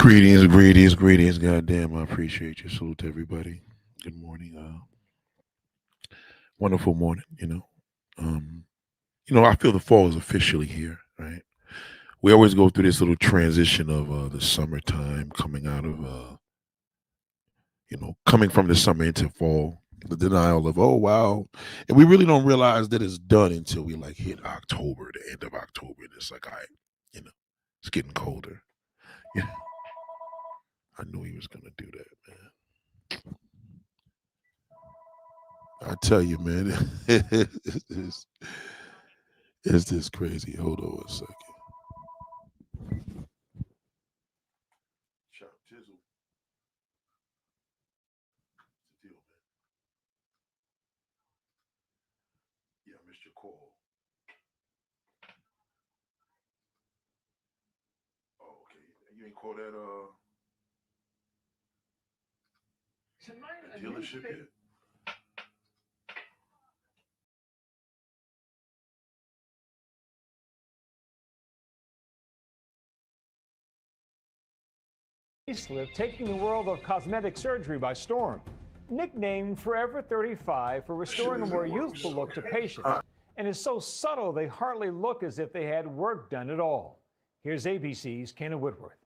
Greetings. Goddamn, I appreciate you. Salute to everybody. Good morning. Wonderful morning. Um, I feel the fall is officially here. Right. We always go through this little transition of the summertime coming out of, coming from the summer into fall. The denial of, oh wow, and we really don't realize that it's done until we like hit October, the end of October, and it's like, all right, you know, it's getting colder. Yeah, I knew he was gonna do that, man. I tell you, man, it's, it's just crazy. Hold on a second. Chop Tizzle. What's the deal, man? Yeah, I missed your call. Oh, okay. You ain't call that dealership yet? Facelift taking the world of cosmetic surgery by storm. Nicknamed Forever 35 for restoring a more youthful look to patients. And is so subtle they hardly look as if they had work done at all. Here's ABC's Kenna Woodworth.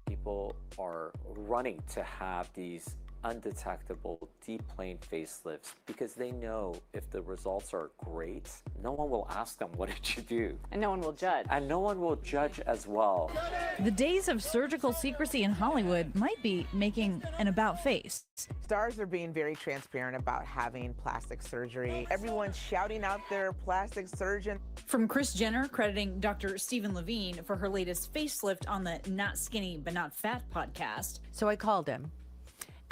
People are running to have these undetectable deep plane facelifts because they know if the results are great, no one will ask them, what did you do? And no one will judge. And no one will judge as well. The days of surgical secrecy in Hollywood might be making an about face. Stars are being very transparent about having plastic surgery. Everyone's shouting out their plastic surgeon. From Kris Jenner crediting Dr. Stephen Levine for her latest facelift on the Not Skinny But Not Fat podcast. So I called him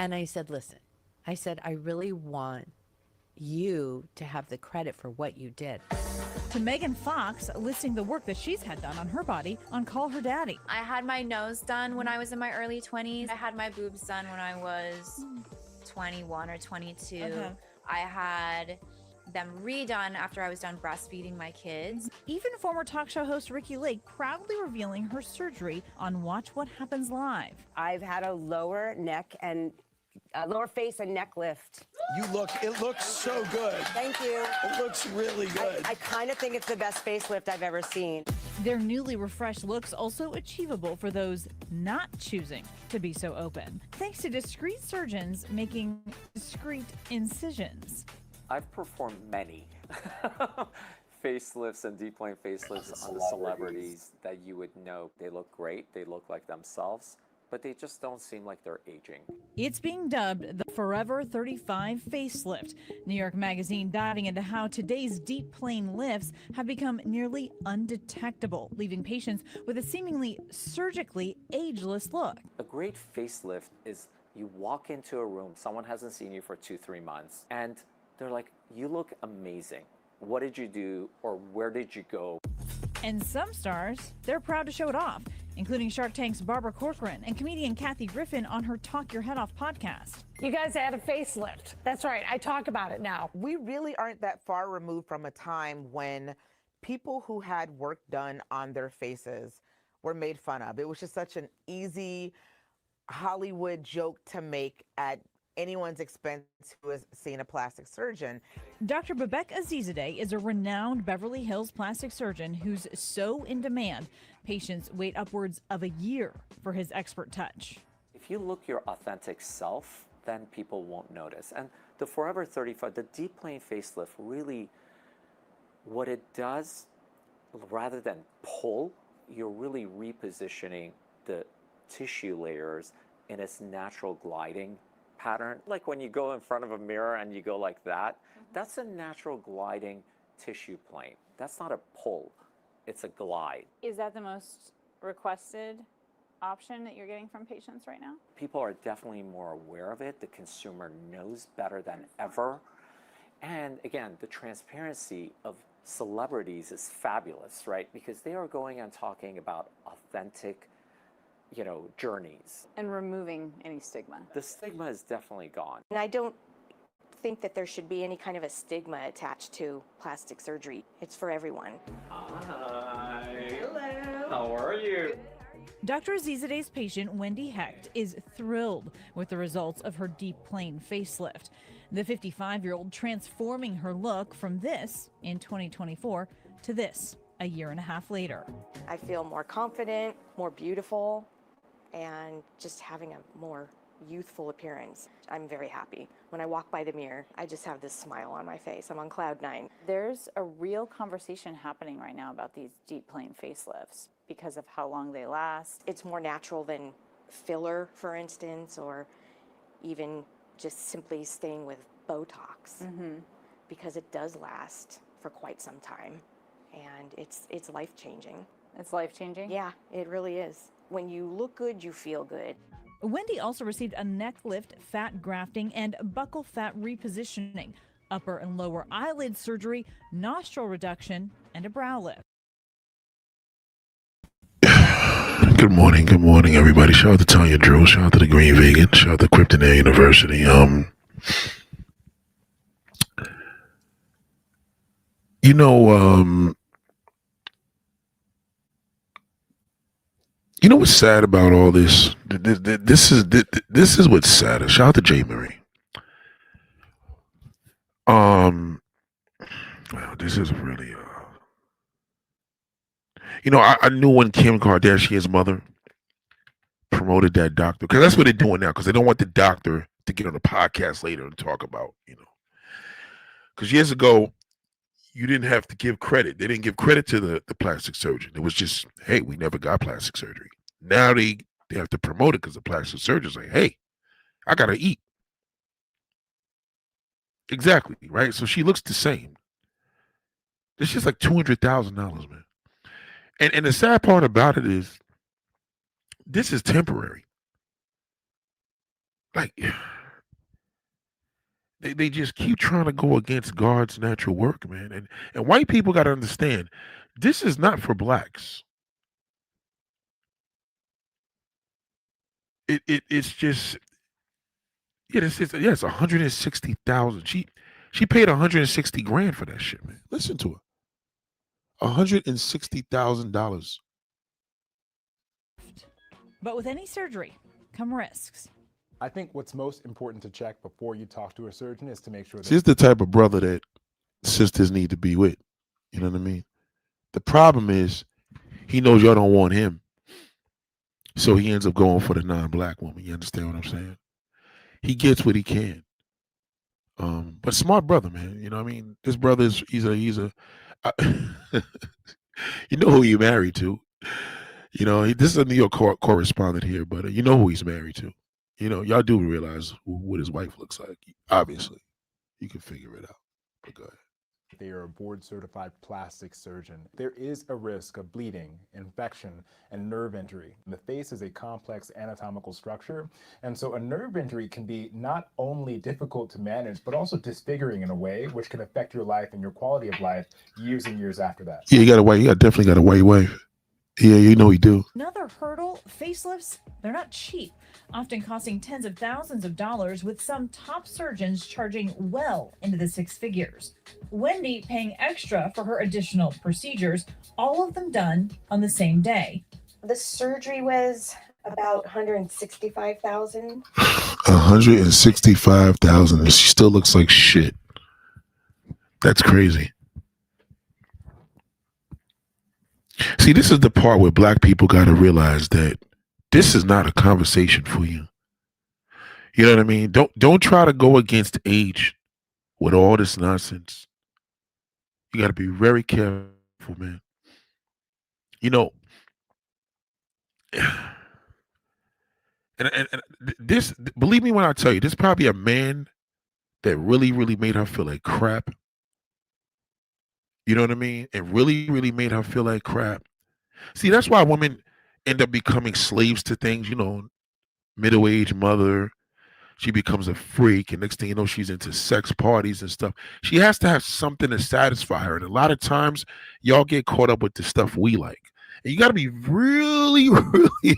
and I said, listen, I really want you to have the credit for what you did. To Megan Fox listing the work that she's had done on her body on Call Her Daddy. I had my nose done when I was in my early 20s. I had my boobs done when I was 21 or 22. I had them redone after I was done breastfeeding my kids. Even former talk show host Ricki Lake proudly revealing her surgery on Watch What Happens Live. I've had a lower face and neck lift. It looks so good. Thank you. It looks really good. I kind of think it's the best facelift I've ever seen. Their newly refreshed looks also achievable for those not choosing to be so open, thanks to discreet surgeons making discreet incisions. I've performed many facelifts and deep plane facelifts on the celebrities that you would know. They look great, they look like themselves, but they just don't seem like they're aging. It's being dubbed the Forever 35 facelift. New York Magazine diving into how today's deep plane lifts have become nearly undetectable, leaving patients with a seemingly surgically ageless look. A great facelift is you walk into a room, someone hasn't seen you for 2-3 months, and they're like, you look amazing. What did you do, or where did you go? And some stars, they're proud to show it off, including Shark Tank's Barbara Corcoran and comedian Kathy Griffin on her Talk Your Head Off podcast. You guys had a facelift. That's right. I talk about it now. We really aren't that far removed from a time when people who had work done on their faces were made fun of. It was just such an easy Hollywood joke to make at anyone's expense who has seen a plastic surgeon. Dr. Babek Azizadeh is a renowned Beverly Hills plastic surgeon who's so in demand, patients wait upwards of a year for his expert touch. If you look your authentic self, then people won't notice. And the Forever 35, the deep plane facelift, really, what it does, rather than pull, you're really repositioning the tissue layers in its natural gliding pattern. Like when you go in front of a mirror and you go like that, that's a natural gliding tissue plane. That's not a pull, it's a glide. Is that the most requested option that you're getting from patients right now? People are definitely more aware of it. The consumer knows better than ever. And again, the transparency of celebrities is fabulous, right? Because they are going and talking about authentic journeys. And removing any stigma. The stigma is definitely gone. And I don't think that there should be any kind of a stigma attached to plastic surgery. It's for everyone. Hi. Hello. How are you? Dr. Azizade's patient, Wendy Hecht, is thrilled with the results of her deep plane facelift. The 55-year-old transforming her look from this in 2024 to this a year and a half later. I feel more confident, more beautiful, and just having a more youthful appearance. I'm very happy. When I walk by the mirror, I just have this smile on my face. I'm on cloud 9. There's a real conversation happening right now about these deep plane facelifts because of how long they last. It's more natural than filler, for instance, or even just simply staying with Botox, because it does last for quite some time, and it's life-changing. It's life-changing? Yeah, it really is. When you look good, you feel good. Wendy also received a neck lift, fat grafting, and buccal fat repositioning, upper and lower eyelid surgery, nostril reduction, and a brow lift. Good morning, everybody. Shout out to Tanya Drew. Shout out to the Green Vegan. Shout out to Krypton Air University. You know what's sad about all this? This is what's sad. Shout out to Jay Marie. Well, this is really I knew when Kim Kardashian's mother promoted that doctor, because that's what they're doing now, because they don't want the doctor to get on a podcast later and talk about, because years ago you didn't have to give credit. They didn't give credit to the plastic surgeon. It was just, hey, we never got plastic surgery. Now they have to promote it because the plastic surgeon's like, hey, I gotta eat. Exactly, right? So she looks the same. It's just like $200,000, man. And the sad part about it is, this is temporary. Like, they just keep trying to go against God's natural work, man. And white people got to understand, this is not for blacks. It's just, it's 160,000. She paid 160 grand for that shit, man. Listen to her. $160,000. But with any surgery come risks. I think what's most important to check before you talk to a surgeon is to make sure that She's the type of brother that sisters need to be with. You know what I mean? The problem is, he knows y'all don't want him. So he ends up going for the non-black woman. You understand what I'm saying? He gets what he can. But smart brother, man. You know what I mean? This brother is, he's a you know who you married to. This is a New York correspondent here, but you know who he's married to. Y'all do realize what his wife looks like. Obviously, you can figure it out. But go ahead. they are a board-certified plastic surgeon. There is a risk of bleeding, infection, and nerve injury. The face is a complex anatomical structure, and so a nerve injury can be not only difficult to manage, but also disfiguring in a way which can affect your life and your quality of life years and years after that. Yeah, you definitely got a white wife. Yeah, you know you do. Another hurdle, facelifts, they're not cheap, often costing tens of thousands of dollars, with some top surgeons charging well into the six figures. Wendy paying extra for her additional procedures, all of them done on the same day. The surgery was about $165,000. $165,000, and she still looks like shit. That's crazy. See, this is the part where black people got to realize that this is not a conversation for you. You know what I mean? Don't try to go against age with all this nonsense. You got to be very careful, man. You know, and this, believe me when I tell you, this is probably a man that really, really made her feel like crap. You know what I mean? It really, really made her feel like crap. See, that's why women end up becoming slaves to things, you know, middle-aged mother. She becomes a freak, and next thing you know, she's into sex parties and stuff. She has to have something to satisfy her. And a lot of times, y'all get caught up with the stuff we like. And you got to be really, really,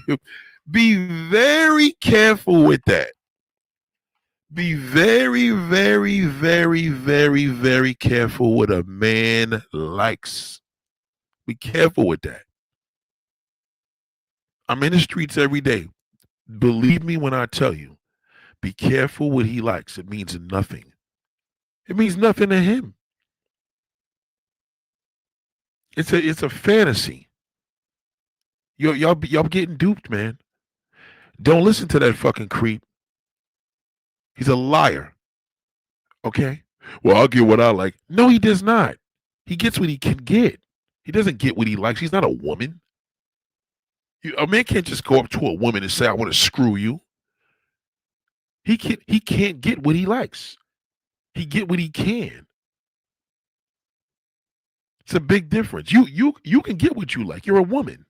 be very careful with that. Be very, very, very, very, very careful what a man likes. Be careful with that. I'm in the streets every day. Believe me when I tell you, be careful what he likes. It means nothing. It means nothing to him. It's a fantasy. Y'all getting duped, man. Don't listen to that fucking creep. He's a liar. Okay? Well, I'll get what I like. No, he does not. He gets what he can get. He doesn't get what he likes. He's not a woman. A man can't just go up to a woman and say, I want to screw you. He can't get what he likes. He get what he can. It's a big difference. You can get what you like. You're a woman.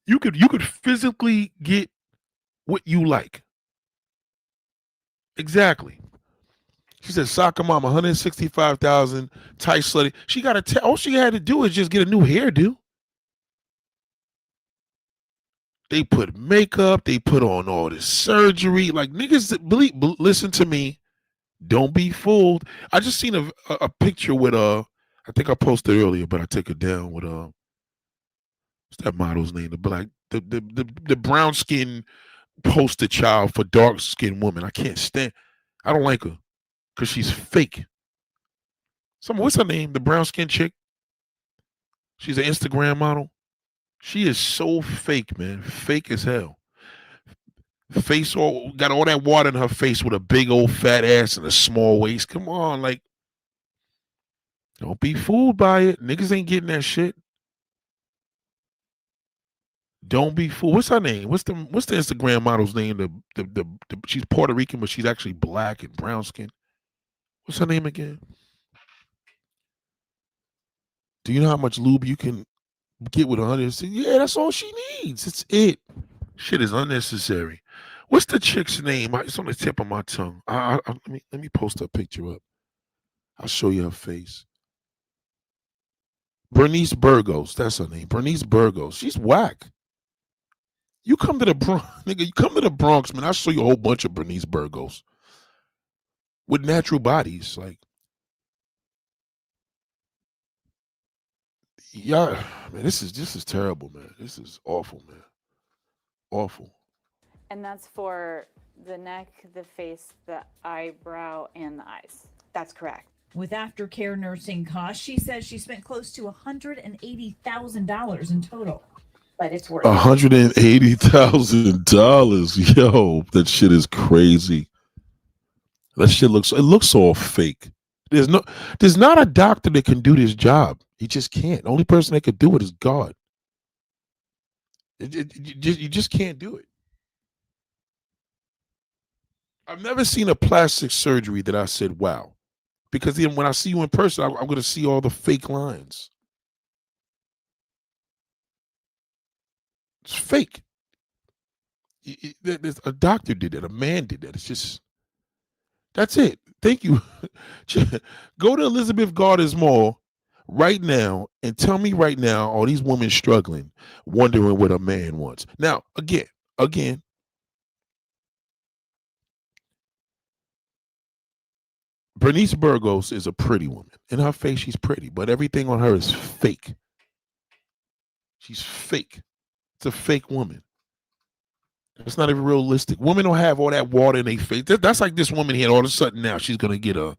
You could physically get what you like. Exactly. She said, "Soccer mom, 165,000, tight slutty." She got to all she had to do is just get a new hairdo. They put makeup. They put on all this surgery. Like niggas, listen to me. Don't be fooled. I just seen a picture with I think I posted earlier, but I took it down with what's that model's name? The brown skin poster child for dark skinned woman. I can't stand. I don't like her because she's fake. What's her name? The brown skin chick. She's an Instagram model. She is so fake, man. Fake as hell. Face got all that water in her face with a big old fat ass and a small waist. Come on, like, don't be fooled by it. Niggas ain't getting that shit. Don't be fooled. What's her name? What's the Instagram model's name? The she's Puerto Rican, but she's actually black and brown skin. What's her name again? Do you know how much lube you can get with 100? Yeah, that's all she needs. It's it. Shit is unnecessary. What's the chick's name? It's on the tip of my tongue. Let me post her picture up. I'll show you her face. Bernice Burgos. That's her name. Bernice Burgos. She's whack. You come to the Bronx, nigga. You come to the Bronx, man. I'll show you a whole bunch of Bernice Burgos with natural bodies. Like, yeah, man. This is terrible, man. This is awful, man. Awful. And that's for the neck, the face, the eyebrow, and the eyes. That's correct. With aftercare nursing costs, she says she spent close to $180,000 in total. But it's worth it. $180,000. Yo, that shit is crazy. That shit looks all fake. There's not a doctor that can do this job. He just can't. The only person that could do it is God. You just can't do it. I've never seen a plastic surgery that I said, wow. Because then when I see you in person, I'm going to see all the fake lines. It's fake. A doctor did that. A man did that. It's just, that's it. Thank you. Go to Elizabeth Gardner's Mall right now and tell me right now, all these women struggling, wondering what a man wants. Now, again, Bernice Burgos is a pretty woman. In her face, she's pretty, but everything on her is fake. She's fake. It's a fake woman. It's not even realistic. Women don't have all that water in their face. That's like this woman here. All of a sudden now she's gonna get a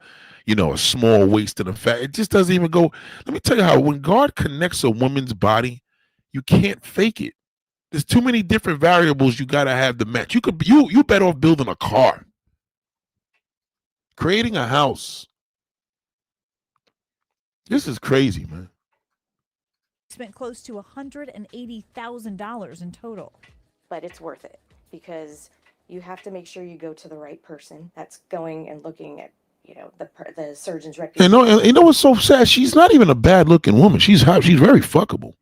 small waist and a fat. It just doesn't even go. Let me tell you how when God connects a woman's body, you can't fake it. There's too many different variables you gotta have to match. You better off building a car, creating a house. This is crazy, man. Spent close to $180,000 in total. But it's worth it because you have to make sure you go to the right person that's going and looking at, the surgeon's reputation. And you know what's so sad? She's not even a bad looking woman. She's very fuckable.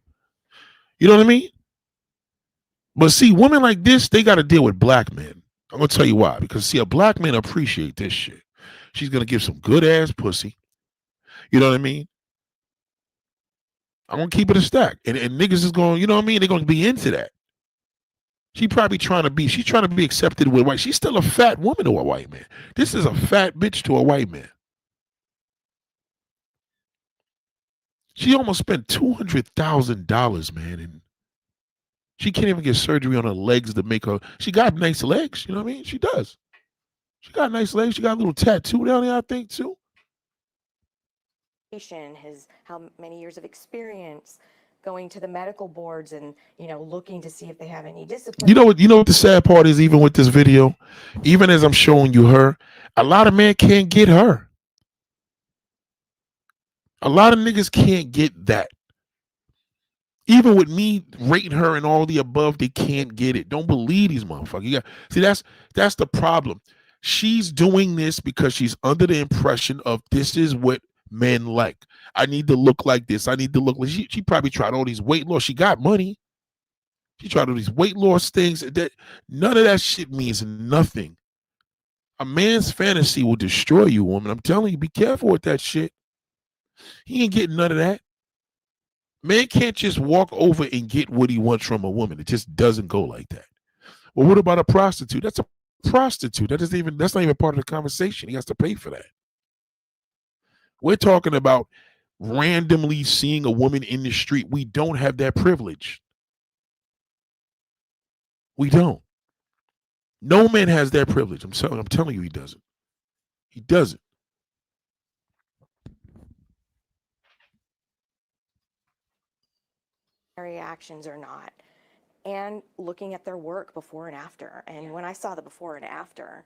You know what I mean? But see, women like this, they got to deal with black men. I'm going to tell you why. Because see, a black man appreciate this shit. She's going to give some good ass pussy. You know what I mean? I'm going to keep it a stack. And niggas is going, you know what I mean? They're going to be into that. She's trying to be accepted with white. She's still a fat woman to a white man. This is a fat bitch to a white man. She almost spent $200,000, man, She can't even get surgery on her legs to make her. She got nice legs. You know what I mean? She does. She got nice legs. She got a little tattoo down there, I think, too. His how many years of experience, going to the medical boards and looking to see if they have any discipline. You know what the sad part is, even with this video, even as I'm showing you her, a lot of men can't get her. A lot of niggas can't get that. Even with me rating her and all the above, they can't get it. Don't believe these motherfuckers. See, that's the problem. She's doing this because she's under the impression of this is what men like. I need to look like this. I need to look like she probably tried all these weight loss. She got money. She tried all these weight loss things. That none of that shit means nothing. A man's fantasy will destroy you, woman. I'm telling you, be careful with that shit. He ain't getting none of that. Man can't just walk over and get what he wants from a woman. It just doesn't go like that. Well, what about a prostitute? That's a prostitute. That's not even part of the conversation. He has to pay for that. We're talking about randomly seeing a woman in the street. We don't have that privilege. We don't. No man has that privilege. I'm telling you, he doesn't. He doesn't. Reactions or not, and looking at their work before and after. And when I saw the before and after,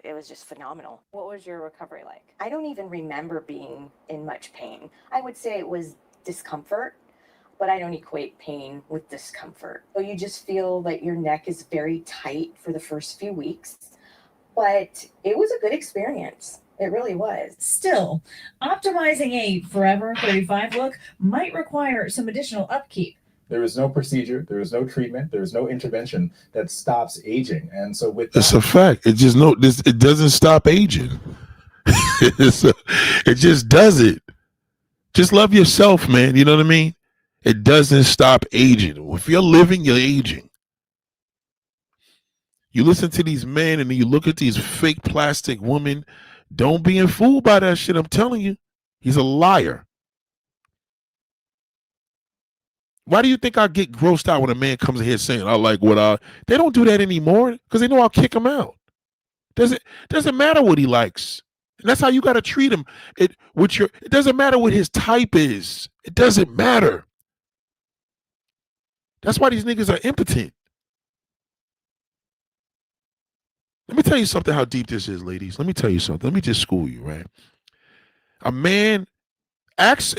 it was just phenomenal. What was your recovery like? I don't even remember being in much pain. I would say it was discomfort, but I don't equate pain with discomfort. So you just feel that your neck is very tight for the first few weeks, but it was a good experience. It really was. Still, optimizing a Forever 35 look might require some additional upkeep. There is no procedure, there is no treatment, there is no intervention that stops aging. And so with it's a fact. It just it doesn't stop aging. It just does it. Just love yourself, man. You know what I mean? It doesn't stop aging. If you're living, you're aging. You listen to these men and you look at these fake plastic women. Don't be fooled by that shit. I'm telling you. He's a liar. Why do you think I get grossed out when a man comes in here saying, I like what I... They don't do that anymore because they know I'll kick him out. Doesn't matter what he likes. And that's how you got to treat him. It doesn't matter what his type is. It doesn't matter. That's why these niggas are impotent. Let me tell you something how deep this is, ladies. Let me tell you something. Let me just school you, right? A man, ask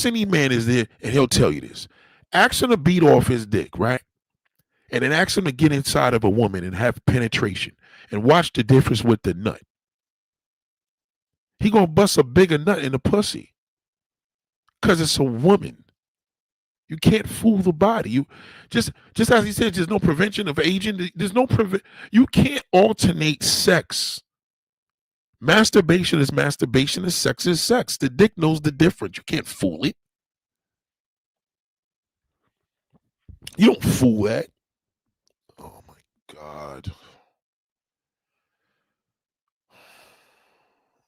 any man is there, and he'll tell you this. Ask him to beat off his dick, right? And then ask him to get inside of a woman and have penetration and watch the difference with the nut. He gonna bust a bigger nut in the pussy because it's a woman. You can't fool the body. You just as he said, there's no prevention of aging. There's no you can't alternate sex. Masturbation is masturbation, and sex is sex. The dick knows the difference. You can't fool it. You don't fool that. Oh my God.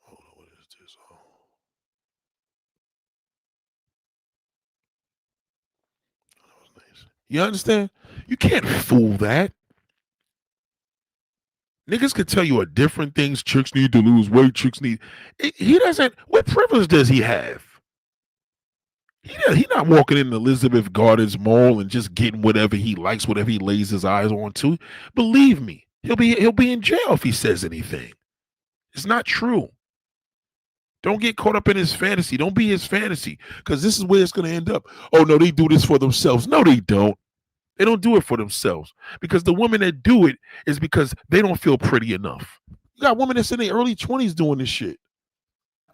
Hold on, what is this? Oh. That was nice. You understand? You can't fool that. Niggas could tell you different things. Chicks need to lose weight. Chicks need. He doesn't. What privilege does he have? He's not walking in Elizabeth Gardens Mall and just getting whatever he likes, whatever he lays his eyes on to. Believe me, he'll be in jail if he says anything. It's not true. Don't get caught up in his fantasy. Don't be his fantasy, because this is where it's going to end up. Oh no, they do this for themselves. No, they don't. They don't do it for themselves, because the women that do it is because they don't feel pretty enough. You got women that's in their early 20s doing this shit.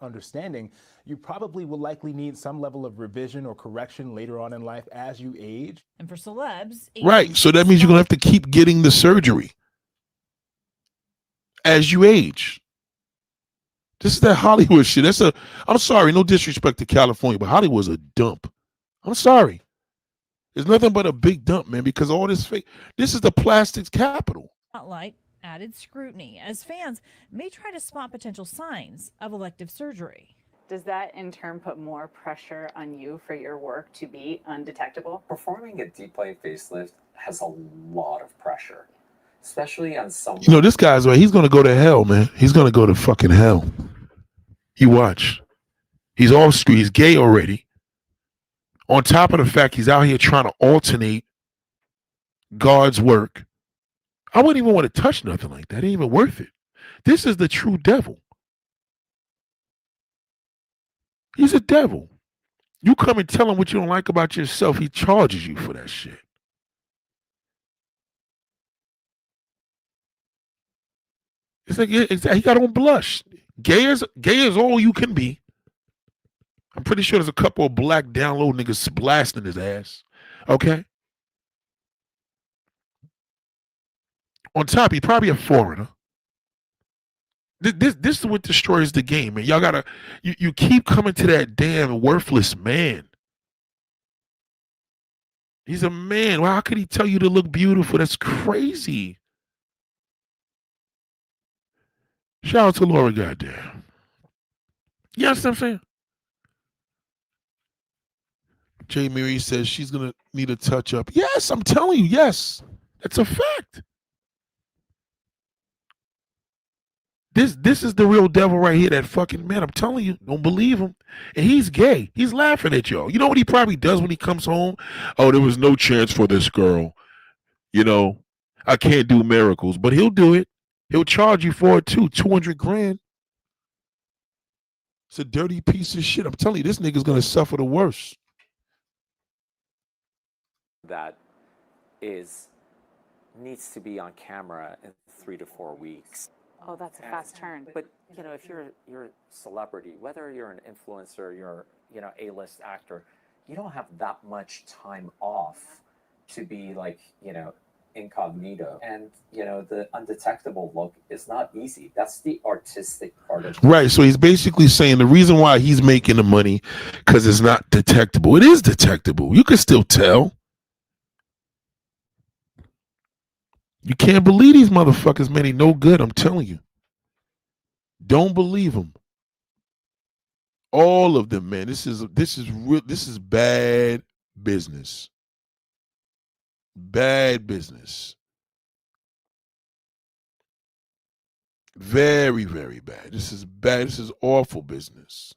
Understanding, you probably will likely need some level of revision or correction later on in life as you age. And for celebs, right. So that means you're going to have to keep getting the surgery as you age. This is that Hollywood shit. I'm sorry, no disrespect to California, but Hollywood's a dump. I'm sorry. It's nothing but a big dump, man, because all this fake. This is the plastics capital. Spotlight, added scrutiny, as fans may try to spot potential signs of elective surgery. Does that in turn put more pressure on you for your work to be undetectable? Performing a deep plane facelift has a lot of pressure, especially on someone. You know, this guy's right. He's going to go to hell, man. He's going to go to fucking hell. You watch. He's off street. He's gay already. On top of the fact he's out here trying to alternate God's work. I wouldn't even want to touch nothing like that. It ain't even worth it. This is the true devil. He's a devil. You come and tell him what you don't like about yourself, he charges you for that shit. It's like he got on blush. Gay is all you can be. I'm pretty sure there's a couple of black download niggas blasting his ass. Okay? On top, he's probably a foreigner. This is what destroys the game, man. Y'all gotta, you keep coming to that damn worthless man. He's a man. Well, how could he tell you to look beautiful? That's crazy. Shout out to Laura, goddamn. You understand what I'm saying? Jay Mary says she's gonna need a touch up. Yes, I'm telling you, yes. That's a fact. This is the real devil right here, that fucking man. I'm telling you, don't believe him. And he's gay. He's laughing at y'all. You know what he probably does when he comes home? Oh, there was no chance for this girl. You know, I can't do miracles, but he'll do it. He'll charge you for it too, 200 grand. It's a dirty piece of shit. I'm telling you, this nigga's gonna suffer the worst. That needs to be on camera in 3 to 4 weeks. Oh, that's a fast turn. But you know, if you're a celebrity, whether you're an influencer, you're A-list actor, you don't have that much time off to be like incognito. And the undetectable look is not easy. That's the artistic part of it. Right. So he's basically saying the reason why he's making the money because it's not detectable. It is detectable. You can still tell. You can't believe these motherfuckers, man. They no good. I'm telling you. Don't believe them. All of them, man. This is bad business. Bad business. Very, very bad. This is bad. This is awful business.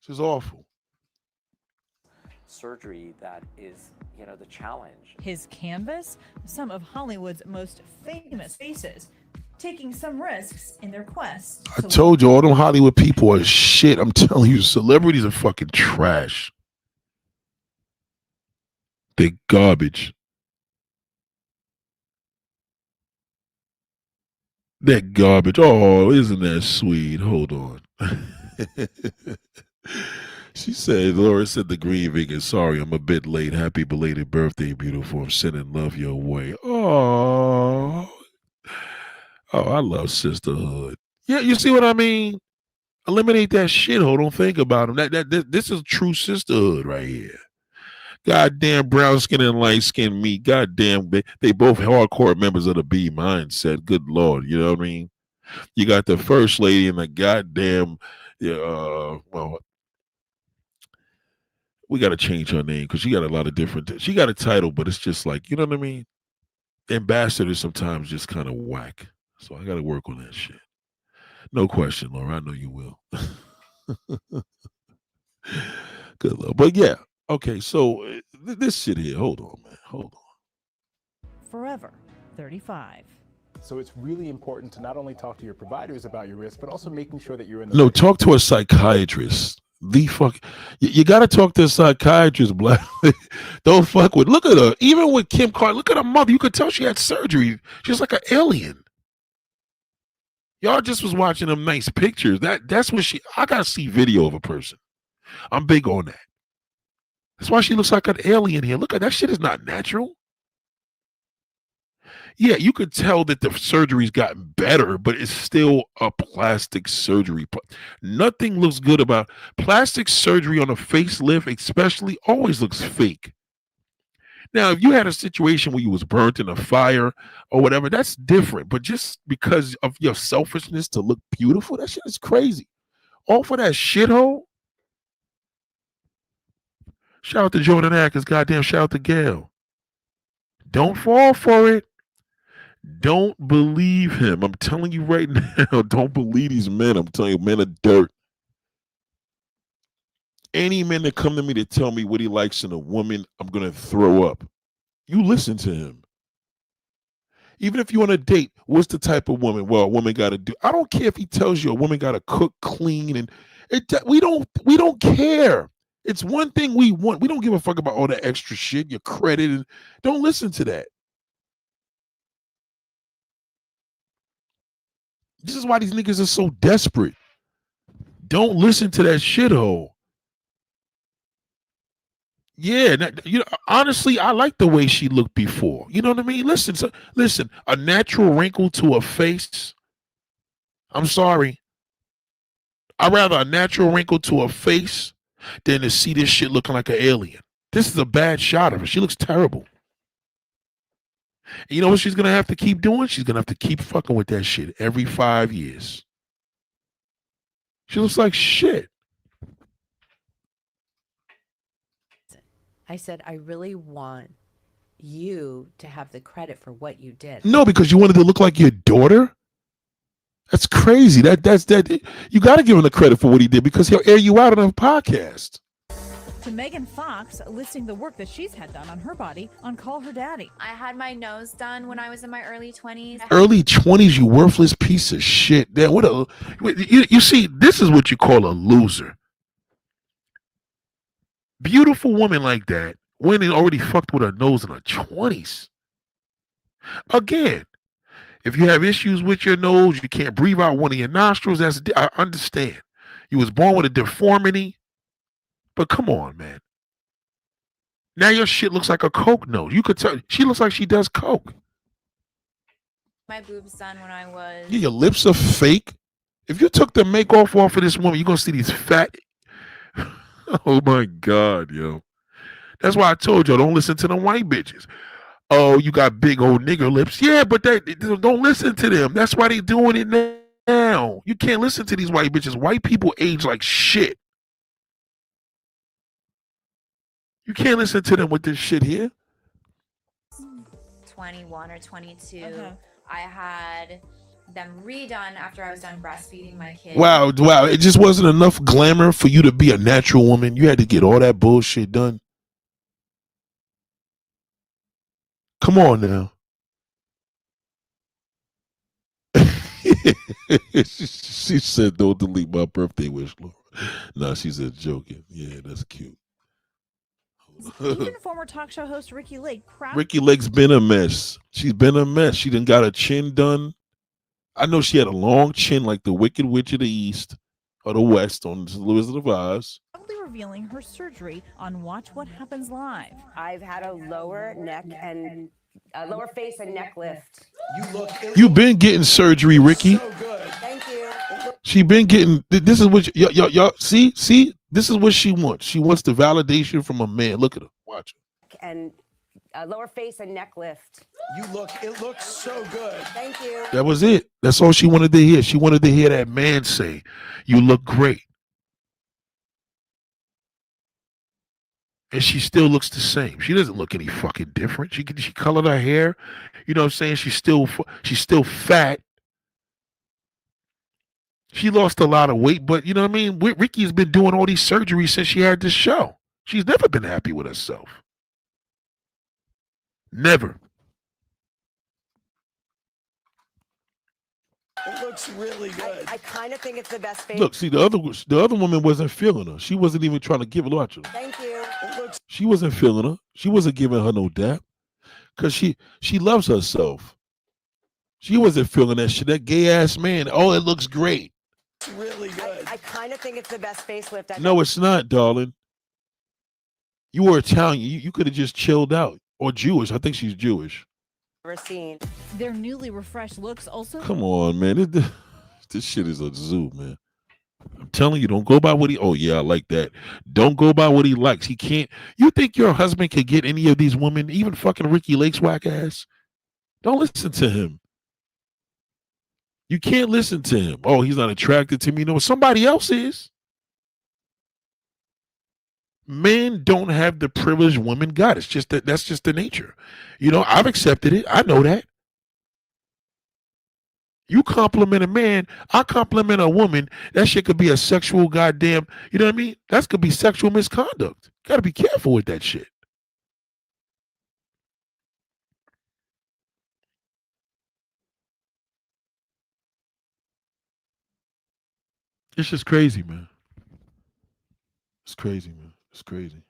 This is awful. Surgery that is, the challenge. His canvas, some of Hollywood's most famous faces, taking some risks in their quest. I told you, all them Hollywood people are shit. I'm telling you, celebrities are fucking trash. They're garbage. They're garbage. Oh, isn't that sweet? Hold on. She said, Laura said the green vegan, sorry, I'm a bit late. Happy belated birthday, beautiful. I'm sending love your way. Oh, I love sisterhood. Yeah, you see what I mean? Eliminate that shithole. Don't think about them. This is true sisterhood right here. Goddamn brown skin and light skin meat. Goddamn, they both hardcore members of the B mindset. Good Lord, you know what I mean? You got the first lady and the goddamn, well, we got to change her name because she got a lot of different. She got a title, but it's just like, you know what I mean? Ambassadors sometimes just kind of whack. So I got to work on that shit. No question, Laura. I know you will. Good Lord. But yeah. Okay. So this shit here. Hold on, man. Hold on. Forever 35. So it's really important to not only talk to your providers about your risk, but also making sure that you're in the No, talk to a psychiatrist. You got to talk to a psychiatrist, Black. Don't fuck with. Look at her. Even with Kim Kardashian, look at her mother. You could tell she had surgery. She's like an alien. Y'all just was watching them nice pictures. That's what I gotta see video of a person. I'm big on that. That's why she looks like an alien here. Look at that shit is not natural. Yeah, you could tell that the surgery's gotten better, but it's still a plastic surgery. Nothing looks good about plastic surgery on a facelift, especially, always looks fake. Now, if you had a situation where you was burnt in a fire or whatever, that's different. But just because of your selfishness to look beautiful, that shit is crazy. off of that shithole. Shout out to Jordan Atkins. Goddamn, shout out to Gail. Don't fall for it. Don't believe him. I'm telling you right now. Don't believe these men. I'm telling you, men are dirt. Any man that come to me to tell me what he likes in a woman, I'm gonna throw up. You listen to him. Even if you on a date, what's the type of woman? Well, a woman got to do. I don't care if he tells you a woman got to cook, clean, and we don't care. It's one thing we want. We don't give a fuck about all that extra shit, your credit, and don't listen to that. This is why these niggas are so desperate. Don't listen to that shithole. Yeah, honestly, I like the way she looked before. You know what I mean? Listen, a natural wrinkle to a face. I'm sorry. I'd rather a natural wrinkle to a face than to see this shit looking like an alien. This is a bad shot of her. She looks terrible. And you know what she's going to have to keep doing? She's going to have to keep fucking with that shit every 5 years. She looks like shit. I said, I really want you to have the credit for what you did. No, because you wanted to look like your daughter? That's crazy. That's you got to give him the credit for what he did because he'll air you out on a podcast. To Megan Fox, listing the work that she's had done on her body on Call Her Daddy. I had my nose done when I was in my early 20s. Early 20s, you worthless piece of shit. You see, this is what you call a loser. Beautiful woman like that, when they already fucked with her nose in her 20s. Again, if you have issues with your nose, you can't breathe out one of your nostrils, I understand. You was born with a deformity, but come on, man. Now your shit looks like a coke nose. You could tell she looks like she does coke. My boobs done when I was... Yeah, your lips are fake. If you took the make-off off of this woman, you're going to see these fat... Oh, my God, yo. That's why I told you, don't listen to the white bitches. Oh, you got big old nigger lips. Yeah, but don't listen to them. That's why they doing it now. You can't listen to these white bitches. White people age like shit. You can't listen to them with this shit here. 21 or 22. I had them redone after I was done breastfeeding my kid. Wow. It just wasn't enough glamour for you to be a natural woman. You had to get all that bullshit done. Come on now. She said, don't delete my birthday wish, Laura. Nah, she said joking. Yeah, that's cute. Even former talk show host Ricky Lake. Ricky Lake's been a mess. She's been a mess. She done got her chin done. I know she had a long chin like the Wicked Witch of the East or the West on The Wizard of Oz. Proudly revealing her surgery on Watch What Happens Live. I've had a lower neck and a lower face and neck lift. You've been getting surgery, Ricky. So good. Thank you. She been getting. This is what y'all see. This is what she wants. She wants the validation from a man. Look at her. Watch her. And a lower face and neck lift. It looks so good. Thank you. That was it. That's all she wanted to hear. She wanted to hear that man say, "You look great." And she still looks the same. She doesn't look any fucking different. She colored her hair. You know what I'm saying? She's still fat. She lost a lot of weight, but you know what I mean? Ricky's been doing all these surgeries since she had this show. She's never been happy with herself. Never. It looks really good. I kind of think it's the best face. Look, see, the other woman wasn't feeling her. She wasn't even trying to give her. Watch her. Thank you. She wasn't feeling her. She wasn't giving her no dap because she loves herself. She wasn't feeling that shit. That gay ass man. Oh, it looks great. It's really good. I kind of think it's the best facelift. No, it's not, darling. You were Italian. You could have just chilled out. Or Jewish. I think she's Jewish. Ever seen. Their newly refreshed looks also. Come on, man. This shit is a zoo, man. I'm telling you, don't go by what he. Oh yeah, I like that. Don't go by what he likes. He can't. You think your husband could get any of these women, even fucking Ricky Lake's whack ass? Don't listen to him. You can't listen to him. Oh, he's not attracted to me. No, somebody else is. Men don't have the privilege women got. It's just that's just the nature. I've accepted it. I know that. You compliment a man, I compliment a woman. That shit could be a sexual goddamn, you know what I mean? That could be sexual misconduct. Got to be careful with that shit. It's just crazy, man. It's crazy, man. It's crazy.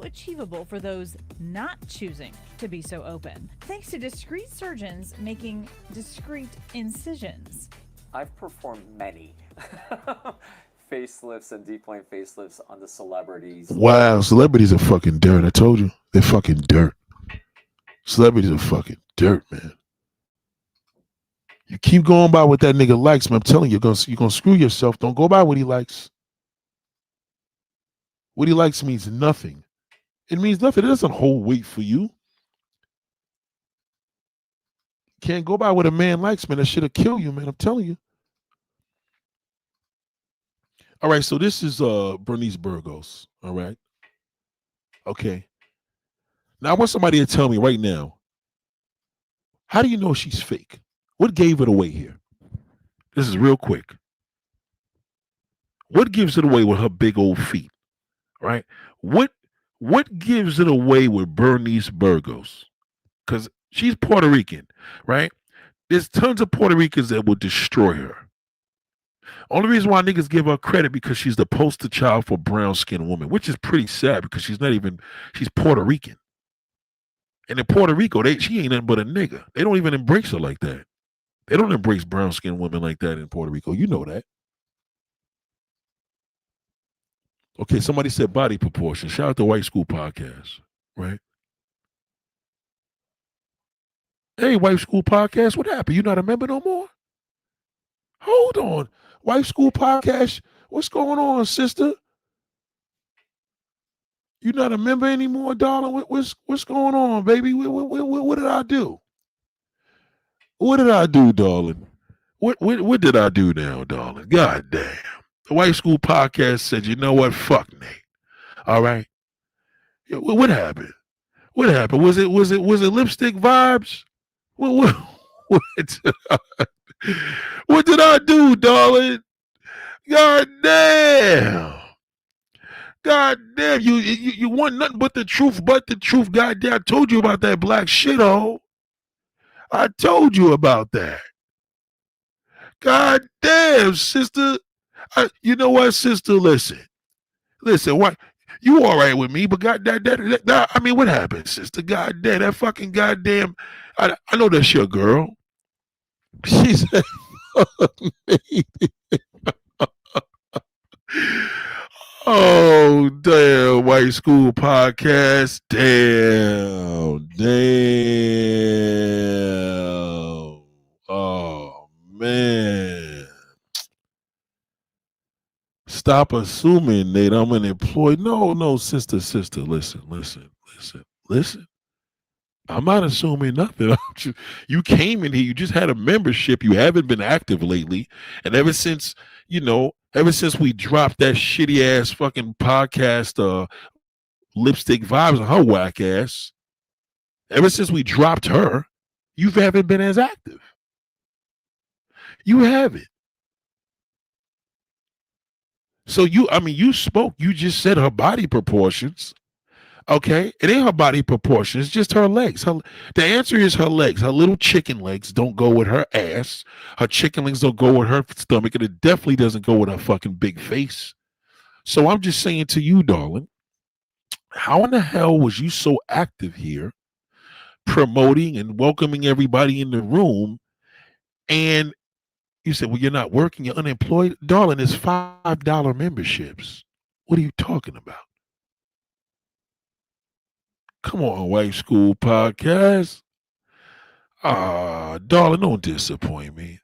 Achievable for those not choosing to be so open, thanks to discreet surgeons making discreet incisions. I've performed many facelifts and deep plane facelifts on the celebrities. Wow, celebrities are fucking dirt. I told you. They're fucking dirt. Celebrities are fucking dirt, man. You keep going by what that nigga likes, man. I'm telling you, you're gonna screw yourself. Don't go by what he likes. What he likes means nothing. It means nothing. It doesn't hold weight for you. Can't go by what a man likes, man. That shit'll kill you, man. I'm telling you. All right, so this is Bernice Burgos. All right. Okay. Now I want somebody to tell me right now, how do you know she's fake? What gave it away here? This is real quick. What gives it away with her big old feet? Right? What gives it away with Bernice Burgos? Because she's Puerto Rican, right? There's tons of Puerto Ricans that would destroy her. Only reason why niggas give her credit because she's the poster child for brown-skinned woman, which is pretty sad because she's Puerto Rican. And in Puerto Rico, she ain't nothing but a nigga. They don't even embrace her like that. They don't embrace brown-skinned women like that in Puerto Rico. You know that. Okay, somebody said body proportion. Shout out to White School Podcast, right? Hey, White School Podcast, what happened? You not a member no more? Hold on. White School Podcast, what's going on, sister? You not a member anymore, darling? What's going on, baby? What did I do? What did I do, darling? What did I do now, darling? God damn. The White School Podcast said, you know what? Fuck Nate. All right. What happened? What happened? Was it lipstick vibes? What did I do, darling? God damn. God damn. You want nothing but the truth, God damn. I told you about that black shithole. I told you about that. God damn, sister. You know what, sister? Listen. What? You all right with me, but God, that I mean, what happened, sister? God damn, that fucking goddamn. I know that's your girl. She said, "Oh damn, White School Podcast. Damn. Oh man." Stop assuming, Nate, I'm unemployed. No, sister. Listen. I'm not assuming nothing. You came in here, you just had a membership. You haven't been active lately. And ever since we dropped that shitty ass fucking podcast, Lipstick Vibes on her whack ass, ever since we dropped her, you haven't been as active. You haven't. So you spoke. You just said her body proportions. Okay, it ain't her body proportions. It's just her legs. The answer is her legs. Her little chicken legs don't go with her ass. Her chicken legs don't go with her stomach, and it definitely doesn't go with her fucking big face. So I'm just saying to you, darling, how in the hell was you so active here, promoting and welcoming everybody in the room, and you said, well, you're not working, you're unemployed? Darling, it's $5 memberships. What are you talking about? Come on, White School Podcast. Darling, don't disappoint me.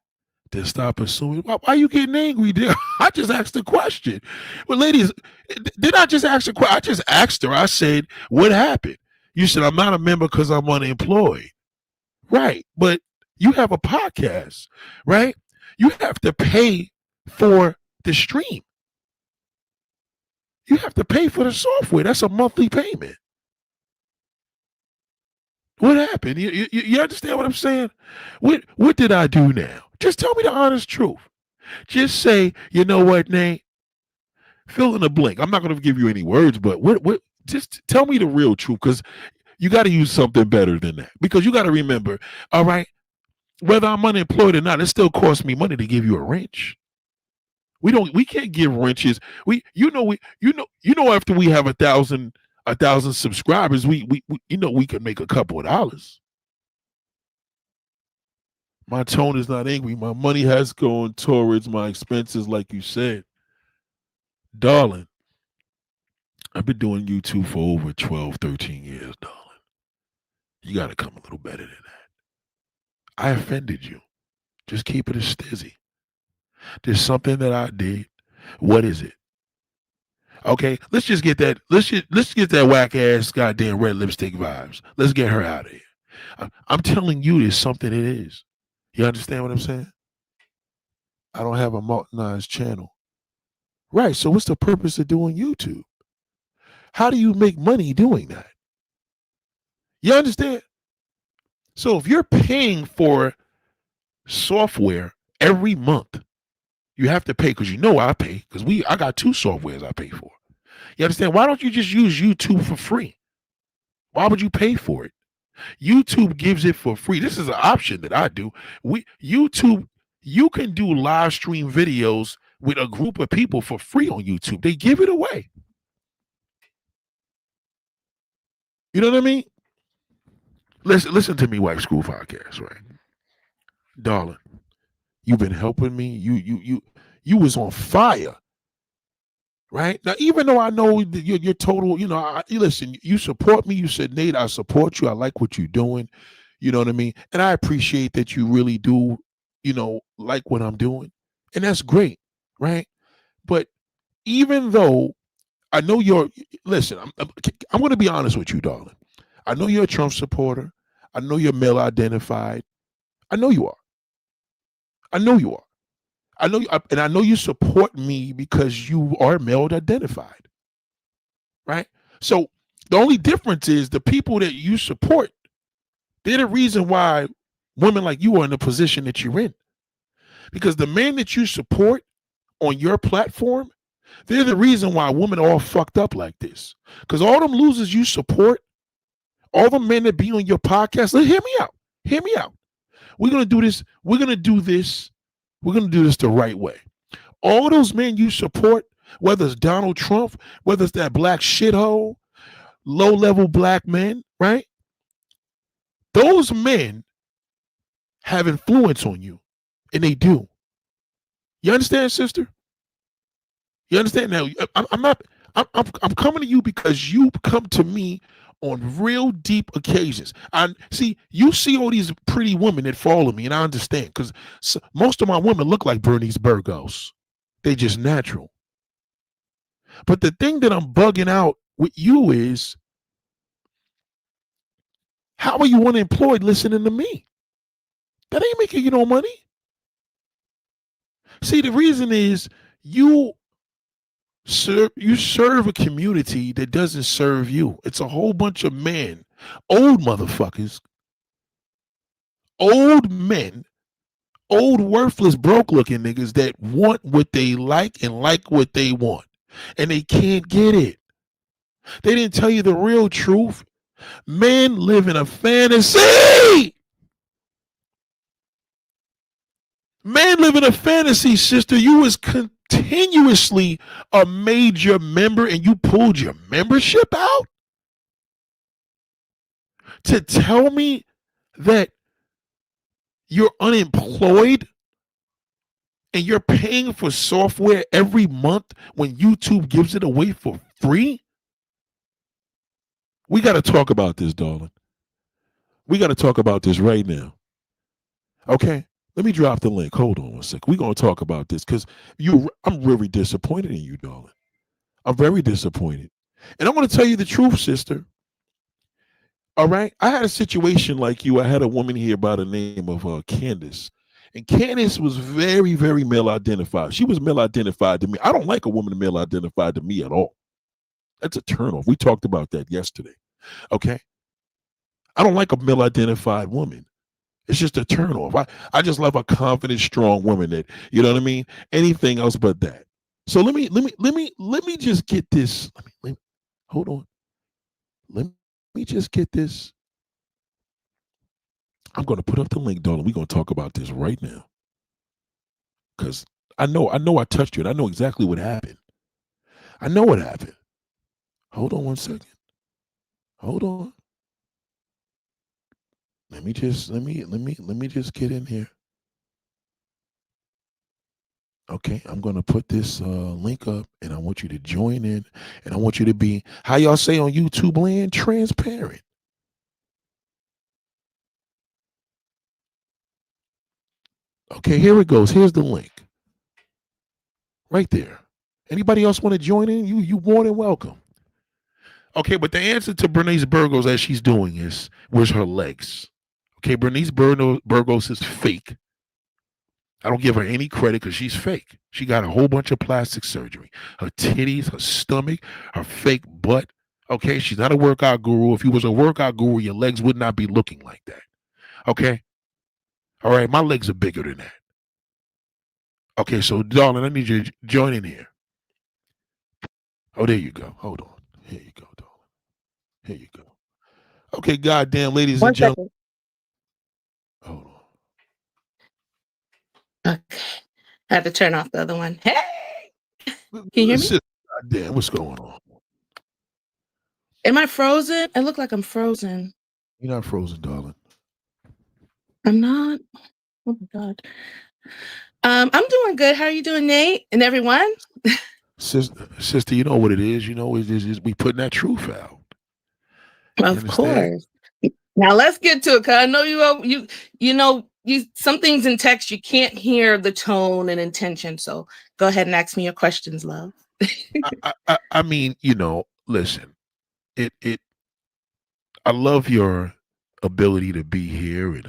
Then stop assuming. Why are you getting angry, dear? I just asked a question. Well, ladies, did I just ask a question? I just asked her. I said, what happened? You said, I'm not a member because I'm unemployed. Right. But you have a podcast, right? You have to pay for the stream. You have to pay for the software. That's a monthly payment. What happened? You understand what I'm saying? What did I do now? Just tell me the honest truth. Just say, you know what, Nate? Fill in the blank. I'm not going to give you any words, but what? Just tell me the real truth, because you got to use something better than that. Because you got to remember, all right, whether I'm unemployed or not, it still costs me money to give you a wrench. We can't give wrenches. After we have 1,000 subscribers, we we can make a couple of dollars. My tone is not angry. My money has gone towards my expenses, like you said. Darling, I've been doing YouTube for over 12, 13 years, darling. You got to come a little better than that. I offended you. Just keep it a stizzy. There's something that I did. What is it? Okay, let's just get that. Let's get that whack ass goddamn red lipstick vibes. Let's get her out of here. I'm telling you, there's something it is. You understand what I'm saying? I don't have a monetized channel. Right. So what's the purpose of doing YouTube? How do you make money doing that? You understand? So if you're paying for software every month, you have to pay, because I pay, because I got 2 softwares I pay for. You understand? Why don't you just use YouTube for free? Why would you pay for it? YouTube gives it for free. This is an option that I do. YouTube, you can do live stream videos with a group of people for free on YouTube. They give it away. You know what I mean? Listen to me, Wife School Podcast, right? Darling, you've been helping me. You was on fire. Right? Now, even though I know you're total, listen, you support me. You said, Nate, I support you. I like what you're doing. You know what I mean? And I appreciate that you really do, like what I'm doing. And that's great. Right? But even though I know listen, I'm going to be honest with you, darling. I know you're a Trump supporter. I know you're male identified. I know you are. I know you are. I know you support me because you are male identified, right? So the only difference is the people that you support, they're the reason why women like you are in the position that you're in. Because the men that you support on your platform, they're the reason why women are all fucked up like this. Because all them losers you support, all the men that be on your podcast, hear me out. Hear me out. We're going to do this. We're going to do this the right way. All those men you support, whether it's Donald Trump, whether it's that black shithole, low-level black men, right? Those men have influence on you, and they do. You understand, sister? You understand? Now, I'm coming to you because you come to me on real deep occasions. You see all these pretty women that follow me, and I understand, because most of my women look like Bernice Burgos. They just natural. But the thing that I'm bugging out with you is, how are you unemployed listening to me? That ain't making you no money. See, the reason is you serve a community that doesn't serve you. It's a whole bunch of men, old motherfuckers, old men, old worthless broke looking niggas that want what they like and like what they want, and they can't get it. They didn't tell you the real truth. Men live in a fantasy. Men live in a fantasy, sister. You was continuously a major member and you pulled your membership out to tell me that you're unemployed and you're paying for software every month when YouTube gives it away for free? We got to talk about this, darling. We got to talk about this right now. Okay? Let me drop the link. Hold on one second. We're going to talk about this because I'm really disappointed in you, darling. I'm very disappointed. And I'm going to tell you the truth, sister. All right. I had a situation like you. I had a woman here by the name of Candace. And Candace was very, very male identified. She was male identified to me. I don't like a woman male identified to me at all. That's a turnoff. We talked about that yesterday. Okay. I don't like a male identified woman. It's just a turnoff. I just love a confident, strong woman that, you know what I mean? Anything else but that. So let me just get this. Hold on. Let me just get this. I'm going to put up the link, darling. We're going to talk about this right now. Because I know I touched you and I know exactly what happened. I know what happened. Hold on one second. Hold on. Let me just get in here. Okay, I'm gonna put this link up, and I want you to join in, and I want you to be, how y'all say on YouTube land, transparent. Okay, here it goes. Here's the link. Right there. Anybody else want to join in? You more than welcome. Okay, but the answer to Bernice Burgos as she's doing is, where's her legs? Okay, Bernice Burgos is fake. I don't give her any credit because she's fake. She got a whole bunch of plastic surgery. Her titties, her stomach, her fake butt. Okay, she's not a workout guru. If you was a workout guru, your legs would not be looking like that. Okay? All right, my legs are bigger than that. Okay, so darling, I need you to join in here. Oh, there you go. Hold on. Here you go, darling. Here you go. Okay, goddamn, ladies and gentlemen. Hold on. Okay. I had to turn off the other one. Hey! Can you hear me? Goddamn, what's going on? Am I frozen? I look like I'm frozen. You're not frozen, darling. I'm not? Oh, my God. I'm doing good. How are you doing, Nate and everyone? Sister, you know what it is. You know, we putting that truth out. Of course. Now let's get to it, because I know you know some things in text you can't hear the tone and intention. So go ahead and ask me your questions, love. I mean, you know, listen, I love your ability to be here and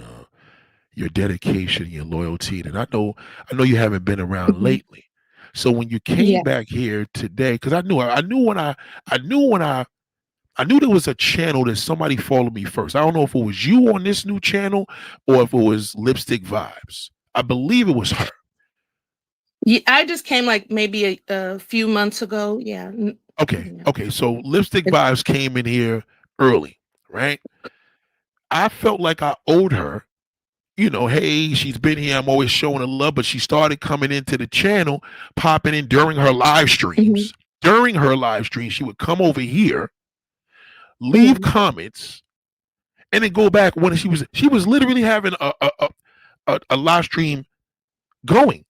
your dedication, your loyalty, and I know you haven't been around lately. So when you came back here today, because I knew there was a channel that somebody followed me first. I don't know if it was you on this new channel or if it was Lipstick Vibes. I believe it was her. Yeah, I just came like maybe a few months ago. Yeah. Okay. So Lipstick Vibes came in here early, right? I felt like I owed her. You know, hey, she's been here. I'm always showing her love, but she started coming into the channel, popping in during her live streams. During her live streams, she would come over here, leave comments, and then go back when she was literally having a live stream going,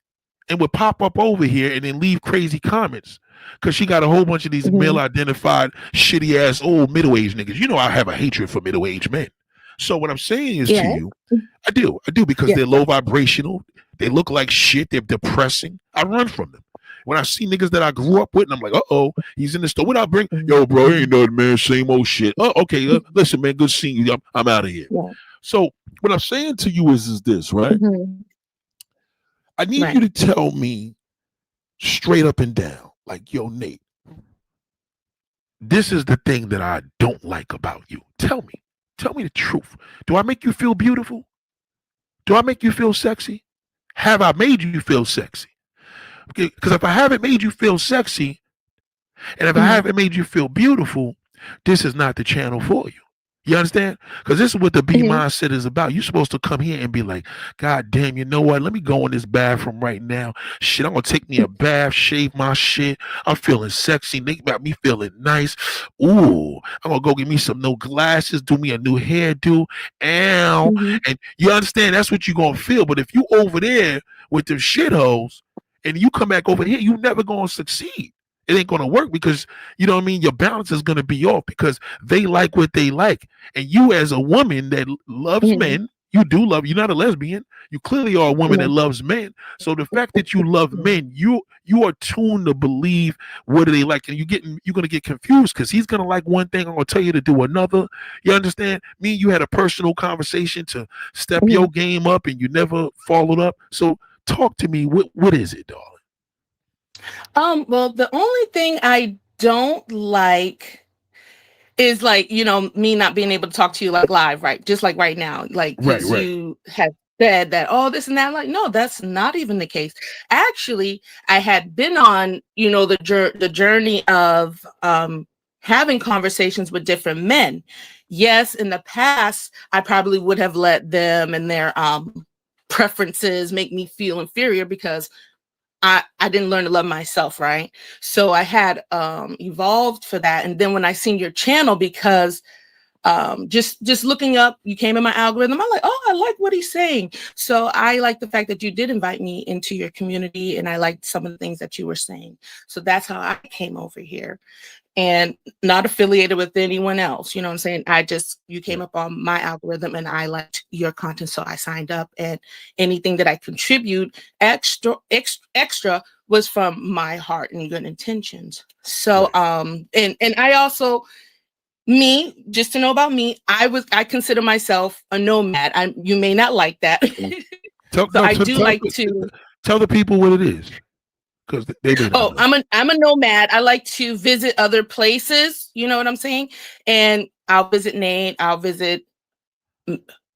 and would pop up over here and then leave crazy comments because she got a whole bunch of these male identified shitty ass old middle-aged niggas. You know, I have a hatred for middle-aged men. So what I'm saying is to you, I do because they're low vibrational. They look like shit. They're depressing. I run from them. When I see niggas that I grew up with, and I'm like, he's in the store. What I bring? Yo, bro, ain't nothing, man. Same old shit. Oh, okay. Listen, man, good seeing you. I'm out of here. So what I'm saying to you is this, right? I need you to tell me straight up and down, like, yo, Nate, this is the thing that I don't like about you. Tell me the truth. Do I make you feel beautiful? Do I make you feel sexy? Have I made you feel sexy? Because if I haven't made you feel sexy, and if I haven't made you feel beautiful, this is not the channel for you. You understand? Because this is what the B mindset is about. You're supposed to come here and be like, God damn, you know what? Let me go in this bathroom right now. Shit, I'm going to take me a bath, shave my shit. I'm feeling sexy. Think about me feeling nice. Ooh, I'm going to go get me some new glasses, do me a new hairdo. Ow. And you understand? That's what you're going to feel. But if you over there with them shitholes and you come back over here, you never going to succeed. It ain't going to work because, you know what I mean, your balance is going to be off because they like what they like. And you as a woman that loves men, you do love. You're not a lesbian. You clearly are a woman that loves men. So the fact that you love men, you are tuned to believe what do they like, and you're gonna get confused because he's gonna like one thing, I'm gonna tell you to do another. You understand? Me and you had a personal conversation to step your game up, and you never followed up. So talk to me. What is it, darling? Well, the only thing I don't like is like, me not being able to talk to you like live, right? Just like right now, like, because you have said that, oh, this and that. Like, no, that's not even the case. Actually, I had been on, the journey of having conversations with different men. Yes, in the past, I probably would have let them and their preferences make me feel inferior because I didn't learn to love myself, right? So I had evolved for that. And then when I seen your channel, because just looking up, you came in my algorithm, I'm like, oh, I like what he's saying. So I like the fact that you did invite me into your community, and I liked some of the things that you were saying. So that's how I came over here, and not affiliated with anyone else. You know what I'm saying? You came up on my algorithm and I liked your content. So I signed up, and anything that I contribute extra was from my heart and good intentions. So, and I also, just to know about me, I consider myself a nomad. You may not like that. Tell the people what it is, because they may not know. I'm a nomad. I like to visit other places. You know what I'm saying? And I'll visit Nate. I'll visit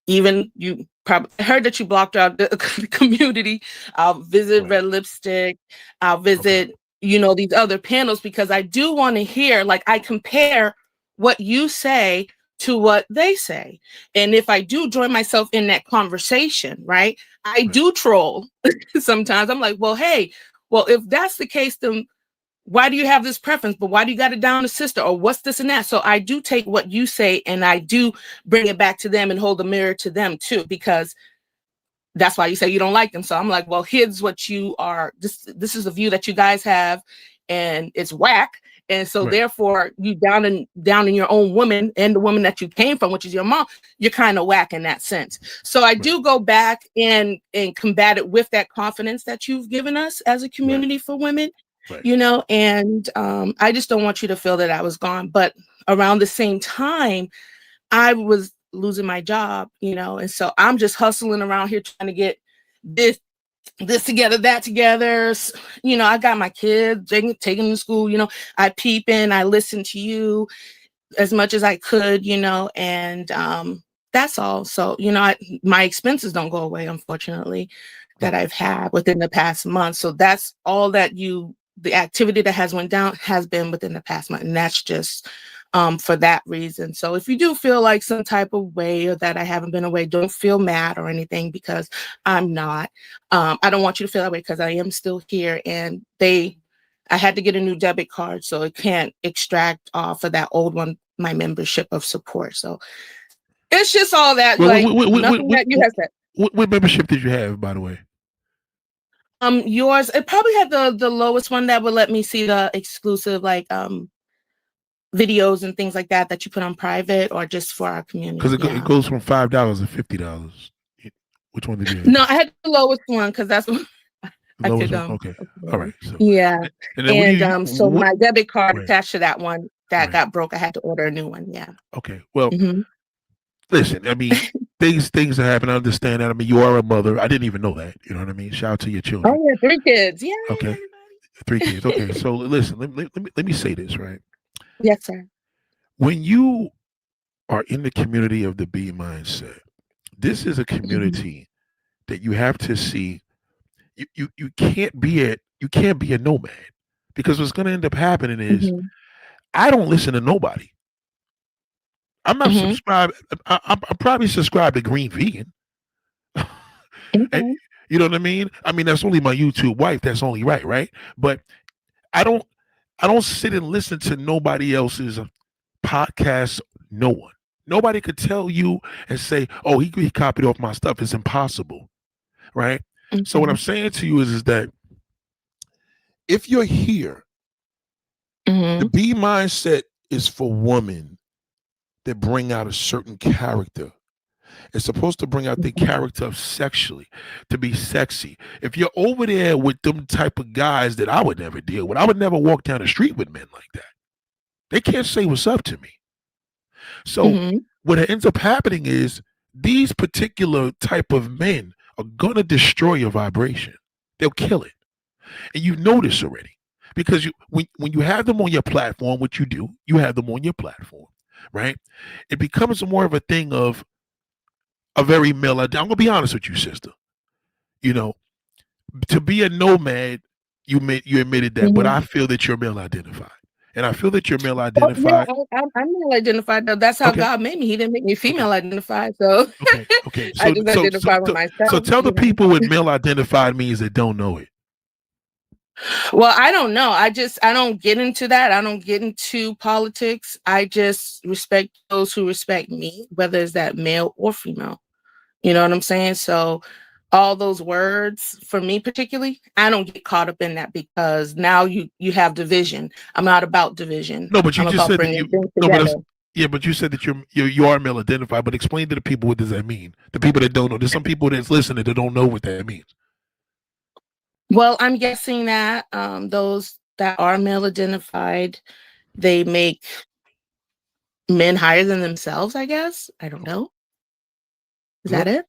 even you. Probably heard that you blocked out the community. I'll visit Red Lipstick. I'll visit these other panels because I do want to hear. Like, I compare what you say to what they say, and if I do join myself in that conversation, right? I do troll sometimes. I'm like, well, hey. Well, if that's the case, then why do you have this preference? But why do you got it down to sister? Or what's this and that? So I do take what you say and I do bring it back to them and hold a mirror to them too, because that's why you say you don't like them. So I'm like, well, here's what you are. This is a view that you guys have, and it's whack. And so therefore you down in your own woman and the woman that you came from, which is your mom, you're kind of whack in that sense. So I do go back and combat it with that confidence that you've given us as a community for women, and I just don't want you to feel that I was gone. But around the same time, I was losing my job, and so I'm just hustling around here trying to get this together, that together. I got my kids, taking them to school, I peep in, I listen to you as much as I could, and that's all. So, my expenses don't go away, unfortunately, that I've had within the past month. So that's all that the activity that has went down has been within the past month. And that's just for that reason. So if you do feel like some type of way or that I haven't been away, don't feel mad or anything, because I'm not. I don't want you to feel that way, because I am still here, and I had to get a new debit card, so it can't extract off of that old one, my membership of support. So it's just all that, nothing that you have said. What membership did you have, by the way? Yours, it probably had the lowest one that would let me see the exclusive, videos and things like that you put on private or just for our community. Because it goes from $5 to $50. Which one did you have? No, I had the lowest one because that's what I could. Okay, all right. So, yeah, and so my debit card attached to that one that got broke, I had to order a new one. Yeah. Okay. Well, listen. I mean, things that happen. I understand that. I mean, you are a mother. I didn't even know that. You know what I mean? Shout out to your children. Oh yeah, 3 kids. Yeah. Okay. 3 kids. Okay. So listen. Let me say this, right? Yes, sir. When you are in the community of the B mindset, this is a community that you have to see. You can't be a nomad, because what's going to end up happening is I don't listen to nobody. I'm not subscribed. I'm probably subscribed to Green Vegan. And, you know what I mean? I mean, that's only my YouTube wife. That's only right? But I don't sit and listen to nobody else's podcast. No one. Nobody could tell you and say, "Oh, he copied off my stuff." It's impossible, right? So what I'm saying to you is that if you're here, the B mindset is for women that bring out a certain character, It's supposed to bring out the character of sexually, to be sexy. If you're over there with them type of guys that I would never deal with, I would never walk down the street with men like that. They can't say what's up to me. So what ends up happening is these particular type of men are gonna destroy your vibration. They'll kill it. And you know this already. Because when you have them on your platform, what you do, you have them on your platform, right? It becomes more of a thing of a very male. I'm gonna be honest with you, sister. You know, to be a nomad, you admitted that, but I feel that you're male identified, and I feel that you're male Oh, yeah, identified. I'm male identified though. That's how Okay, God made me. He didn't make me female identified, so okay. I So just so so identify with so, so myself. tell the You know. people what male identified means that don't know it. Well, I don't know. I don't get into that. I don't get into politics. I just respect those who respect me, whether it's that male or female. You know what I'm saying? So all those words for me particularly, I don't get caught up in that because now you have division. I'm not about division. No, but you I'm just about said that bringing you. things No, but together. yeah, but you said that you are male identified. But explain to the people what does that mean? The people that don't know. There's some people that's listening that don't know what that means. Well, I'm guessing that those that are male identified, they make men higher than themselves, I guess. I don't know. Is that Well,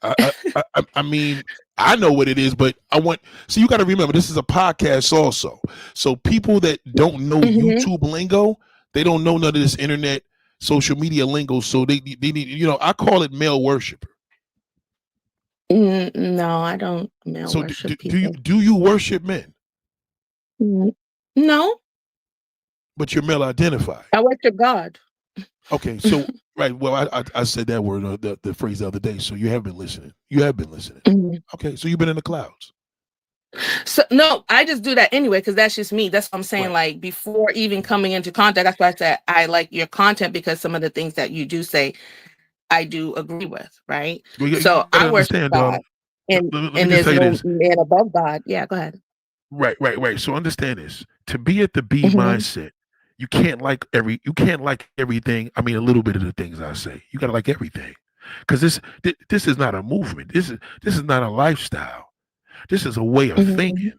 it? I mean, I know what it is, but I want. So you got to remember, this is a podcast also. So people that don't know YouTube lingo, they don't know none of this internet, social media lingo. So they need. I call it male worshiper. No, I don't male So worship you people. do you worship men? No, But you're male identified. I worship God. Okay, so right. Well, I said that word, the phrase the other day. So you have been listening. You have been listening. Okay, so you've been in the clouds. So no, I just do that anyway because that's just me. That's what I'm saying. Right. Like before even coming into contact, that's why I said I like your content because some of the things that you do say, I do agree with. Right. Well, you So gotta I worship understand, God, darling. and Let me and just there's tell you no this. man above God. Yeah, go ahead. Right. So understand this. To be at the B mindset, you can't like everything. I mean, a little bit of the things I say. You gotta like everything, because this is not a movement. This is not a lifestyle. This is a way of thinking.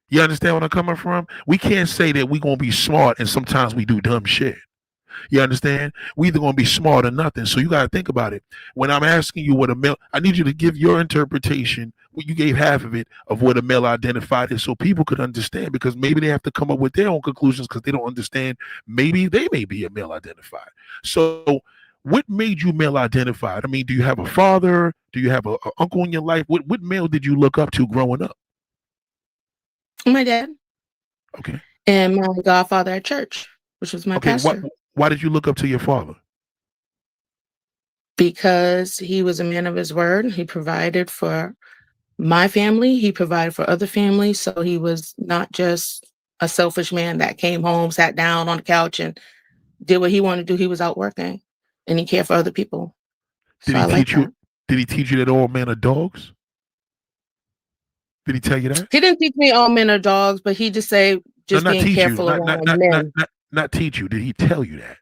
You understand where I'm coming from? We can't say that we're gonna be smart and sometimes we do dumb shit. You understand? We either gonna be smart or nothing. So you gotta think about it. When I'm asking you what a male, I need you to give your interpretation. Well, you gave half of it of what a male identified is, so people could understand. Because maybe they have to come up with their own conclusions because they don't understand. Maybe they may be a male identified. So, what made you male identified? I mean, do you have a father? Do you have a uncle in your life? What male did you look up to growing up? My dad. Okay. And my godfather at church, which was my Okay. pastor. Why did you look up to your father? Because he was a man of his word. He provided for my family. He provided for other families. So he was not just a selfish man that came home, sat down on the couch and did what he wanted to do. He was out working and he cared for other people. Did So he I like teach you? that. Did he teach you that all men are dogs? Did he tell you that? He didn't teach me all men are dogs, but he just say No, just not being teach you. careful around men. Not teach you. Did he tell you that?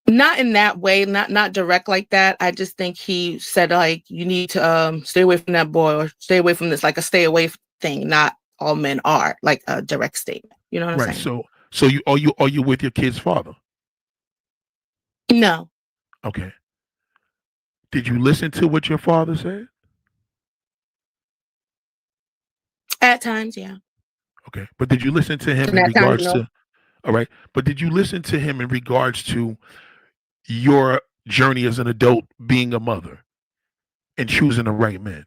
Not in that way, not direct like that. I just think he said like you need to stay away from that boy or stay away from this, like a stay away thing. Not all men are like a direct statement. You know what I'm Right. saying? So you with your kid's father? No. Okay. Did you listen to what your father said? At times, yeah. Okay. But did you listen to him And in at times, regards no. to all right. But did you listen to him in regards to your journey as an adult being a mother and choosing the right man?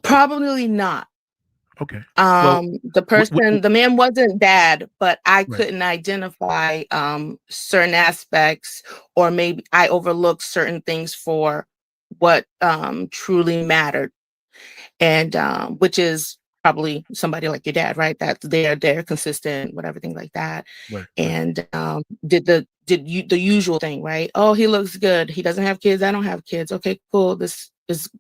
Probably not. Okay. Well, The man wasn't bad, but I right. couldn't identify certain aspects, or maybe I overlooked certain things for what truly mattered. And which is probably somebody like your dad, right? That they're consistent with everything like that. Right. And did you the usual thing, right? Oh, he looks good. He doesn't have kids. I don't have kids. Okay, cool. This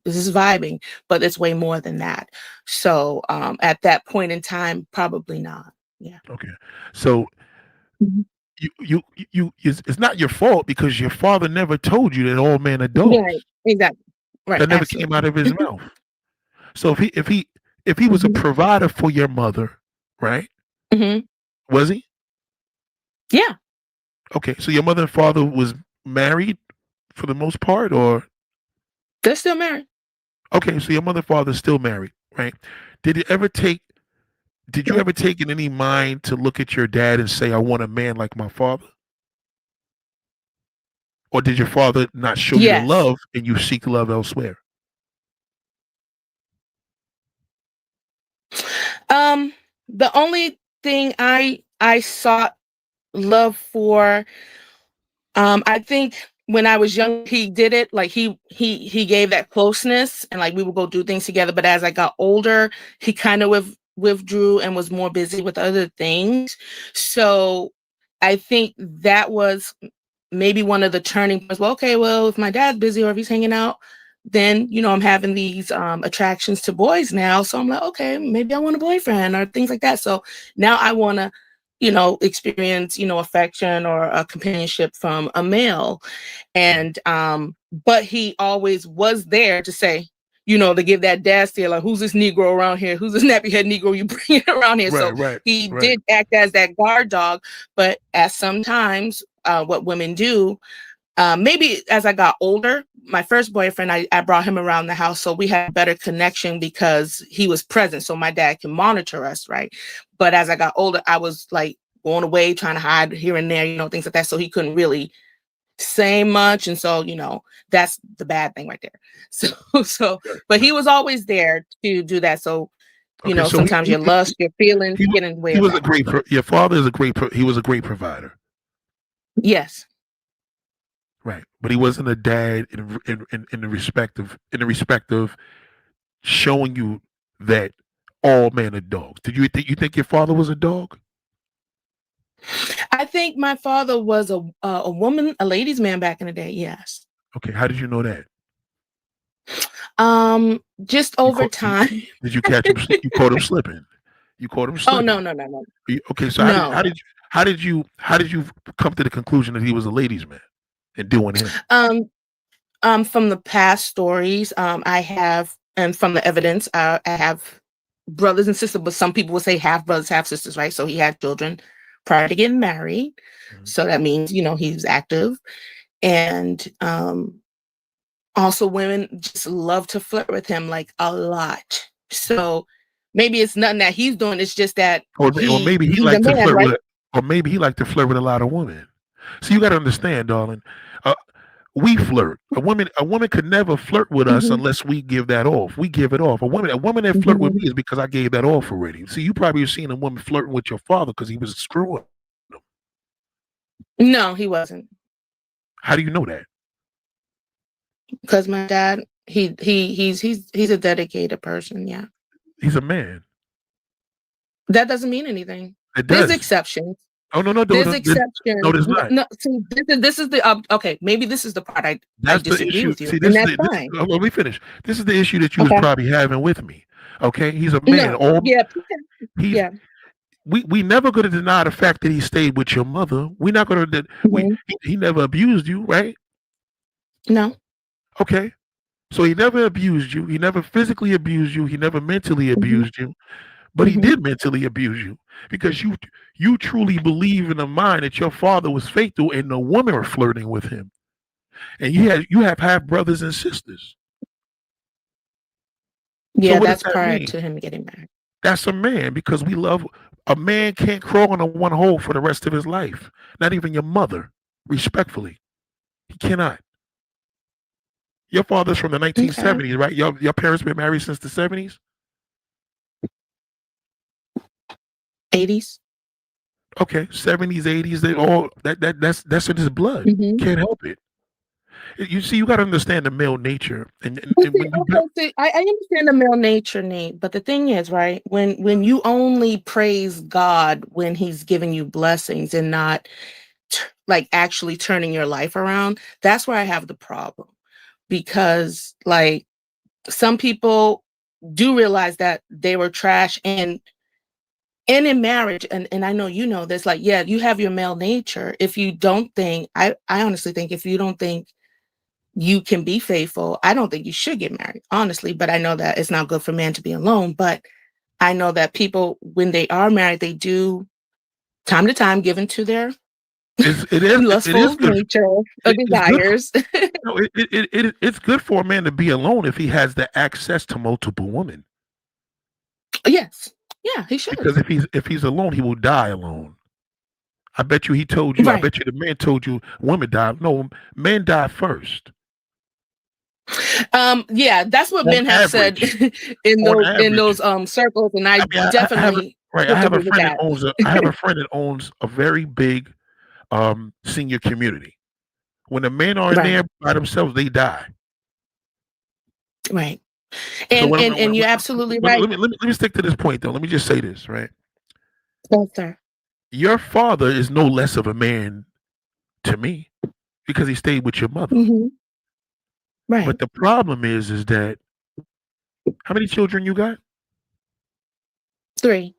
this is vibing, but it's way more than that. So at that point in time, probably not. Yeah. Okay. So Mhm. it's not your fault because your father never told you that all men are dogs. Right. Exactly. Right. That never came Absolutely. out of his mouth. So if he was a Mhm. provider for your mother, right? Mhm. Was he? Yeah. Okay. So your mother and father was married for the most part, or They're still married. okay? So your mother and father is still married, right? Did it ever take? Did you Yeah. ever take in any mind to look at your dad and say, "I want a man like my father"? Or did your father not show you the Yes. love and you seek love elsewhere? Um, the only thing I sought love for, I think when I was young, he did it. Like he gave that closeness, and like we would go do things together. But as I got older, he kind of withdrew and was more busy with other things. So I think that was maybe one of the turning points. Well, okay, well, if my dad's busy or if he's hanging out, then I'm having these attractions to boys now. So I'm like, okay, maybe I want a boyfriend or things like that. So now I want to, experience, affection or a companionship from a male. And but he always was there to say, to give that dad stare, like, who's this Negro around here? Who's this nappy head Negro you bringing around here? Right, So right, he right. did act as that guard dog, but as sometimes what women do, maybe as I got older, my first boyfriend, I brought him around the house, so we had a better connection because he was present, so my dad can monitor us, right? But as I got older, I was like going away, trying to hide here and there, things like that, so he couldn't really say much, and so that's the bad thing right there. But he was always there to do that. So Okay, so sometimes your lust, your feelings he, get in the way he of was a that. great. Your father is a great. He was a great provider, Yes. right? But he wasn't a dad in the respect of showing you that all men are dogs. Did you think your father was a dog? I think my father was a woman, a ladies' man back in the day. Yes. Okay, how did you know that? Just You over caught? time. Did you catch him? You caught him slipping. You caught him Oh no, slipping. no, no, no, Okay, so how did how no. did you how did you come to the conclusion that he was a ladies' man and doing him? From the past stories, I have, and from the evidence, I have brothers and sisters, but some people would say half brothers, half sisters, right? So he had children prior to getting married. Mhm. So that means, he was active. And also women just love to flirt with him like a lot. So maybe it's nothing that he's doing. It's just that Or maybe he he's a liked to man, flirt right? with, or maybe he liked to flirt with a lot of women. So you got to understand, darling. Uh, we flirt. A woman could never flirt with us Mhm, unless we give that off. We give it off. A woman that flirt with mhm. me is because I gave that off already. See, you probably have seen a woman flirting with your father because he was screwing him. No, he wasn't. How do you know that? Because my dad, he's a dedicated person. Yeah, He's a man. that doesn't mean anything. It There's does. exceptions. Oh no, no, no, There's no, no, exceptions. there's No, not. no, see, this is the okay. Maybe this is the part I That's the disagree issue. with you, See, and this is that's the this. fine. Let me finish. This is the issue that you was Okay. probably having with me. Okay, he's a man. No. All Yeah. he's Yeah. we never going to deny the fact that he stayed with your mother. We're not going to. Mhm. He never abused you, right? No. Okay, so he never abused you. He never physically abused you. He never mentally Mhm. abused you. But he Mhm. did mentally abuse you because you truly believe in the mind that your father was faithful and the women were flirting with him, and you have half brothers and sisters. So Yeah, what does that's that prior mean? to him getting married. That's a man because we love a man can't crawl in a one hole for the rest of his life. Not even your mother, respectfully. He cannot. Your father's from the Okay. 1970s, right? Your parents been married since the 70s? 80s. Okay, 70s, 80s, they all that's in his blood. Mhm. Can't help it. You see, you gotta understand the male nature. And and, Well, and see, when you okay, see, I understand the male nature, Nate, but the thing is, right, when you only praise God when He's giving you blessings and not like actually turning your life around, that's where I have the problem. Because like some people do realize that they were trash, and in marriage, and I know you know this, like, yeah, you have your male nature. If you don't think, I honestly think if you don't think you can be faithful, I don't think you should get married, honestly. But I know that it's not good for man to be alone. But I know that people, when they are married, they do time to time give into their It is lustful good. nature or It's good. desires. No, it's good for a man to be alone if he has the access to multiple women. Yes. Yeah, he should. Because if he's alone, he will die alone. I bet you he told you. I Right. bet you the man told you women die. No, men die first. Yeah, that's what On men have said average. in On those average. circles, and I I mean, I have a definitely right. I have a disagree with friend that that. owns a. I have a friend that owns a very big senior community. When the men are in Right. there by themselves, they die. Right. So And you're absolutely right. let me stick to this point though. Let me just say this, right? Yes, sir. Your father is no less of a man to me because he stayed with your mother. Mm-hmm. Right. But the problem is that how many children you got? 3.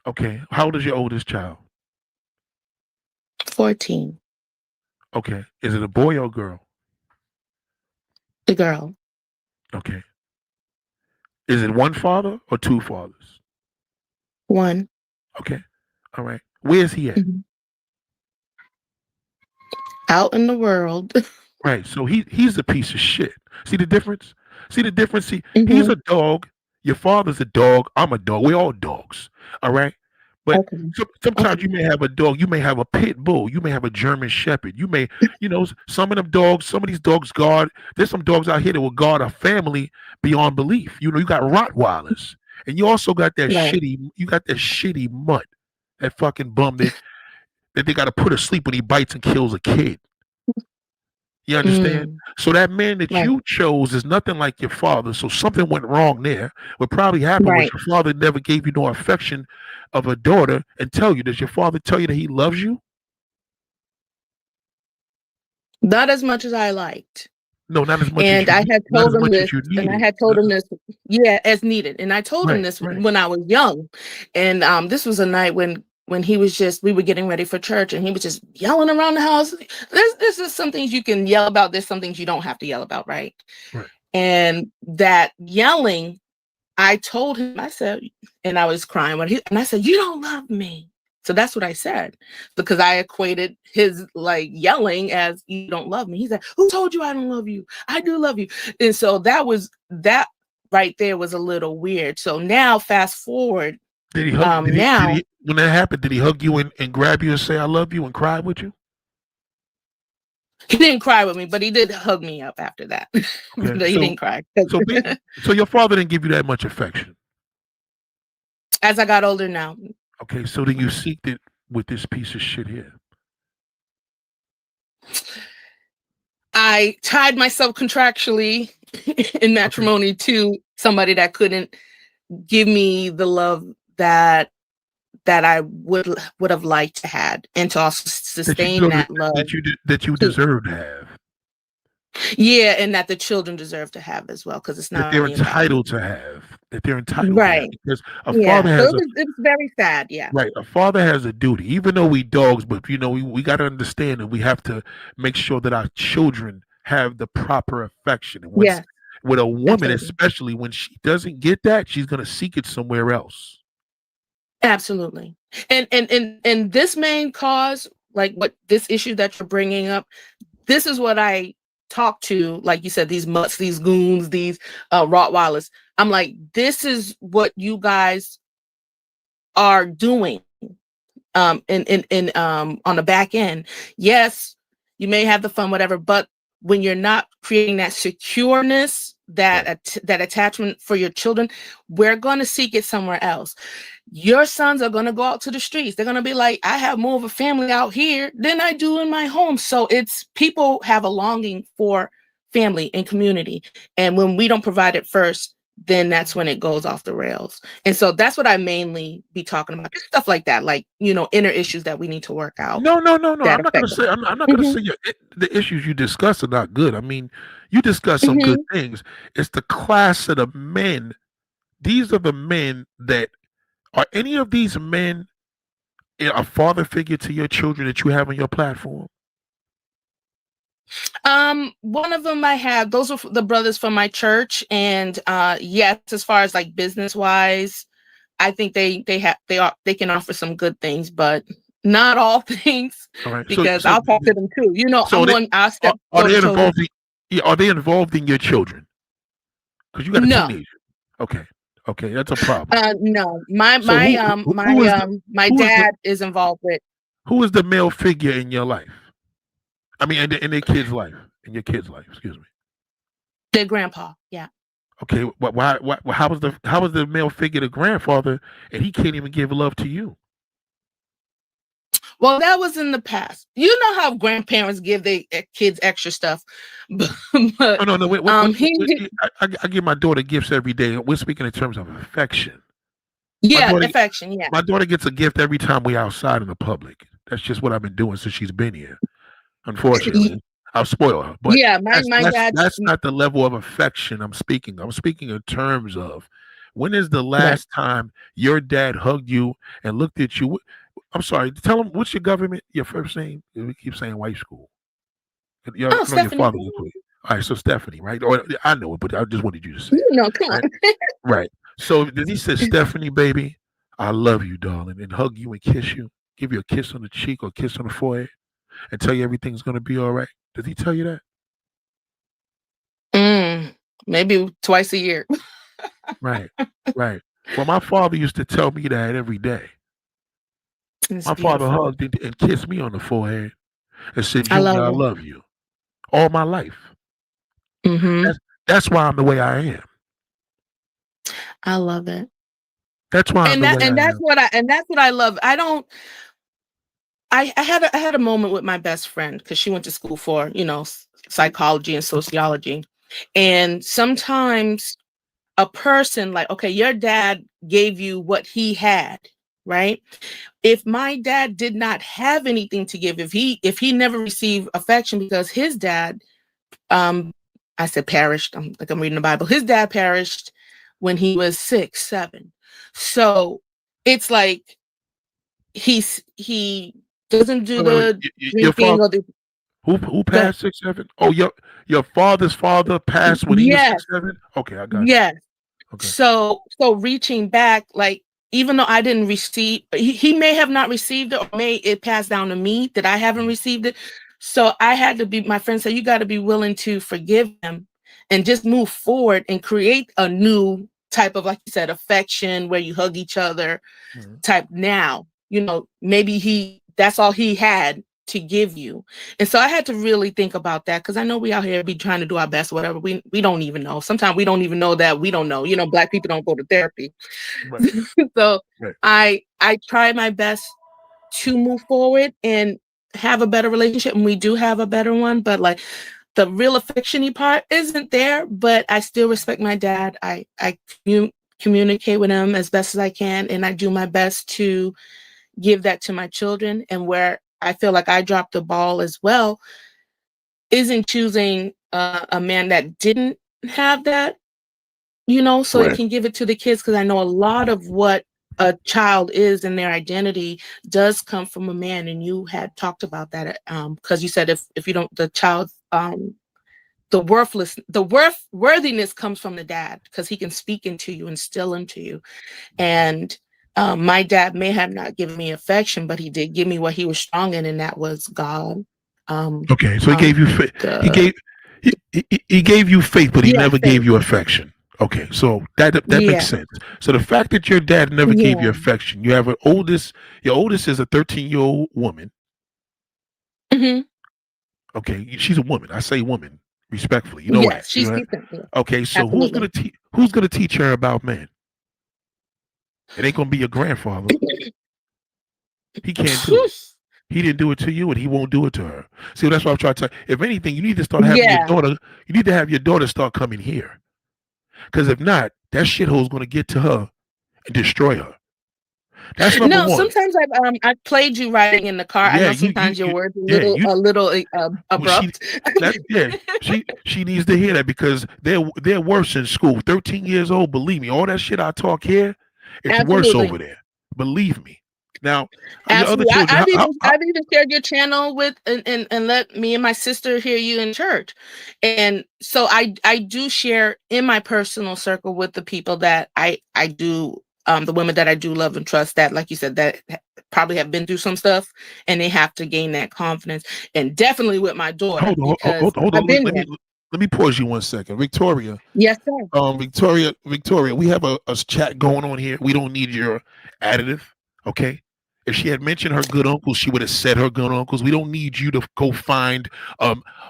Okay. How old is your oldest child? 14. Okay. Is it a boy or a girl? The girl. Okay. Is it one father or 2 fathers? 1. Okay. All right. Where's he at? Mm-hmm. Out in the world. Right. So he's a piece of shit. See the difference? See the difference? See, Mm-hmm. he's a dog. Your father's a dog. I'm a dog. We're all dogs. All right. But Okay. sometimes you may have a dog. You may have a pit bull. You may have a German shepherd. You may, some of them dogs, some of these dogs guard. There's some dogs out here that will guard a family beyond belief. You got Rottweilers. And you also got that Right. shitty mutt. That fucking bum that they got to put asleep when he bites and kills a kid. You understand? So that man that Right. you chose is nothing like your father. So something went wrong there. What probably happened was Right. your father never gave you no affection of a daughter and tell you. Does your father tell you that he loves you? Not as much as I liked. No, not as much And as I you had not told as him much this, as you and I needed. had told him this, yeah, as needed. And I told him Right, this right. when I was young. And this was a night when he was we were getting ready for church, and he was just yelling around the house. There's just some things you can yell about. There's some things you don't have to yell about, right? Right. And that yelling, I told him, I said, and I was crying and I said, "You don't love me." So that's what I said, because I equated his like yelling as "you don't love me." He said, "Who told you I don't love you? I do love you." And so that right there was a little weird. So now fast forward. Did he hug now when that happened, did he hug you and grab you and say I love you and cry with you? he didn't cry with me, but he did hug me up after that. Okay. But he didn't cry. So your father didn't give you that much affection. As I got older now. Okay, so then you seeked it with this piece of shit here. I tied myself contractually in matrimony to somebody that couldn't give me the love that I would have liked to had, and to also sustain that love that you deserve to have. Yeah, and that the children deserve to have as well, because it's not That they're only about entitled to have. That they're entitled to have. right. Because a Yeah. father So has it's very sad. Yeah. right. A father has a duty, even though we dogs, but we got to understand that we have to make sure that our children have the proper affection. And Yeah. with a woman, Absolutely. especially when she doesn't get that, she's gonna seek it somewhere else. Absolutely. And this main cause, like what this issue that you're bringing up, this is what I talk to, like you said, these mutts, these goons, these Rottweilers. I'm like, this is what you guys are doing on the back end. Yes, you may have the fun, whatever, but when you're not creating that secureness, that attachment for your children, we're going to seek it somewhere else. Your sons are going to go out to the streets. They're going to be like, I have more of a family out here than I do in my home. So it's people have a longing for family and community. And when we don't provide it first, then that's when it goes off the rails. And so that's what I mainly be talking about. Just stuff like that, like, inner issues that we need to work out. No. That I'm not gonna affect say. us. I'm not gonna say the issues you discuss are not good. I mean, you discuss some good things. It's the class of the men. These are the men that are any of these men a father figure to your children that you have on your platform? One of them I have. Those are the brothers from my church, and yes, as far as like business wise, I think they can offer some good things, but not all things. All right. Because I'll talk to them too. So I'll step are toe they to toe. involved? Are they involved in your children? Because you got a No. teenager. Okay, that's a problem. No. My dad is involved with. Who is the male figure in your life? I mean, in their kid's life, in your kid's life. Excuse me. Their grandpa. Yeah. Okay. Why? How was the male figure the grandfather, and he can't even give love to you? Well, that was in the past. You know how grandparents give their kids extra stuff. But, no. Wait, I give my daughter gifts every day. We're speaking in terms of affection. Yeah, affection. Yeah. My daughter gets a gift every time we're outside in the public. That's just what I've been doing since she's been here. Unfortunately, I'll spoil her. But yeah, my dad. That's not the level of affection I'm speaking. I'm speaking in terms of when is the last time your dad hugged you and looked at you? I'm sorry. Tell him what's your government. Your first name. We keep saying white school. Your Stephanie. father's all right. So Stephanie, right? Or I know it, but I just wanted you to say. No, come on. Right. So did he say, Stephanie, baby, I love you, darling, and hug you and kiss you, give you a kiss on the cheek or a kiss on the forehead, and tell you everything's gonna be all right? Did he tell you that? Maybe twice a year. Right. Well, my father used to tell me that every day. My father hugged and kissed me on the forehead and said, Junior, I love you. All my life. Mm-hmm. That's why I'm the way I am. I love it. That's why that's what I love. I had a moment with my best friend because she went to school for, psychology and sociology. And sometimes a person like, okay, your dad gave you what he had, right? If my dad did not have anything to give, if he never received affection because his dad, I said perished. I'm reading the Bible. His dad perished when he was 6, 7. So it's like he doesn't do the drinking or the. Who passed 6, 7? Oh, your father's father passed when he was 6, 7? Okay, I got it. Yes. Okay. So reaching back, like, even though I didn't receive, he may have not received it, or may it pass down to me that I haven't received it. So I had to be, my friend said, you got to be willing to forgive him and just move forward and create a new type of, like you said, affection where you hug each other type now. Maybe that's all he had to give you. And so I had to really think about that because I know we out here be trying to do our best, whatever. We don't even know. Sometimes we don't even know that we don't know. Black people don't go to therapy. Right. So right. I try my best to move forward and have a better relationship, and we do have a better one, but like the real affection-y part isn't there, but I still respect my dad. I communicate with him as best as I can, and I do my best to give that to my children. And where I feel like I dropped the ball as well isn't choosing a man that didn't have that, so right. It can give it to the kids, because I know a lot of what a child is and their identity does come from a man. And you had talked about that because you said if you don't, the child, the worthiness comes from the dad, because he can speak into you, instill into you. And my dad may have not given me affection, but he did give me what he was strong in, and that was God. Okay, so he gave you faith. He gave you faith, but he never gave you affection. Okay, so that makes sense. So the fact that your dad never gave you affection, you have your oldest is a 13-year-old woman. Mm-hmm. Okay, she's a woman. I say woman respectfully. You know that. She's okay, so absolutely. who's gonna teach her about men? It ain't gonna be your grandfather. He can't do it. He didn't do it to you, and he won't do it to her. See, that's what I'm trying to tell you. If anything, you need to start having your daughter. You need to have your daughter start coming here. Because if not, that shithole's gonna get to her and destroy her. That's number No, one. sometimes I've played you riding in the car. I Yeah, know sometimes your words yeah, a little well, she abrupt. that yeah, she needs to hear that because they're worse in school. 13 years old, believe me, all that shit I talk here, it's worse Absolutely. over there. Believe me. Now, your other Absolutely. children, I've even shared your channel with and let me and my sister hear you in church. And so I do share in my personal circle with the people that I do the women that I do love and trust, that, like you said, that probably have been through some stuff and they have to gain that confidence. And definitely with my daughter, hold on, because hold I've on. been there. Let me pause you 1 second, Victoria. Yes, sir. Victoria, we have a chat going on here. We don't need your additive, okay? If she had mentioned her good uncles, she would have said her good uncles. We don't need you to go find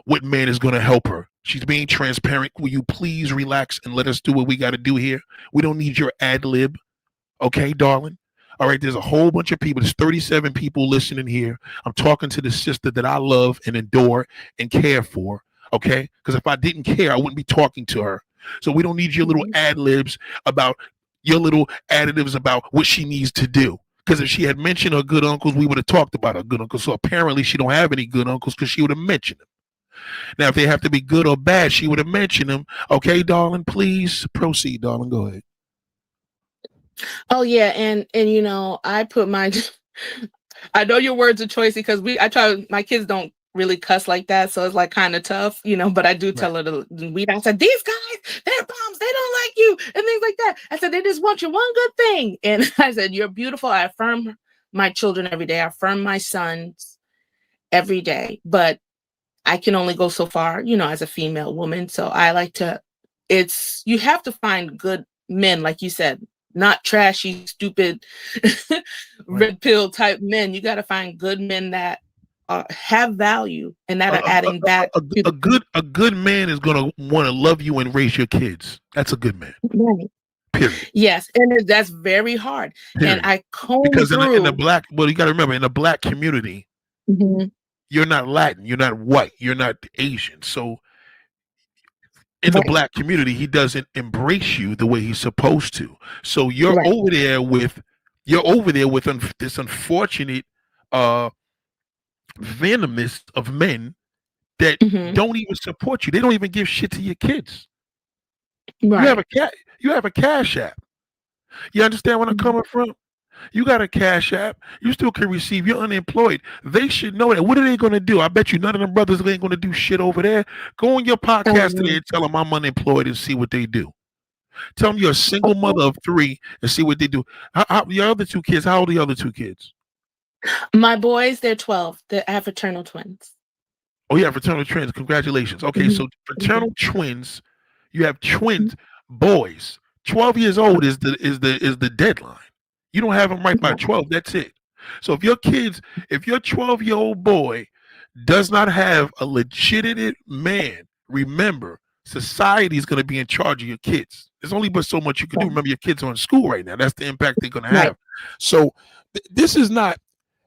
what man is going to help her. She's being transparent. Will you please relax and let us do what we got to do here? We don't need your ad lib, okay, darling? All right, there's a whole bunch of people. There's 37 people listening here. I'm talking to the sister that I love and adore and care for, okay? Because if I didn't care, I wouldn't be talking to her. So we don't need your little ad libs about your little additives about what she needs to do. Because if she had mentioned her good uncles, we would have talked about her good uncles. So apparently she don't have any good uncles because she would have mentioned them. Now, if they have to be good or bad, she would have mentioned them. Okay, darling, please proceed, darling. Go ahead. Oh yeah, and you know, I put my I know your words of choice because I try, my kids don't really cuss like that, so it's like kind of tough, you know, but I do tell her I said, these guys, they're bombs, they don't like you, and things like that. I said, they just want you one good thing. And I said, you're beautiful. I affirm my children every day. I affirm my sons every day, but I can only go so far, you know, as a female woman. So I like to, you have to find good men, like you said, not trashy, stupid, red pill type men. You got to find good men that have value and that are adding back. A good man is gonna want to love you and raise your kids. That's a good man. Right. Period. Yes, and that's very hard. Period. And I comb because through. in the black, well, you got to remember, in the black community, you're not Latin, you're not white, you're not Asian. So in the black community, he doesn't embrace you the way he's supposed to. So you're over there with this unfortunate venomous of men that don't even support you. They don't even give shit to your kids. Right. You have a cash app. You understand where I'm coming from? You got a cash app. You still can receive. You're unemployed. They should know that. What are they going to do? I bet you none of them brothers ain't going to do shit over there. Go on your podcast today and tell them I'm unemployed and see what they do. Tell them you're a single mother of 3 and see what they do. Your other 2 kids, how old are the other 2 kids? My boys, they're 12. I have fraternal twins. Oh, yeah, fraternal twins. Congratulations. Okay, so fraternal twins, you have twins, boys. 12 years old is the deadline. You don't have them right by 12. That's it. So if your 12-year-old boy does not have a legitimate man, remember, society is going to be in charge of your kids. There's only but so much you can do. Remember, your kids are in school right now. That's the impact they're going to have. So this is not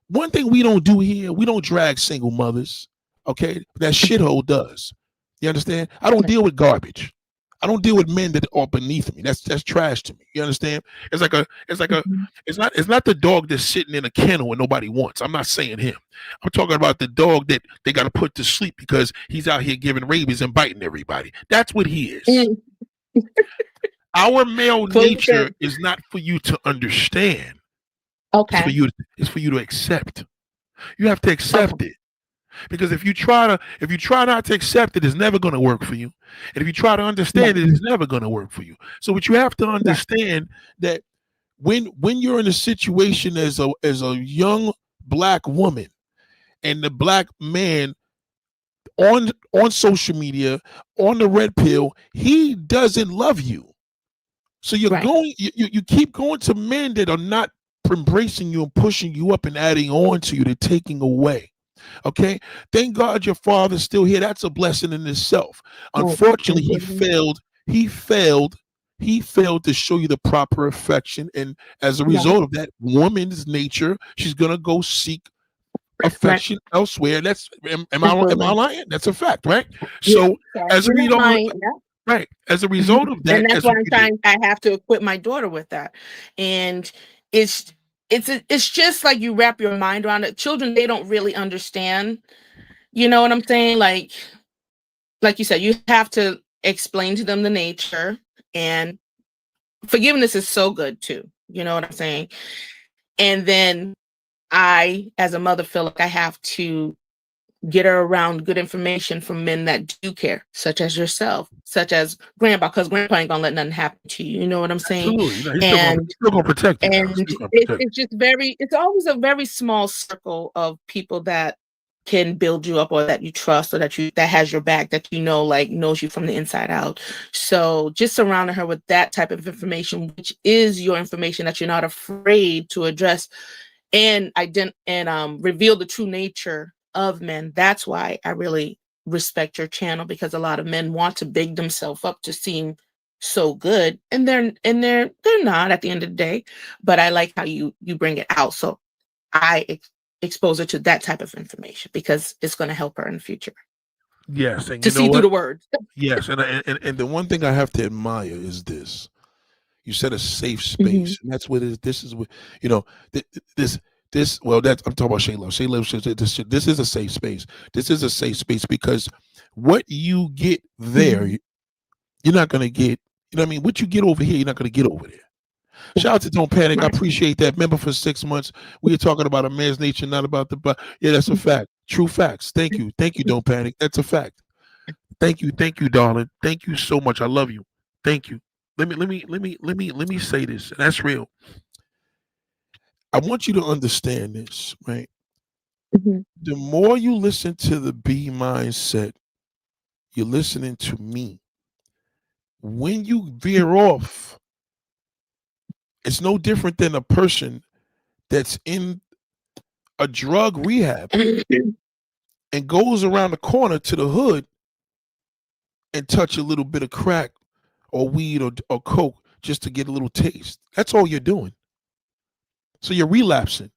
one thing we don't do here. We don't drag single mothers. Okay, that shithole does. You understand? I don't deal with garbage. I don't deal with men that are beneath me. That's trash to me. You understand? It's not the dog that's sitting in a kennel and nobody wants. I'm not saying him. I'm talking about the dog that they got to put to sleep because he's out here giving rabies and biting everybody. That's what he is. Our male nature is not for you to understand. Okay. It's for you to accept. You have to accept it. Because if you try not to accept it, it's never going to work for you. And if you try to understand it, it's never going to work for you. So what you have to understand that when you're in a situation as a young black woman and the black man on social media, on the red pill, he doesn't love you. So you keep going to men that are not embracing you and pushing you up and adding on to you. They're taking away. Okay, thank God your father's still here. That's a blessing in itself. Unfortunately, he failed to show you the proper affection, and as a result of that, woman's nature, she's gonna go seek affection elsewhere. Am I lying? That's a fact, right? So as a result, Right. As a Mhm. result of And that, that's guess why what I'm you did? trying. I have to equip my daughter with that, and it's it's just like you wrap your mind around it. Children, they don't really understand. You know what I'm saying? Like you said, you have to explain to them the nature, and forgiveness is so good too. You know what I'm saying? And then I, as a mother, feel like I have to get her around good information from men that do care, such as yourself, such as grandpa, because grandpa ain't gonna let nothing happen to you. You know what I'm saying? Absolutely. You know, And he's still gonna protect you now. He's and still gonna protect it's just it's always a very small circle of people that can build you up, or that you trust, or that has your back, that you know, like, knows you from the inside out. So just surrounding her with that type of information, which is your information that you're not afraid to address and reveal the true nature of men. That's why I really respect your channel, because a lot of men want to big themselves up to seem so good, and they're not at the end of the day. But I like how you bring it out, so I expose her to that type of information, because it's going to help her in the future Yes, and to you know see through what? the words. Yes, and the one thing I have to admire is this. You said a safe Mhm. space, and that's what it is. This is what you know. This. Well, that's I'm talking about Shayla. Shayla says that this is a safe space. This is a safe space because what you get there, Mhm. you're not gonna get. You know what I mean? What you get over here, you're not gonna get over there. Shout out to Don't Panic. I Right. appreciate that. Member for 6 months. We are talking about a man's nature, not about the. But yeah, that's a fact. True facts. Thank you. Thank you. Don't Panic. That's a fact. Thank you. Thank you, darling. Thank you so much. I love you. Thank you. Let me say this. And that's real. I want you to understand this, right? Mhm. The more you listen to the B mindset, you're listening to me. When you veer off, it's no different than a person that's in a drug rehab and goes around the corner to the hood and touch a little bit of crack or weed or coke just to get a little taste. That's all you're doing. So you're relapsing.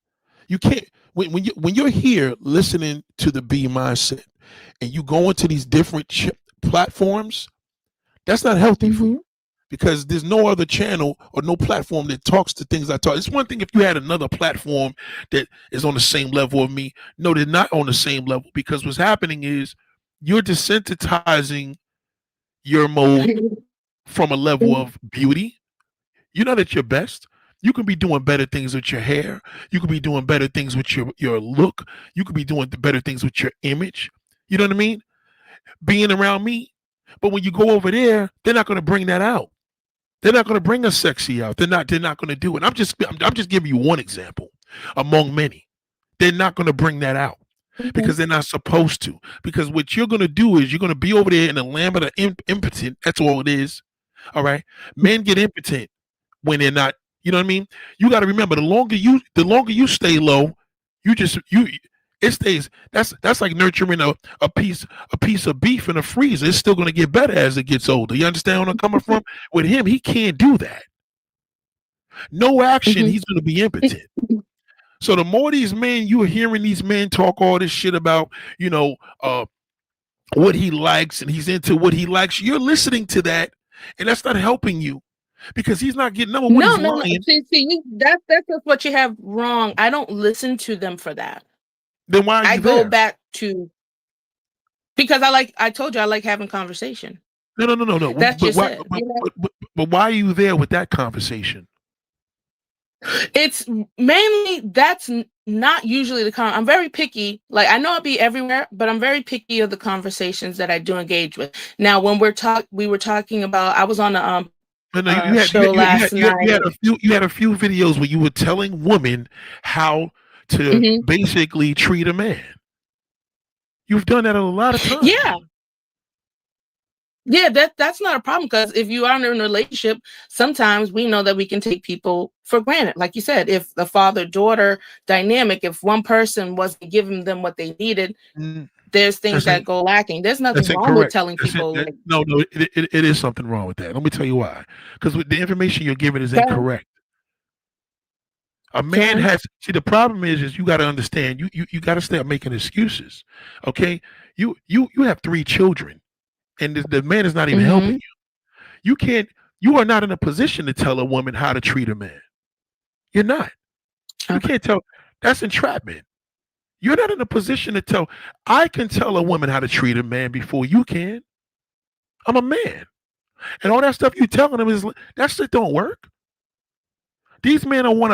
You can't when you're here listening to the B mindset and you go into these different platforms. That's not healthy for you Mhm. because there's no other channel or no platform that talks to things I talk. It's one thing if you had another platform that is on the same level of me. No, they're not on the same level because what's happening is you're desensitizing your mode from a level of beauty. You're not at your best. You can be doing better things with your hair. You could be doing better things with your look. You could be doing better things with your image. You know what I mean? Being around me. But when you go over there, they're not going to bring that out. They're not going to bring a sexy out. They're not going to do it. I'm just giving you one example among many. They're not going to bring that out because Mhm. they're not supposed to. Because what you're going to do is you're going to be over there in the land of the impotent. That's all it is. All right. Men get impotent when they're not. You know what I mean? You got to remember the longer you stay low, you it stays. That's like nurturing a piece of beef in a freezer. It's still going to get better as it gets older. You understand where I'm coming from? With him, he can't do that. No action, Mhm. he's going to be impotent. So the more these men you are hearing these men talk all this shit about, you know, what he likes and he's into what he likes, you're listening to that, and that's not helping you because he's not getting number one. No, He's no, no. lying. That's just what you have wrong. I don't listen to them for that. Then why are I you go there? back to because I told you I like having conversation. No. That's But just why? it. But why are you there with that conversation? It's mainly that's not usually I'm very picky. Like I know I'll be everywhere, but I'm very picky of the conversations that I do engage with. Now, when we were talking about I was on a No, you had show last you had night. a few videos where you were telling women how to Mhm. basically treat a man. You've done that a lot of times. Yeah. Yeah, that's not a problem because if you are in a relationship, sometimes we know that we can take people for granted. Like you said, if the father-daughter dynamic, if one person wasn't giving them what they needed, Mm, there's things That's that go lacking. There's nothing That's wrong with incorrect. telling That's it. people like, No, it is something wrong with that. Let me tell you why. Because the information you're giving is "Okay, incorrect. A man okay. has see the problem is you got to understand you got to stop making excuses. Okay, you have 3 children, and the man is not even helping Mhm. you. You are not in a position to tell a woman how to treat a man. You're not. You can't tell. That's entrapment. You're not in a position to tell. I can tell a woman how to treat a man before you can. I'm a man. And all that stuff you telling them is that shit don't work. These men want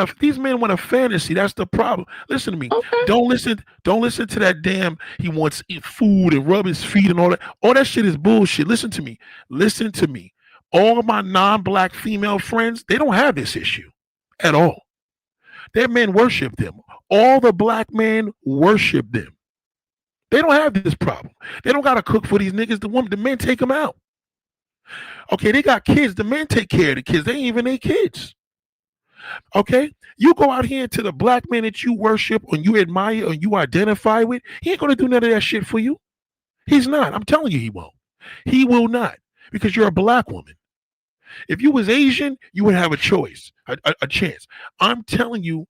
a fantasy. That's the problem. Listen to me. Don't listen to that damn he wants food and rub his feet and all that. All that shit is bullshit. Listen to me. Listen to me. All of my non-black female friends, they don't have this issue at all. Their men worship them. All the black men worship them. They don't have this problem. They don't gotta cook for these niggas. The men take them out. Okay, they got kids. The men take care of the kids. They ain't even their kids. Okay, you go out here to the black man that you worship or you admire or you identify with. He ain't gonna do none of that shit for you. He's not. I'm telling you, he won't. He will not, because you're a black woman. If you was Asian, you would have a choice, a chance. I'm telling you,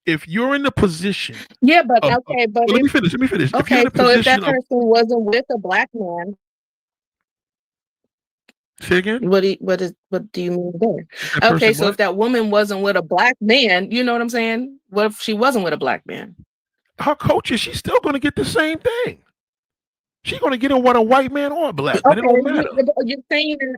if you're in the position, yeah, but okay, but well, let me finish. Okay, so if that person wasn't with a black man, say again. What do you mean there? Okay, so if that woman wasn't with a black man, you know what I'm saying? What if she wasn't with a black man? Her coaches, she's still going to get the same thing. She's going to get it what a white man or a black man. It don't matter. You're saying that.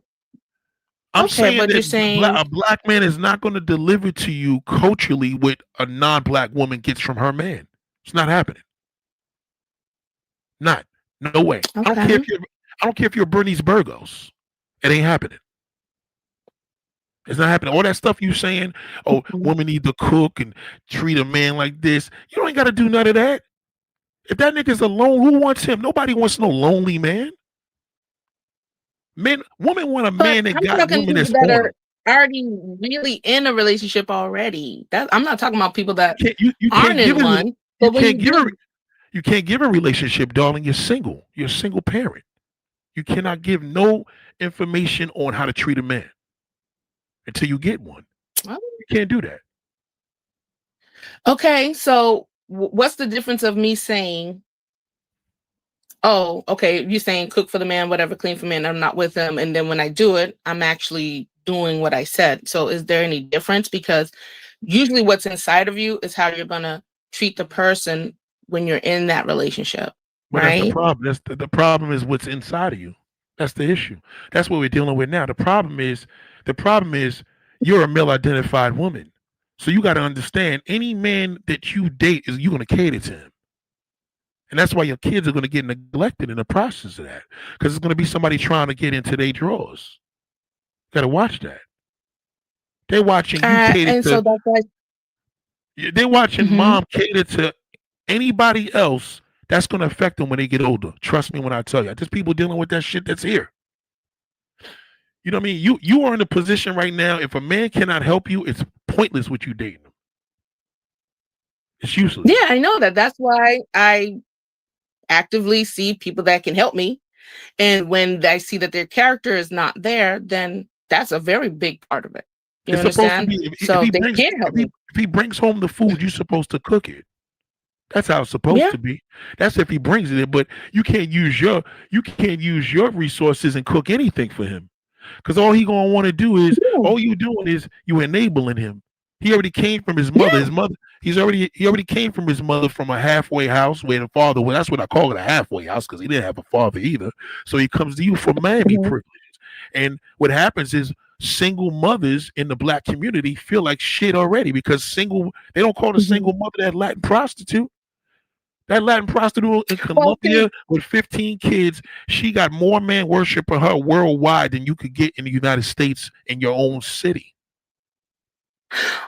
I'm saying that a black man is not going to deliver to you culturally what a non-black woman gets from her man. It's not happening. Not. No way. Okay. I don't care if you're Bernice Burgos. It ain't happening. It's not happening. All that stuff you saying, oh, women need to cook and treat a man like this. You ain't got to do none of that. If that nigga's alone, who wants him? Nobody wants no lonely man. Women want a man that got women that's that are already really in a relationship already. I'm not talking about people that you aren't in one. You can't give a relationship, darling. You're single. You're a single parent. You cannot give no information on how to treat a man until you get one. You can't do that. Okay, so what's the difference of me saying, oh, okay, you're saying cook for the man, whatever, clean for men, I'm not with them, and then when I do it, I'm actually doing what I said. So is there any difference? Because usually what's inside of you is how you're going to treat the person when you're in that relationship. But right? That's the problem. The problem is what's inside of you. That's the issue. That's what we're dealing with now. The problem is you're a male identified woman. So you got to understand, any man that you date is you're going to cater to him. And that's why your kids are going to get neglected in the process of that. Because it's going to be somebody trying to get into their drawers. Got to watch that. They're watching you cater to. So that's why they're watching mom cater to anybody else. That's going to affect them when they get older. Trust me when I tell you. There's people dealing with that shit that's here. You know what I mean? You are in a position right now, if a man cannot help you, it's pointless what you dating him. It's useless. Yeah, I know that. That's why I actively see people that can help me. And when I see that their character is not there, then that's a very big part of it. You understand? If he brings home the food, you're supposed to cook it. That's how it's supposed to be. That's if he brings it in, but you can't use your resources and cook anything for him. Because all he gonna want to do is all you doing is you enabling him. He already came from his mother. His mother, he already came from his mother from a halfway house where the father was. That's what I call it, a halfway house, because he didn't have a father either. So he comes to you for mammy privileges. And what happens is single mothers in the black community feel like shit already because they don't call the single mother that Latin prostitute. That Latin prostitute in Colombia with 15 kids, she got more man worshiping her worldwide than you could get in the United States in your own city.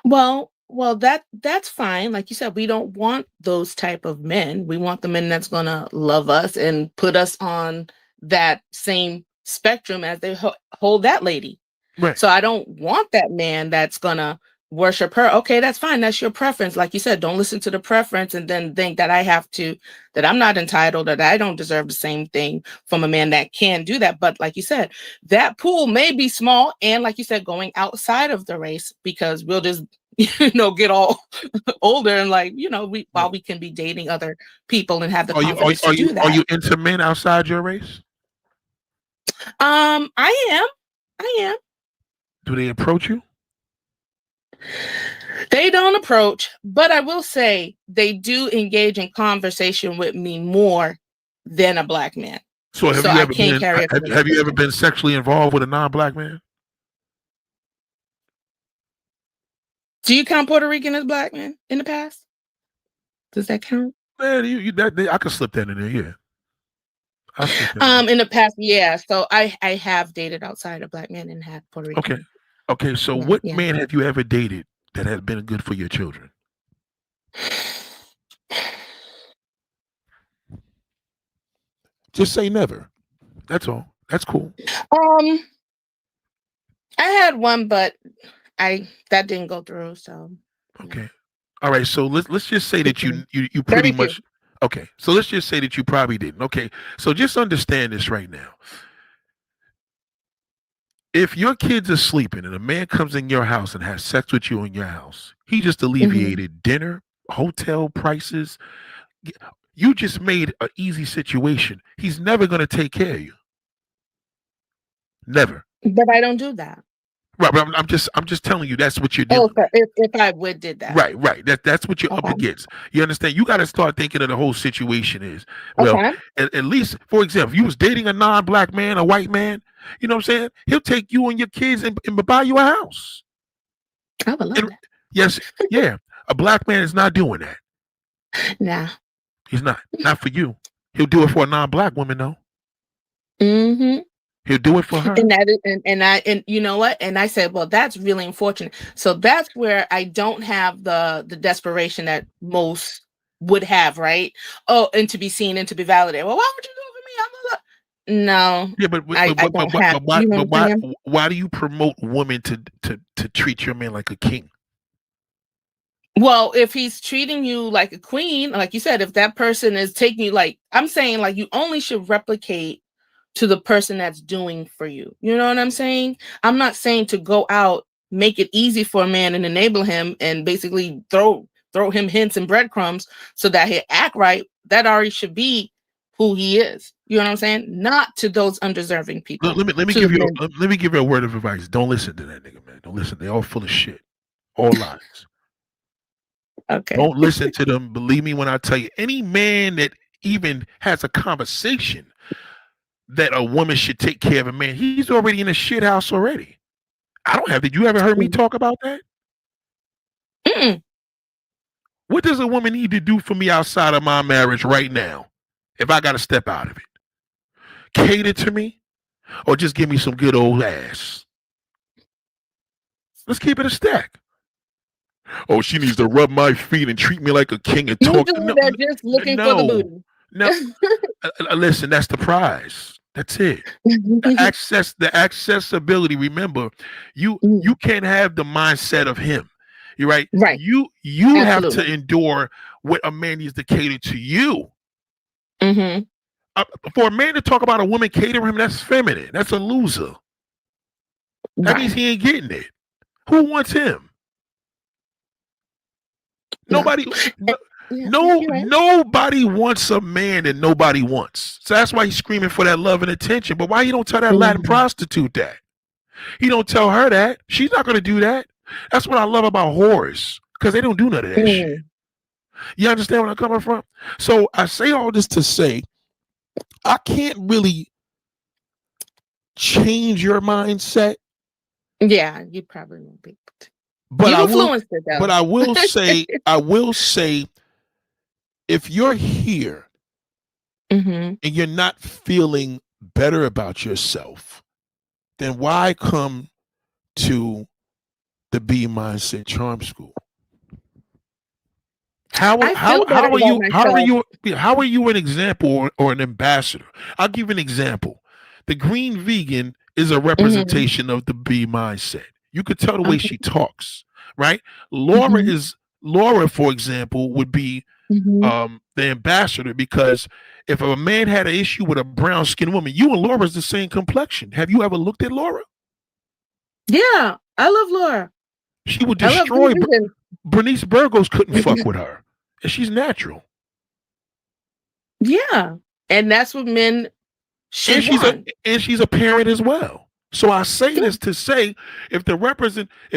Well, that's fine. Like you said, we don't want those type of men. We want the men that's gonna love us and put us on that same spectrum as they hold that lady. Right. So I don't want that man that's gonna worship her. Okay, that's fine. That's your preference. Like you said, don't listen to the preference and then think that that I'm not entitled, that I don't deserve the same thing from a man that can do that. But like you said, that pool may be small. And like you said, going outside of the race, because we'll just, get all older and while we can be dating other people and have the confidence to do that. Are you into men outside your race? I I am. Do they approach you? They don't approach, but I will say they do engage in conversation with me more than a black man. So have So you I ever can't been carry a have you ever conversation. been sexually involved with a non-black man? Do you count Puerto Rican as black men in the past? Does that count? Man, I could slip that in there, yeah. I slip that In the past, yeah. So I have dated outside of black men and had Puerto Rican. Okay. Okay, so Yeah, what yeah. man have you ever dated that has been good for your children? Just say never. That's all. That's cool. I had one, but that didn't go through. So Okay. All right. So let's just say that you Very pretty few. much. Okay. So let's just say that you probably didn't. Okay. So just understand this right now. If your kids are sleeping and a man comes in your house and has sex with you in your house, he just alleviated dinner, hotel prices. You just made an easy situation. He's never going to take care of you. Never. But I don't do that. Right, but I'm just telling you that's what you're dealing Oh, if I would did that. Right. That's what you're up against. You understand? You got to start thinking of the whole situation is, well, Okay. at least, for example, if you was dating a non-black man, a white man, you know what I'm saying? He'll take you and your kids and buy you a house. I would love that. Yes, yeah. A black man is not doing that. Nah. He's not. Not for you. He'll do it for a non-black woman, though. Mm-hmm. He'll do it for her. And you know what? And I said, well, that's really unfortunate. So that's where I don't have the desperation that most would have, right? Oh, and to be seen and to be validated. Well, why would you do it for me? No. Yeah, but why do you promote women to treat your man like a king? Well, if he's treating you like a queen, like you said, if that person is taking you like, I'm saying like you only should replicate to the person that's doing for you. You know what I'm saying? I'm not saying to go out, make it easy for a man and enable him and basically throw him hints and breadcrumbs so that he'll act right. That already should be who he is. You know what I'm saying? Not to those undeserving people. Let me give you a word of advice. Don't listen to that nigga, man. Don't listen. They're all full of shit. All lies. Okay. Don't listen to them. Believe me when I tell you, any man that even has a conversation that a woman should take care of a man, he's already in a shit house already. I don't have. Did you ever heard me talk about that? Mm-mm. What does a woman need to do for me outside of my marriage right now if I got to step out of it? Cater to me or just give me some good old ass? Let's keep it a stack. Oh, she needs to rub my feet and treat me like a king and talk. They're just looking for the booty. No. Listen, that's the prize. That's it. The accessibility. Remember, you can't have the mindset of him. You're right. Right. You have to endure what a man needs to cater to you. Mm-hmm. For a man to talk about a woman catering him, that's feminine. That's a loser. That means he ain't getting it. Who wants him? Nobody. Nobody wants a man that nobody wants. So that's why he's screaming for that love and attention. But why you don't tell that Latin prostitute that? You don't tell her that. She's not going to do that. That's what I love about whores, because they don't do none of that shit. You understand where I'm coming from? So I say all this to say, I can't really change your mindset. Yeah, you probably won't be able to. But I will say, if you're here and you're not feeling better about yourself, then why come to the B Mindset Charm School? How are you an example or an ambassador? I'll give you an example. The Green Vegan is a representation of the B Mindset. You could tell the way she talks, right? Laura, for example, would be the ambassador, because if a man had an issue with a brown skinned woman, you and Laura's the same complexion. Have you ever looked at Laura? Yeah, I love Laura. She would destroy. Bernice Burgos couldn't fuck with her, and she's natural. Yeah, and that's what men should want. And she's a parent as well. So I say this to say, if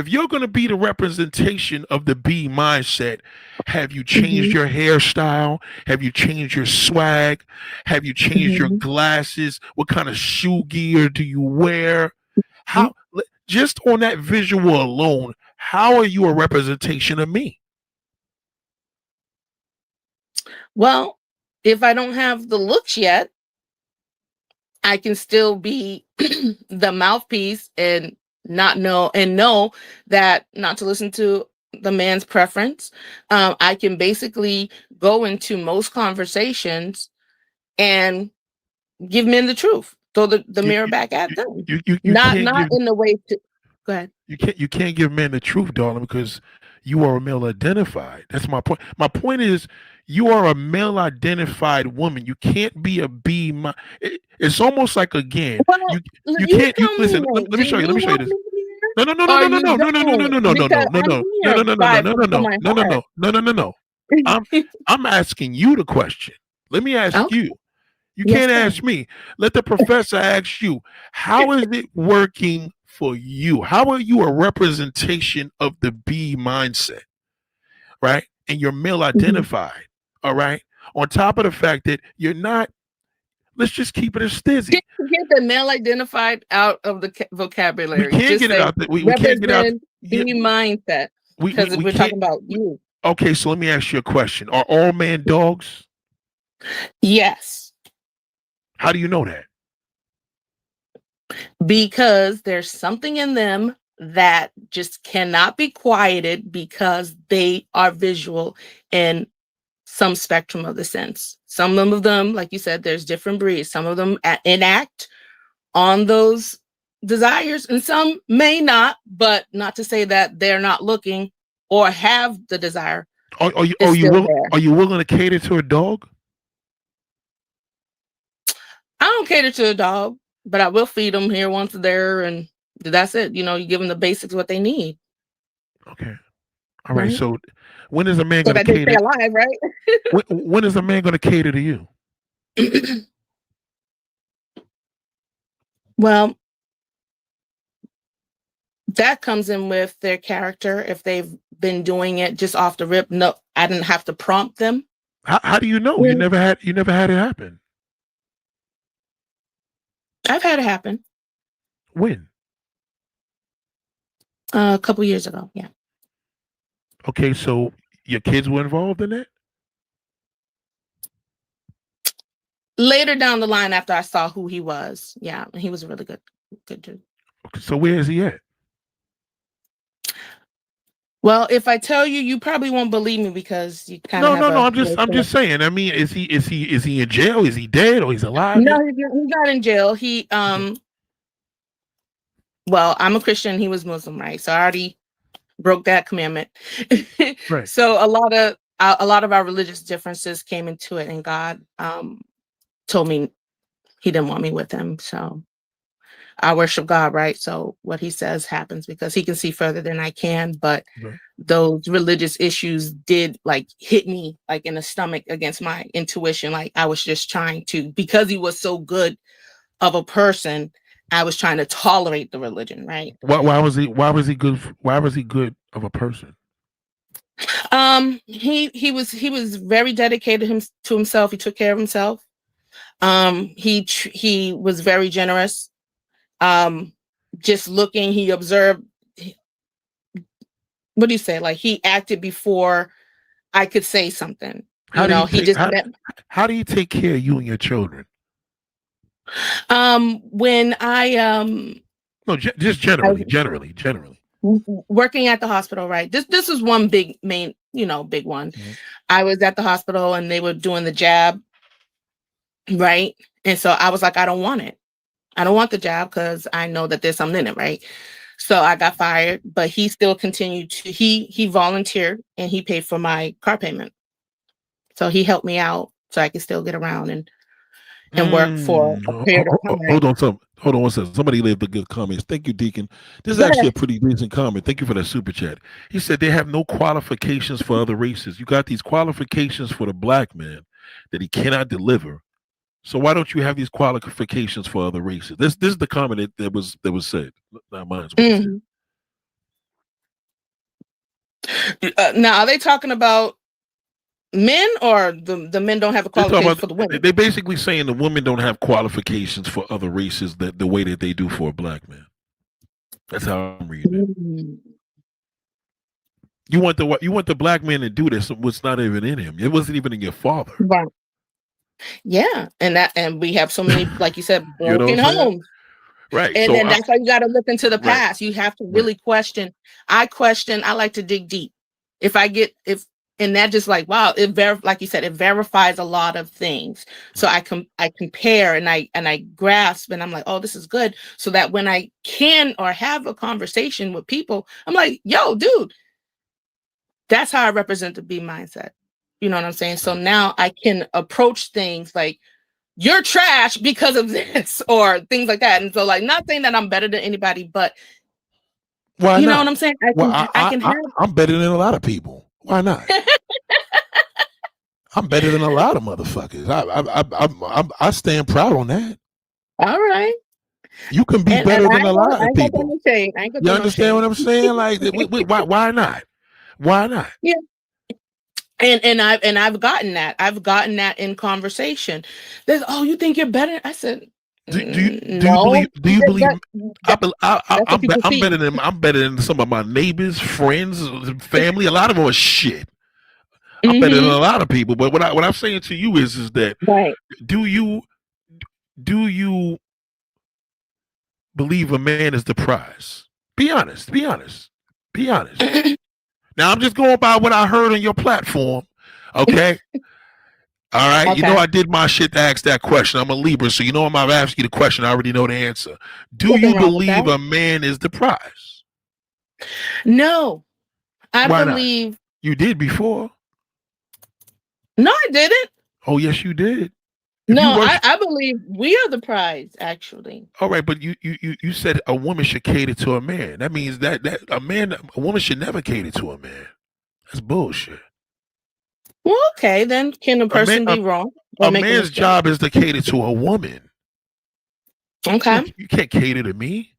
you're going to be the representation of the B mindset, have you changed your hairstyle? Have you changed your swag? Have you changed your glasses? What kind of shoe gear do you wear? How, just on that visual alone, how are you a representation of me? Well, if I don't have the looks yet, I can still be the mouthpiece and know that not to listen to the man's preference. I can basically go into most conversations and give men the truth, throw the mirror back at them. You Not can't give in the way to go ahead. you can't give men the truth, darling, because you are a male identified. That's my point. My point is, you are a male identified woman. You can't be a B. It's almost like, again, Well, you you can't. You tell listen. me, Let me show you. Let me show you want this. me here No, no, no, no, or no, no, you no, no, no, no, don't? no, no, no, Because no, no, I'm no, here no, no, no, by no, no, from no, my no, no, heart. no, no, no, no. I'm asking you the question. Let me ask Okay. you. You Yes, can't sir. ask me. Let the professor ask you. How is it working for you? How are you a representation of the B mindset, right? And you're male identified, all right? On top of the fact that you're not, let's just keep it a stizzy. Get the male identified out of the We vocabulary. can't Just get it say out. We can't get out. represent Yeah, the mindset because we we're can't. talking about you. Okay, so let me ask you a question. Are all men dogs? Yes, How do you know that? because there's something in them that just cannot be quieted because they are visual in some spectrum of the sense. Some of them, like you said, there's different breeds. Some of them enact on those desires and some may not, but not to say that they're not looking or have the desire. Are It's still there. Are you willing to cater to a dog? I don't cater to a dog, but I will feed them here once there, and that's it. You give them the basics what they need. Okay. All right. Right. So when is a man So going to that they stay cater? alive, right? When is a man going to cater to you? Well, that comes in with their character. If they've been doing it just off the rip, no, I didn't have to prompt them. How do you know? You never had it happen. I've had it happen. When? A couple years ago, yeah. Okay, so your kids were involved in that? Later down the line, after I saw who he was, yeah, he was a really good dude. Okay, so where is he at? Well, if I tell you, you probably won't believe me because you kind of have No. I'm just saying. I mean, is he in jail? Is he dead or he's alive? No, he got in jail. He well, I'm a Christian. He was Muslim, right? So I already broke that commandment. Right. So a lot of our religious differences came into it, and God told me He didn't want me with him. So I worship God, right? So what He says happens because He can see further than I can. But those religious issues did hit me in the stomach against my intuition. Like I was just trying to, because he was so good of a person, I was trying to tolerate the religion, right? Why was he good? Why was he good of a person? He was very dedicated to himself. He took care of himself. He was very generous. Just looking, he observed. What do you say? Like he acted before I could say something. How do you take care of you and your children? When I no, just generally working at the hospital, right? This is one big one. Mm-hmm. I was at the hospital and they were doing the jab, right? And so I was like, I don't want it. I don't want the jab because I know that there's something in it, right? So I got fired, but he still continued to, he volunteered and he paid for my car payment. So he helped me out so I could still get around and work for a period of time. Hold on one second. Somebody left a good comment. Thank you, Deacon. This is actually a pretty decent comment. Thank you for that super chat. He said they have no qualifications for other races. You got these qualifications for the black man that he cannot deliver. So why don't you have these qualifications for other races? This is the comment that was said. Not mine. Mhm. Now, are they talking about men, or the men don't have a They're talking qualification about. for the women? They basically saying the women don't have qualifications for other races that the way that they do for a black man. That's how I'm reading it. Mm. You want the black man to do this, what's not even in him. It wasn't even in your father. Right. Yeah, and we have so many, like you said, You know broken what I'm saying? homes. Right. And So then that's why you got to look into the right. past. You have to really question. I like to dig deep. And that just like, wow, like you said, it verifies a lot of things. So I compare and I grasp, and I'm like, oh, this is good. So that when I can or have a conversation with people, I'm like, yo, dude, that's how I represent the B mindset. You know what I'm saying? So now I can approach things like, you're trash because of this, or things like that. And so, like, not saying that I'm better than anybody, but why you know not? what I'm saying? I can have. I'm better than a lot of people. Why not? I'm better than a lot of motherfuckers. I stand proud on that. All right. You can be better than a lot of people. You understand what I'm saying? Like, why not? Why not? Yeah. And I've gotten that. I've gotten that in conversation. There's, oh, you think you're better? I said, do you believe? I'm better than some of my neighbors, friends, family. A lot of them are shit. I'm better than a lot of people. But what I'm saying to you is that do you believe a man is the prize? Be honest. Be honest. Be honest. Now I'm just going by what I heard on your platform. Okay. All right. Okay. You know I did my shit to ask that question. I'm a Libra, so you know I'm asking you the question. I already know the answer. Do you believe a man is the prize? No. Why believe not? You did before. No, I didn't. Oh, yes, you did. I believe we are the prize, actually. All right, but you said a woman should cater to a man. That means that a woman should never cater to a man. That's bullshit. Well, okay, then can a person be wrong? A man's job is to cater to a woman. Okay. You can't cater to me.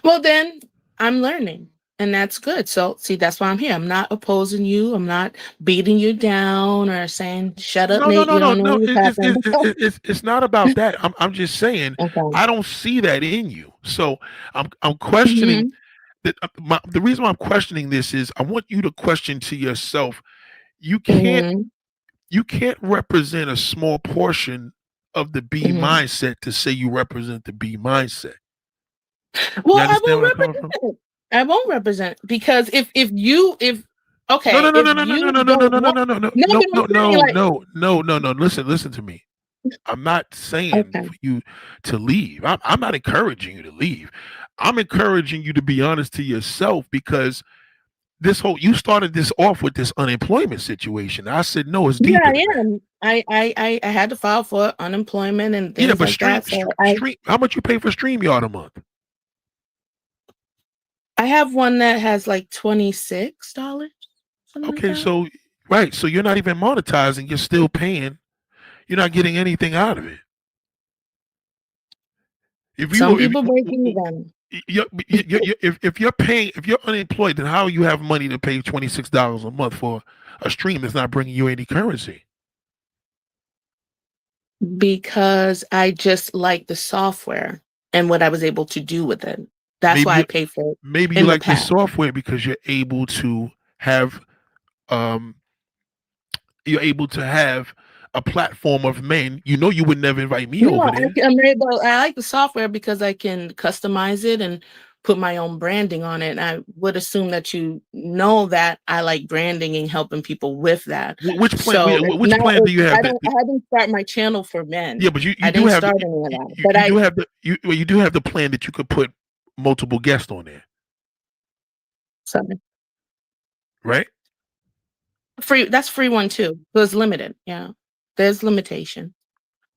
Well, then I'm learning. And that's good. So, see, that's why I'm here. I'm not opposing you. I'm not beating you down or saying, shut up, Nate. No. It's not about that. I'm just saying, I don't see that in you. So I'm questioning that. The reason why I'm questioning this is I want you to question to yourself. You can't represent a small portion of the B mindset to say you represent the B mindset. Well, I won't represent it. I won't represent because if okay. No. Listen to me. I'm not saying for you to leave. I'm not encouraging you to leave. I'm encouraging you to be honest to yourself because you started this off with this unemployment situation. I said no, it's deeper. Yeah, I had to file for unemployment and things like that. So how much you pay for StreamYard a month? I have one that has like $26. Okay, so right, so you're not even monetizing. You're still paying. You're not getting anything out of it. If you're unemployed, then how you have money to pay $26 a month for a stream that's not bringing you any currency? Because I just like the software and what I was able to do with it. That's why I pay for it. Maybe you like the software because you're able to have a platform of men. You know you would never invite me over there. I like the software because I can customize it and put my own branding on it. And I would assume that you know that I like branding and helping people with that. Which plan do you have? I didn't start my channel for men. Yeah, but you do have you do have the plan that you could put multiple guests on there. Sorry. Right? That's free one too. So it's limited. Yeah. There's limitation.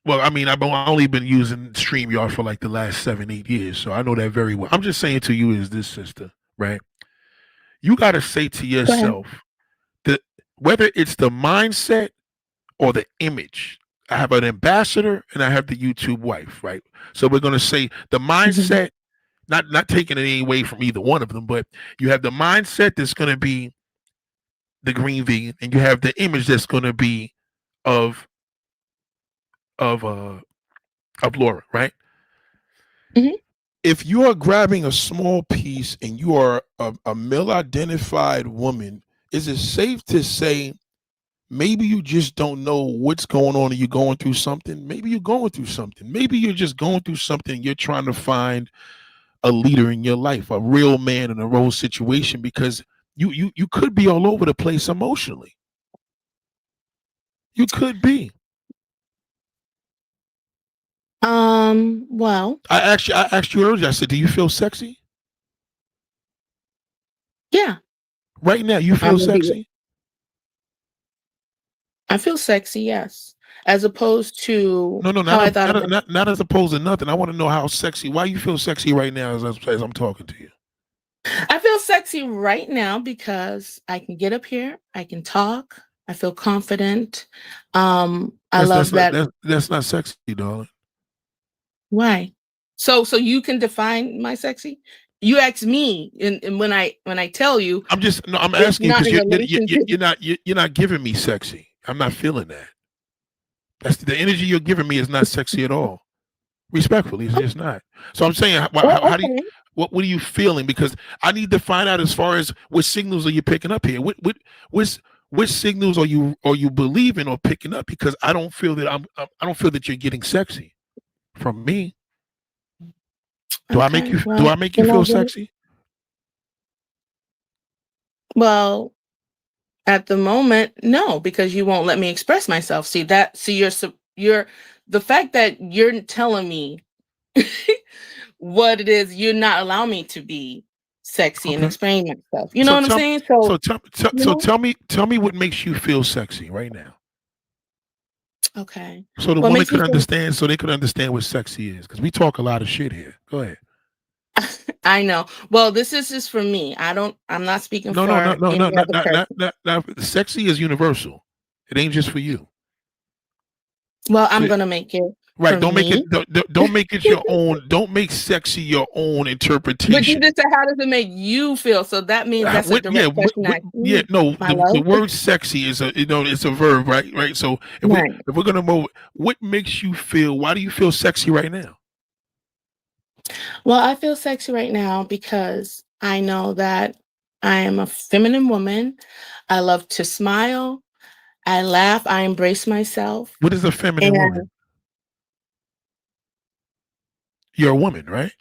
Well, I mean, I've only been using StreamYard for like the last 7-8 years, so I know that very well. I'm just saying to you is this, sister, right? You got to say to yourself that whether it's the mindset or the image I have an ambassador and I have the YouTube wife, right? So we're going to say the mindset, not taking it away from either one of them, but you have the mindset that's going to be the green vegan, and you have the image that's going to be of of uh of Laura, right? If you are grabbing a small piece and you are a male-identified woman, is it safe to say maybe you just don't know what's going on and you're going through something? Maybe you're going through something. Maybe you're just going through something and you're trying to find a leader in your life, a real man in a real situation, because you could be all over the place emotionally. You could be. Well, I asked you earlier, I said, do you feel sexy? Yeah. Right now, you feel sexy? I feel sexy, yes. As opposed to No, how I thought about not as opposed to nothing. I want to know how sexy, why you feel sexy right now as I'm talking to you. I feel sexy right now because I can get up here, I can talk, I feel confident. I love that. That's not sexy, darling. Why? So you can define my sexy? You ask me, and when I tell you, I'm it's asking not because in relation to you're not giving me sexy. I'm not feeling that. That's the energy you're giving me is not sexy at all. Respectfully, it's just not. So I'm saying, how do you, what are you feeling? Because I need to find out as far as what signals are you picking up here. Which signals are you believing or picking up? Because I don't feel that I don't feel that you're getting sexy from me. Do I make you feel sexy? Well, at the moment, no, because you won't let me express myself. See you're the fact that you're telling me what it is, you're not allowing me to be sexy and explain myself. You know what I'm saying? Tell me what makes you feel sexy right now. Okay. So the woman could understand, so they could understand what sexy is, because we talk a lot of shit here. Go ahead. I know. Well, this is just for me. I'm not speaking for any other person. Sexy is universal. It ain't just for you. Well, I'm gonna make it right. for Don't me. make it. Don't make it your own. Don't make sexy your own interpretation. But you just said, how does it make you feel? So that means that's a direct question. No. The word "sexy" is it's a verb, right? Right. So if we're gonna move, what makes you feel? Why do you feel sexy right now? Well, I feel sexy right now because I know that I am a feminine woman. I love to smile. I laugh. I embrace myself. What is a feminine woman? You're a woman, right?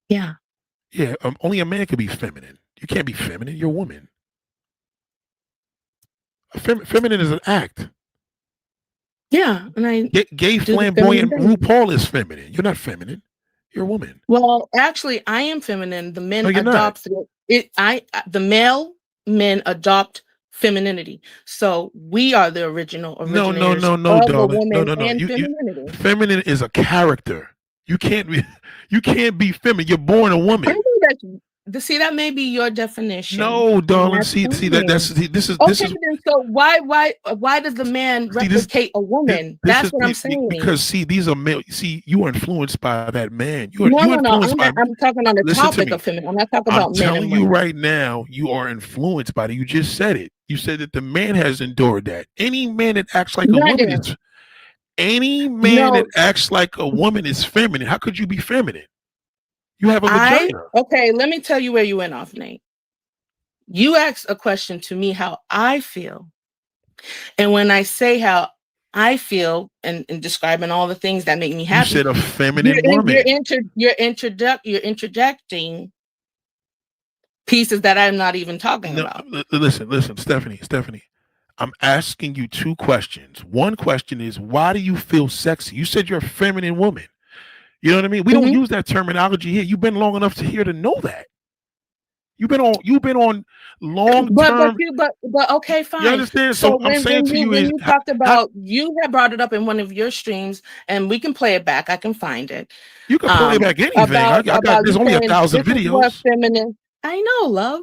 Yeah. Yeah. Only a man can be feminine. You can't be feminine. You're a woman. Feminine is an act. Yeah, and I gay flamboyant RuPaul is feminine. You're not feminine. You're a woman. Well, actually, I am feminine. The men adopt it. The male men adopt femininity. So we are the original originators no, of the darling. woman No. and femininity. Feminine is a character. You can't be feminine. You're born a woman. See, that may be your definition. No, darling. See this is then so why does the man replicate a woman? That's what I'm saying. Because these are male. See, you are influenced by that man. No. I'm talking on the topic of feminine. I'm not talking about men. I'm telling you right now, you are influenced by it. You just said it. You said that the man has endured that. Any man that acts like a woman is that acts like a woman is feminine. How could you be feminine? You have a vagina. Okay, let me tell you where you went off, Nate. You asked a question to me how I feel. And when I say how I feel and describing all the things that make me happy. You said a feminine woman. You're interjecting pieces that I'm not even talking about. Listen, Stephanie. I'm asking you two questions. One question is, why do you feel sexy? You said you're a feminine woman. You know what I mean? We don't use that terminology here. You've been long enough to know that. You've been on long term. But okay, fine. You understand? So I'm saying to you when you talked about, you had brought it up in one of your streams, and we can play it back. I can find it. You can play back anything. There's only 1,000 videos. I know, love.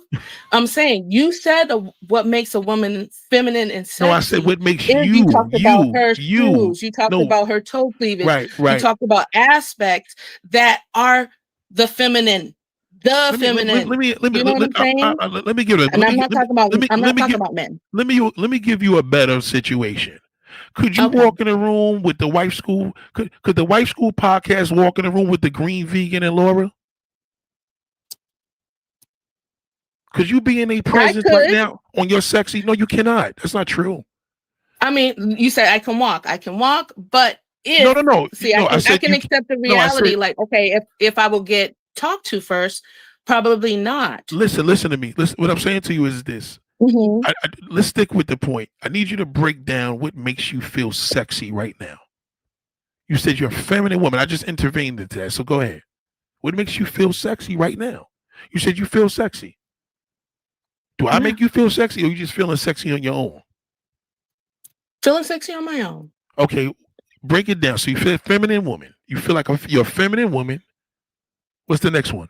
I'm saying you said what makes a woman feminine and No, I said sexy what makes is you you, talked about her you. shoes, you talked No, about her toe cleavage, right, you right. talked about aspects that are the feminine, Let me let feminine. me let me You know what I'm saying? let me give it. And Let I'm me not talking about I'm let not me talking give about men. let me give you a better situation. Could you Okay. walk in a room with the wife school? Could the wife school podcast walk in a room with the green vegan and Laura? Could you be in a I presence right could. now on your sexy? No, you cannot. That's not true. I mean, you said I can walk, but No, if no, no, see, no. I I said can you. accept the No, I reality. said Like, okay, if I will get talked to first, probably not. listen to me. Listen, what I'm saying to you is this. Mm-hmm. Let's stick with the point. I need you to break down what makes you feel sexy right now. You said you're a feminine woman. I just intervened into that. So go ahead. What makes you feel sexy right now? You said you feel sexy. Do I Yeah. make you feel sexy, or you just feeling sexy on your own? Feeling sexy on my own. Okay, break it down. So you feel a feminine woman. You feel like you're a feminine woman. What's the next one?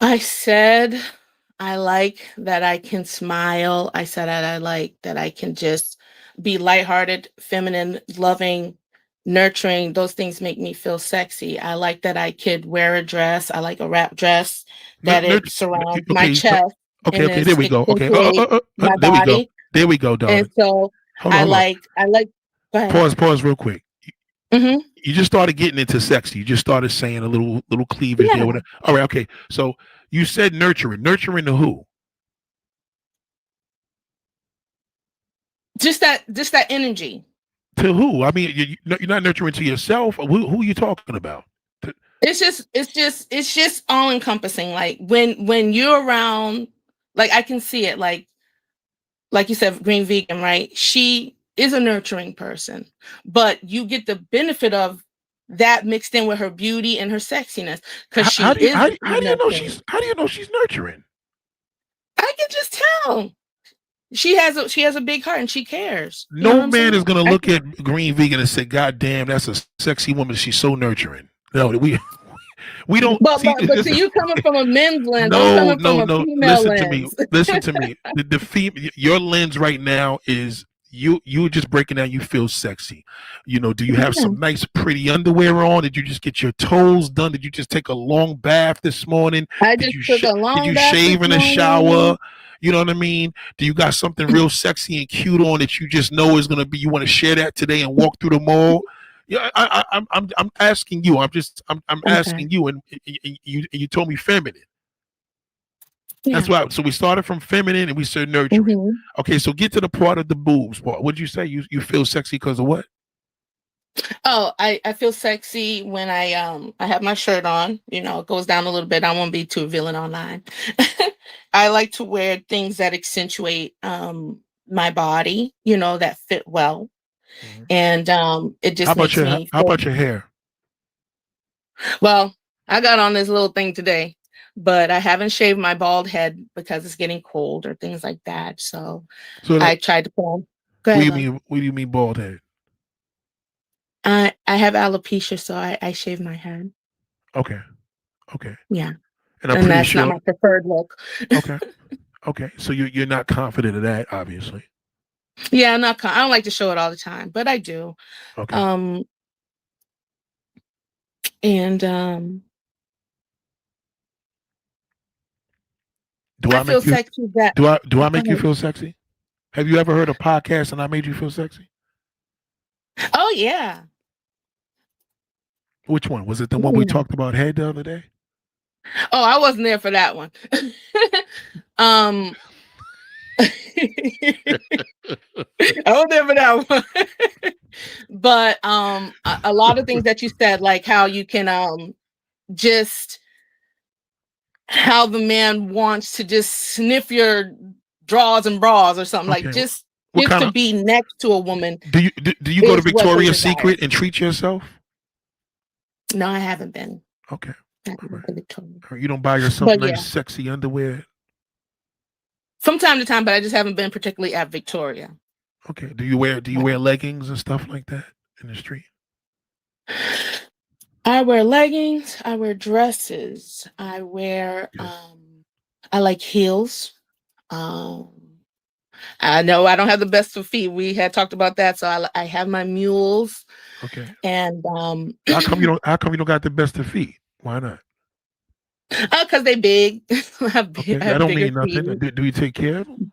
I said I like that I can smile. I said that I like that I can just be lighthearted, feminine, loving, nurturing. Those things make me feel sexy. I like that I could wear a dress. I like a wrap dress that it surrounds my Okay, chest okay, and okay. There we go. Okay, accentuate my there we go. body. There we go, And darling. so Hold on, hold on. I like go ahead. Pause real quick. Mm-hmm. You just started getting into sexy. You just started saying a little cleavage there. Whatever. All right, okay. So you said nurturing. Nurturing to who? Just that energy. To who? I mean, you're not nurturing to yourself. Who are you talking about? It's just all encompassing. Like when you're around, like I can see it. Like you said, green vegan, right? She is a nurturing person, but you get the benefit of that mixed in with her beauty and her sexiness because she How do is you know nurturing. how do you know she's nurturing? I can just tell. She has a big heart and she cares. You know what No I'm man saying? is gonna look at green vegan and say, "God damn, that's a sexy woman. She's so nurturing." No, we don't see. But see, you coming from a men's lens. I'm No, coming from no, a no. female Listen to me. lens. Listen to me. Your lens right now is you just breaking down. You feel sexy. You know, do you have some nice pretty underwear on? Did you just get your toes done? Did you just take a long bath this morning? I Did just you took a did long you bath this shave in the morning. shower? You know what I mean? Do you got something real sexy and cute on that you just know is gonna be? You want to share that today and walk through the mall? Yeah, I'm asking you. I'm asking you, and you told me feminine. That's Yeah. why. So we started from feminine and we said nurturing. Mhm. Okay, so get to the part of the boobs part. What did you say? You feel sexy because of what? Oh, I feel sexy when I have my shirt on. You know, it goes down a little bit. I won't be too revealing online. I like to wear things that accentuate my body, you know, that fit well. And it just makes me How feel about your hair? well, I got on this little thing today, but I haven't shaved my bald head because it's getting cold or things like that. So So I tried to put on. Go ahead, love. what do you mean bald head? I have alopecia, so I shave my head. Okay, okay. Yeah. And I'm And pretty that's not sure. my preferred look. Okay, okay. So you're not confident of that, obviously. Yeah, I'm not. I don't like to show it all the time, but I do. Okay. And Do I I feel make you? sexy. That Do I go make you ahead. feel sexy? Have you ever heard a podcast and I made you feel sexy? Oh yeah. Which one was it? The one we Yeah. talked about head the other day? Oh, I wasn't there for that one. I wasn't there for that one. But a lot of things that you said, like how you can just how the man wants to just sniff your drawers and bras or something, like Okay. just What kind to of be next to a woman do you go to is what they Victoria's desire. Secret and treat yourself? No, I haven't been. Okay. I haven't been to Victoria. You don't buy yourself But nice, yeah, sexy underwear. from time to time, but I just haven't been particularly at Victoria. Okay. Do you wear leggings and stuff like that in the street? I wear leggings. I wear dresses. I wear. I like heels. Um, I know I don't have the best of feet. We had talked about that, so I have my mules. Okay. And How come you don't? How come you don't got the best of feet? Why not? because they big. I have Okay, that have don't bigger mean nothing. feet. Do you take care of them?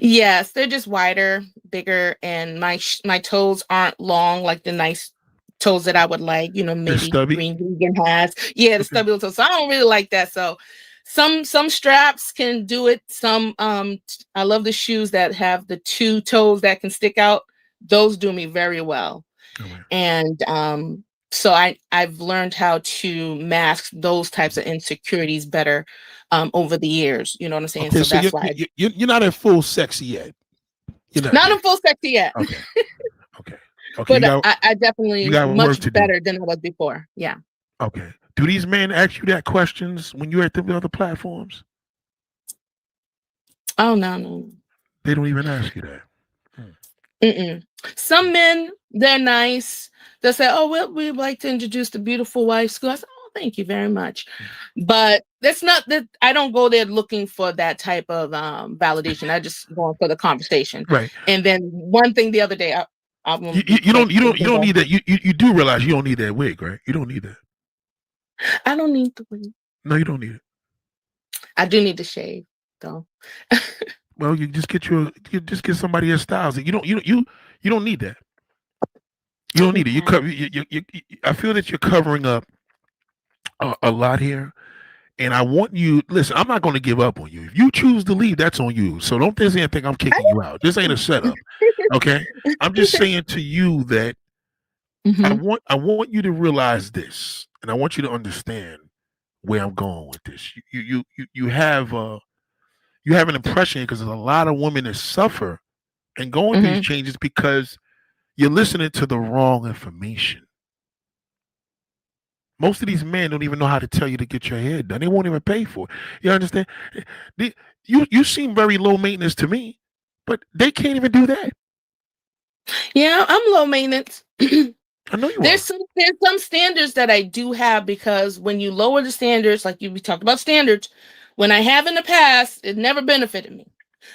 Yes, they're just wider, bigger, and my toes aren't long like the nice toes that I would like. They're Maybe stubby. Green Vegan has. Yeah, the Okay. stubby little toes. So I don't really like that. So some straps can do it. Some I love the shoes that have the two toes that can stick out. Those do me very well. And so I've learned how to mask those types of insecurities better over the years. You know what I'm saying? Okay, So so that's why you're not at full sexy yet. You're not not there. in full sexy yet. Okay. Okay. But You I definitely got work much to do. better than I was before. Yeah. Okay. Do these men ask you that questions when you're at the other platforms? Oh no. They don't even ask you that. Mm-mm. Some men, they're nice. They'll say, "Oh, well, we'd like to introduce the beautiful wife school." I said, "Oh, thank you very much." But that's not that I don't go there looking for that type of validation. I just go for the conversation. Right. And then one thing the other day, I won't be You don't quick. need that. You do realize you don't need that wig, right? You don't need that. I don't need the wig. No, you don't need it. I do need to shave, though. Well, you just get somebody that styles it. You don't need that. You don't need it. You cover. I feel that you're covering up a lot here, and I want you. Listen, I'm not going to give up on you. If you choose to leave, that's on you. So don't think I'm kicking you out. This ain't a setup. Okay, I'm just saying to you that I want you to realize this, and I want you to understand where I'm going with this. You have an impression because there's a lot of women that suffer and going through these changes because you're listening to the wrong information. Most of these men don't even know how to tell you to get your hair done. They won't even pay for it. You understand? You seem very low maintenance to me, but they can't even do that. Yeah, I'm low maintenance. I know you there's some standards that I do have because when you lower the standards, like we talked about standards, when I have in the past, it never benefited me.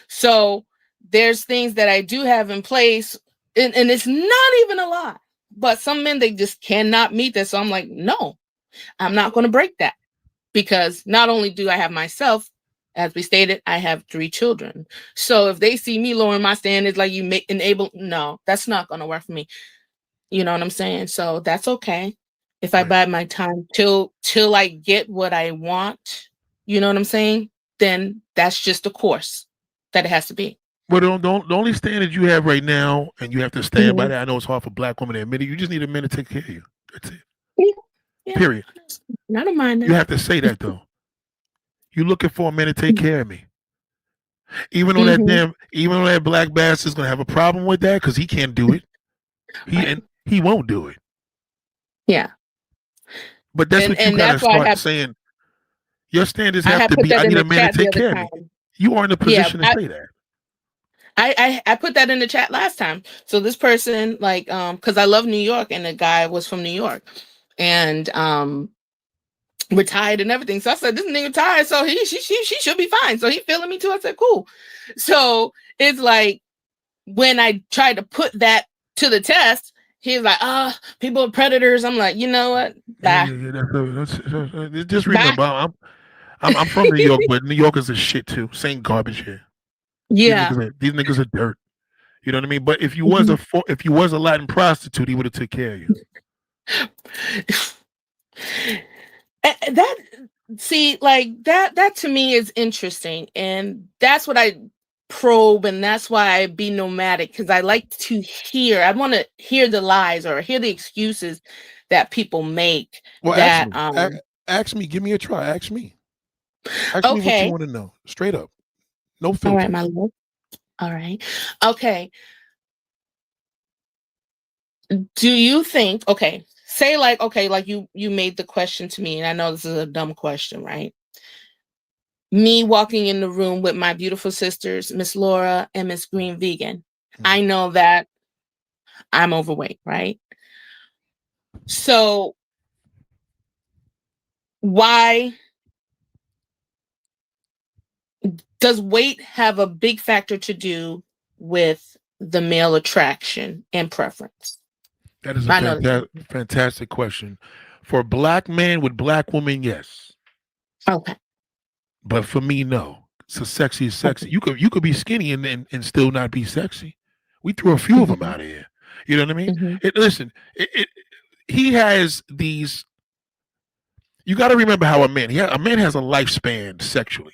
So there's things that I do have in place, and it's not even a lot. But some men, they just cannot meet that. So I'm like, no, I'm not going to break that because not only do I have myself, as we stated, I have 3 children. So if they see me lowering my standards, like no, that's not going to work for me. You know what I'm saying? So that's okay. If I bide my time till I get what I want, you know what I'm saying? Then that's just a course that it has to be. But the only standard you have right now, and you have to stand by that. I know it's hard for Black women to admit it. You just need a man to take care of you. That's it. Yeah. Period. I don't mind that. You have to say that though. You're looking for a man to take care of me. Even though that black bastard's gonna have a problem with that because he can't do it. He won't do it. Yeah. But that's what you gotta start saying. Your standards have to be. I need a man to take care of me. You are in a position to say that. I put that in the chat last time. So this person, like, because I love New York, and the guy was from New York, and retired and everything. So I said, this nigga retired, so she should be fine. So he feeling me too. I said, cool. So it's like when I tried to put that to the test, he's like, people are predators. I'm like, you know what? Bye. Just remember, I'm from New York, but New Yorkers are shit too. Same garbage here. Yeah, these niggas are dirt. You know what I mean? But if you was a Latin prostitute, he would have took care of you. That to me is interesting, and that's what I probe, and that's why I be nomadic, because I like to hear. I want to hear the lies or hear the excuses that people make. Well, that ask me. Give me a try. Ask me. Ask me what you want to know. Straight up. No filters. All right, my love. All right. Okay. Do you think? Okay. Say like you made the question to me, and I know this is a dumb question, right? Me walking in the room with my beautiful sisters, Miss Laura and Miss Green Vegan. I know that I'm overweight, right? So why does weight have a big factor to do with the male attraction and preference? That is a I know. fantastic question. For black men with black women, yes. Okay. But for me, no. So sexy is sexy. You could be skinny and still not be sexy. We threw a few of them out of here. You know what I mean? Listen, he has these. You got to remember how a man has a lifespan sexually.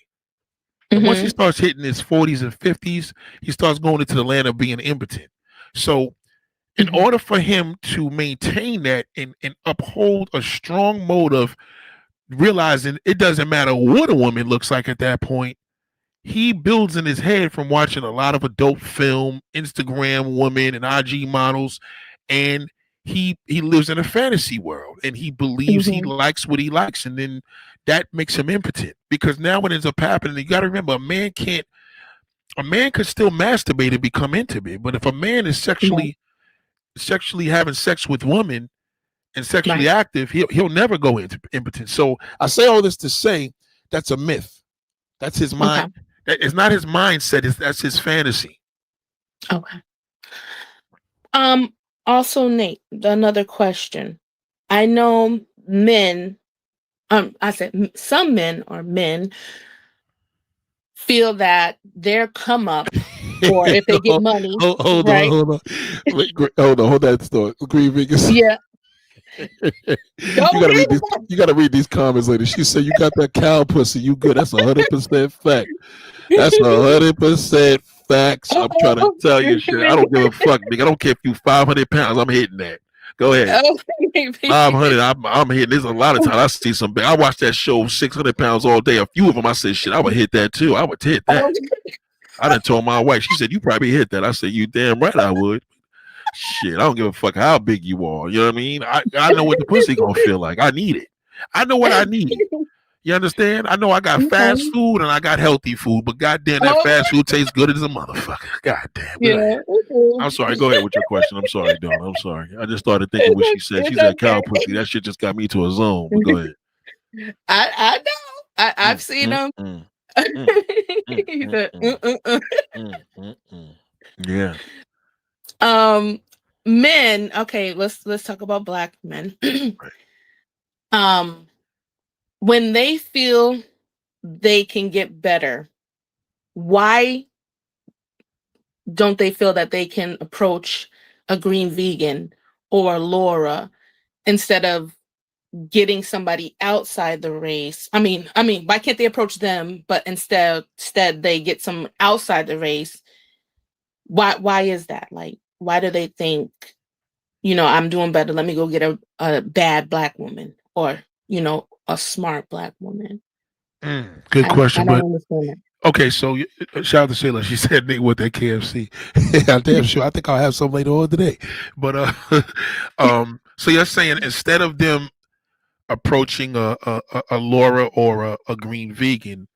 And once he starts hitting his 40s and 50s, he starts going into the land of being impotent. So in order for him to maintain that and uphold a strong mode of realizing it doesn't matter what a woman looks like at that point, he builds in his head from watching a lot of adult film, Instagram women and IG models, and he lives in a fantasy world and he believes he likes what he likes, and then that makes him impotent. Because now what ends up happening, you got to remember, a man could still masturbate and become intimate, but if a man is sexually having sex with women and sexually active, he'll never go into impotence. So I say all this to say that's a myth. That's his mind. That is not his mindset. That's his fantasy. Okay. Also, Nate, another question. I know men. I said some men or men feel that their come up, or if they get money. Hold on. Wait, hold that thought. Green Vegas. Yeah. You gotta read these comments later. She said, "You got that cow pussy. You good? That's 100% fact. That's 100% facts. I'm trying to tell you shit. I don't give a fuck, nigga. I don't care if you 500 pounds. I'm hitting that. Go ahead. 500. I'm hitting. There's a lot of times I see some. I watch that show 600 pounds all day. A few of them, I said, shit, I would hit that too. I would hit that. I done told my wife. She said, you probably hit that. I said, you damn right I would. Shit, I don't give a fuck how big you are. You know what I mean? I know what the pussy gonna feel like. I need it. I know what I need. You understand? I know I got fast food and I got healthy food, but goddamn, that fast food tastes good as a motherfucker. Goddamn. Yeah. I'm sorry. Go ahead with your question. I'm sorry, Dawn. I'm sorry. I just started thinking what she said. She said cow pussy. That shit just got me to a zone. But go ahead. I know. I've seen them. Yeah. Men. Okay, let's talk about black men. When they feel they can get better, why don't they feel that they can approach a green vegan or Laura instead of getting somebody outside the race? I mean, why can't they approach them, but instead they get some outside the race? Why is that? Like, why do they think, I'm doing better, let me go get a bad black woman, or, a smart black woman? Good question. I don't understand that. Okay, so shout out to Shayla. She said they with that KFC. Yeah, damn sure. I think I'll have some later on today. But so you're saying instead of them approaching a Laura or a green vegan,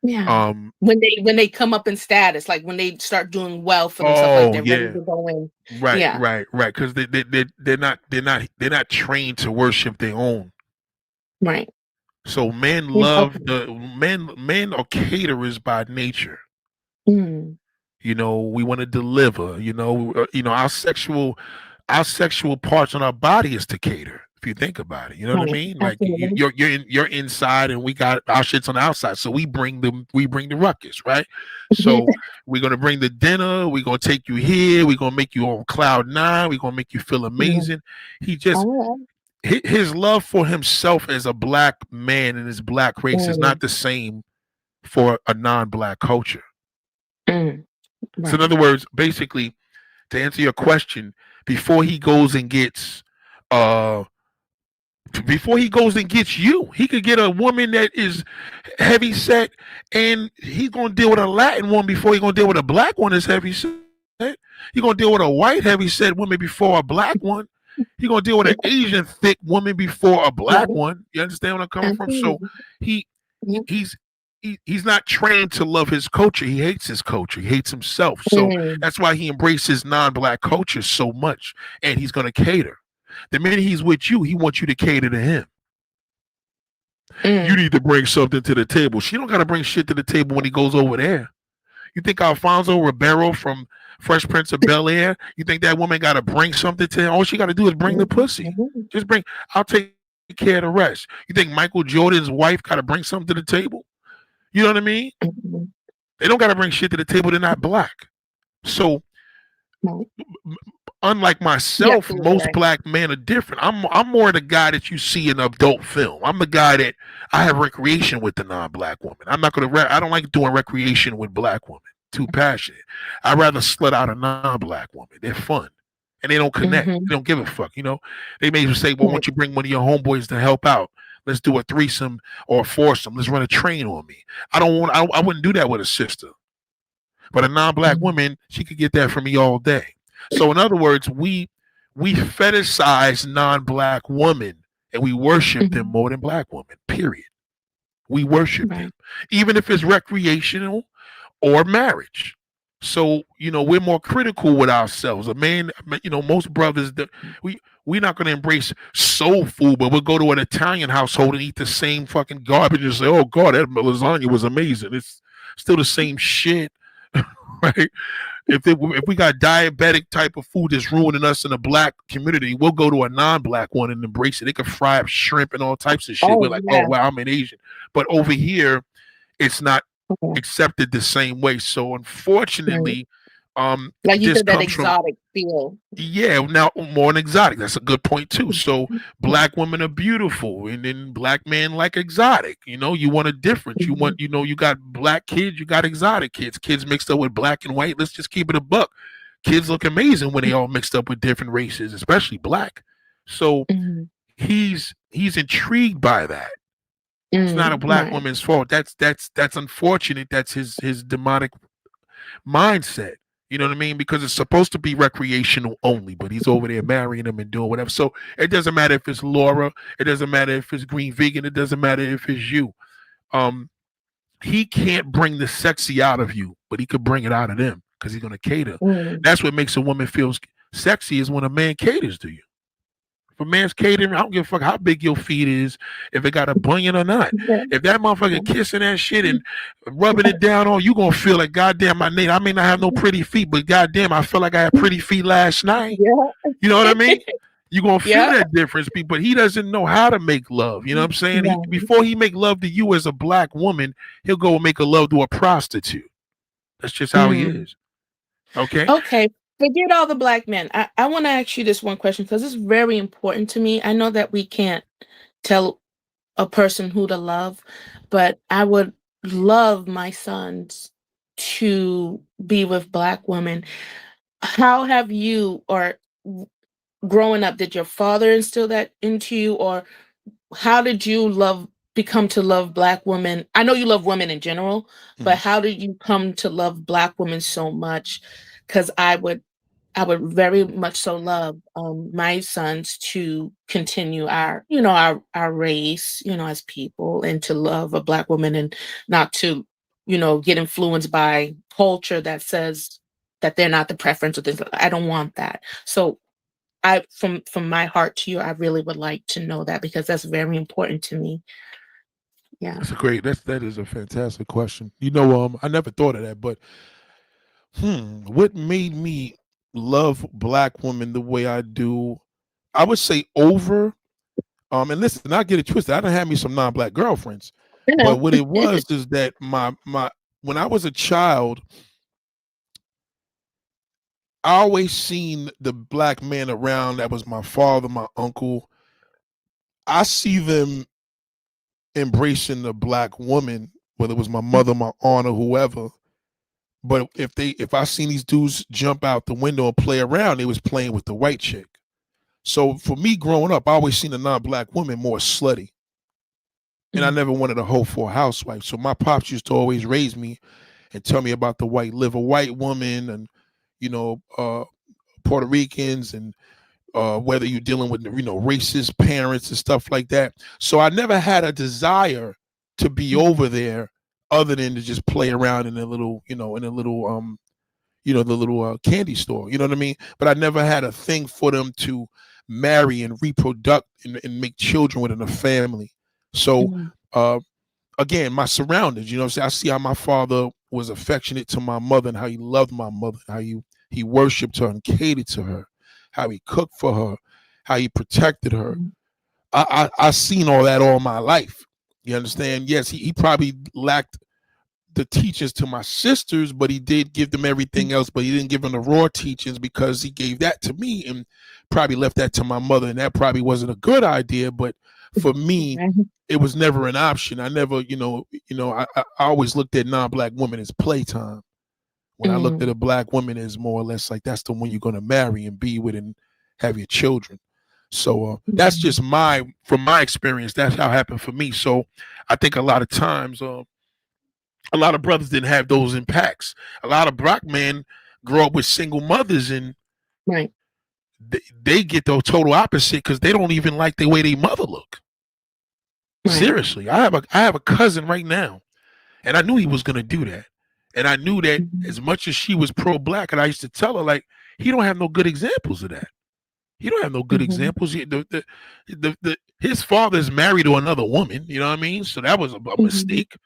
when they come up in status, like when they start doing well for themselves, like they're ready to go in. Right. Because they're not trained to worship their own. Right. So men love men are caterers by nature. We want to deliver. Our sexual parts on our body is to cater. If you think about it, you know what I mean. Like you're inside, and we got our shits on the outside. So we bring the ruckus, right? So we're gonna bring the dinner. We're gonna take you here. We're gonna make you on cloud 9. We're gonna make you feel amazing. He just. His love for himself as a black man in his black race is not the same for a non-black culture. So in other words, basically, to answer your question, before he goes and gets you, he could get a woman that is heavy set, and he's gonna deal with a Latin one before he's gonna deal with a black one that's heavy set. He's gonna deal with a white heavy set woman before a black one. He's gonna deal with an Asian thick woman before a black one. You understand where I'm coming from? So he's not trained to love his culture. He hates his culture. He hates himself. So that's why he embraces non-black culture so much, and he's gonna cater. The minute he's with you, he wants you to cater to him. You need to bring something to the table. She don't got to bring shit to the table when he goes over there. You think Alfonso Ribeiro from Fresh Prince of Bel-Air, you think that woman got to bring something to him? All she got to do is bring the pussy. Just bring, I'll take care of the rest. You think Michael Jordan's wife got to bring something to the table? You know what I mean? They don't got to bring shit to the table. They're not black. So, unlike myself, most black men are different. I'm more the guy that you see in adult film. I'm the guy that I have recreation with the non-black woman. I'm not gonna. I don't like doing recreation with black women. Too passionate. I'd rather slut out a non-black woman. They're fun, and they don't connect. They don't give a fuck. You know, they may say, "Well, why don't you bring one of your homeboys to help out? Let's do a threesome or a foursome. Let's run a train on me." I don't want. I wouldn't do that with a sister. But a non-black woman, she could get that from me all day. So in other words, we fetishize non-black women and we worship them more than black women. Period. We worship them, even if it's recreational or marriage. So we're more critical with ourselves. A man, most brothers, we're not going to embrace soul food, but we'll go to an Italian household and eat the same fucking garbage and say, "Oh God, that lasagna was amazing." It's still the same shit. Right? If we got diabetic type of food that's ruining us in the black community, we'll go to a non-black one and embrace it. They can fry up shrimp and all types of shit. We're like, "Oh wow, I'm an Asian," but over here, it's not accepted the same way. So unfortunately, like you said, that exotic feel. Yeah, now more an exotic. That's a good point too. So black women are beautiful, and then black men like exotic. You want a difference. You want, you got black kids, you got exotic kids. Kids mixed up with black and white. Let's just keep it a buck. Kids look amazing when they all mixed up with different races, especially black. So he's intrigued by that. It's not a black woman's fault. That's unfortunate. That's his demonic mindset. You know what I mean? Because it's supposed to be recreational only, but he's over there marrying them and doing whatever. So it doesn't matter if it's Laura, it doesn't matter if it's Green Vegan, it doesn't matter if it's you. He can't bring the sexy out of you, but he could bring it out of them because he's gonna cater. That's what makes a woman feel sexy, is when a man caters to you. If a man's catering, I don't give a fuck how big your feet is, if it got a bunion or not. If that motherfucker kissing that shit and rubbing it down on you, gonna feel like, goddamn, I may not have no pretty feet, but goddamn, I feel like I had pretty feet last night. You know what I mean? You're gonna feel that difference, but he doesn't know how to make love. You know what I'm saying? Before he make love to you as a black woman, he'll go and make a love to a prostitute. That's just how he is. Okay. Forget all the black men. I want to ask you this one question because it's very important to me. I know that we can't tell a person who to love, but I would love my sons to be with black women. How have you, or growing up, did your father instill that into you, or how did you become to love black women? I know you love women in general, but how did you come to love black women so much? Because I would very much so love my sons to continue our race, as people, and to love a black woman, and not to, get influenced by culture that says that they're not the preference of things. I don't want that. So from my heart to you, I really would like to know that, because that's very important to me. Yeah. That is a fantastic question. I never thought of that, but what made me love black women the way I do? I would say and listen, not get it twisted, I done had me some non-black girlfriends, but what it was is that my when I was a child, I always seen the black man around. That was my father, my uncle. I see them embracing the black woman, whether it was my mother, my aunt, or whoever. But if I seen these dudes jump out the window and play around, they was playing with the white chick. So for me growing up, I always seen a non-black woman more slutty. And I never wanted a hoe for a housewife. So my pops used to always raise me and tell me about the white woman, and Puerto Ricans, and whether you're dealing with racist parents and stuff like that. So I never had a desire to be over there, other than to just play around in the little candy store. You know what I mean? But I never had a thing for them to marry and reproduce and make children within a family. So Mhm. uh again, my surroundings, you know what I'm saying? I see how my father was affectionate to my mother and how he loved my mother, how he worshiped her and catered to her, how he cooked for her, how he protected her. Mhm. I seen all that all my life. You understand? Yes, he probably lacked the teachings to my sisters, but he did give them everything else, but he didn't give them the raw teachings because he gave that to me and probably left that to my mother. And that probably wasn't a good idea, but for me, Mhm. it was never an option. I never, I always looked at non-black women as playtime. When I looked at Mhm. a black woman as more or less like that's the one you're going to marry and be with and have your children. So that's Mhm. just from my experience. That's how it happened for me. So I think a lot of times, a lot of brothers didn't have those impacts. A lot of black men grow up with single mothers and Right. they get the total opposite because they don't even like the way their mother look. Right. Seriously, I have a cousin right now, and I knew he was gonna do that, and I knew that Mhm. as much as she was pro black, and I used to tell her like he don't have no good examples of that. He don't have no good Mhm. examples. His father's married to another woman. You know what I mean? So that was a Mhm. mistake.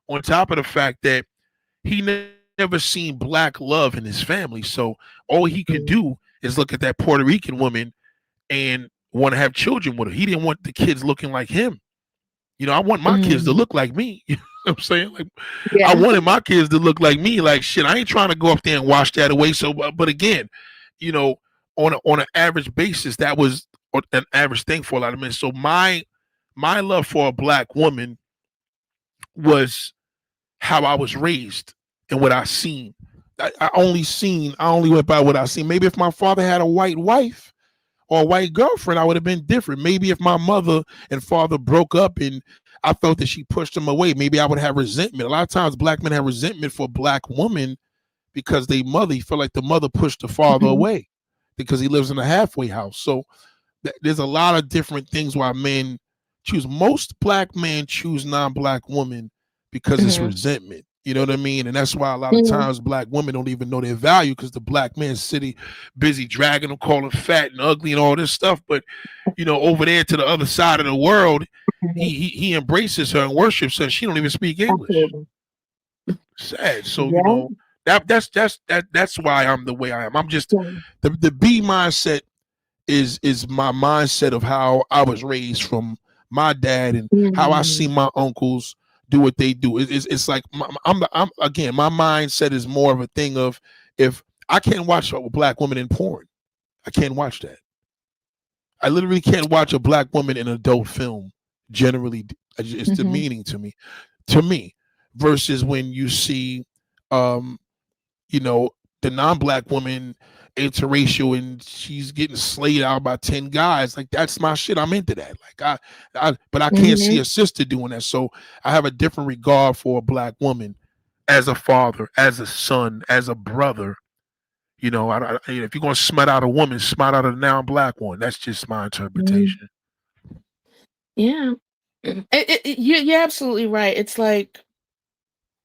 On top of the fact that he never seen black love in his family. So all he could Mhm. do is look at that Puerto Rican woman and want to have children with her. He didn't want the kids looking like him. I want my kids to Mhm. look like me. You know what I'm saying? Like, I Yeah. wanted my kids to look like me. Like, shit, I ain't trying to go up there and wash that away. So, but again, you know, on an average basis, that was an average thing for a lot of men. So my love for a black woman was how I was raised and what I seen. I only went by what I seen. Maybe if my father had a white wife or a white girlfriend, I would have been different. Maybe if my mother and father broke up and I felt that she pushed them away, maybe I would have resentment. A lot of times black men have resentment for black women because they mother, he felt like the mother pushed the father Mhm. away because he lives in a halfway house. So there's a lot of different things why men choose. Most black men choose non-black women because it's Mhm. resentment. You know what I mean? And that's why a lot of Mhm. times black women don't even know their value because the black man's city busy dragging them, calling fat and ugly and all this stuff. But over there to the other side of the world, Mhm. he embraces her and worships her. She don't even speak English. Absolutely. Sad. So Yeah. that's why I'm the way I am. I'm just Yeah. the B mindset is my mindset of how I was raised from my dad and how I see Mhm. my uncles do what they do. It's like I'm again, my mindset is more of a thing of if I can't watch a black woman in porn, I can't watch that. I literally can't watch a black woman in an adult film. Generally, it's Mhm. demeaning to me, versus when you see um you know, the non-black woman interracial and she's getting slayed out by 10 guys. Like that's my shit. I'm into that. Like but I can't see Mhm. a sister doing that. So I have a different regard for a black woman as a father, as a son, as a brother. If you're gonna smut out a woman, smut out a non-black one. That's just my Mhm. interpretation. Yeah. You're absolutely right. It's like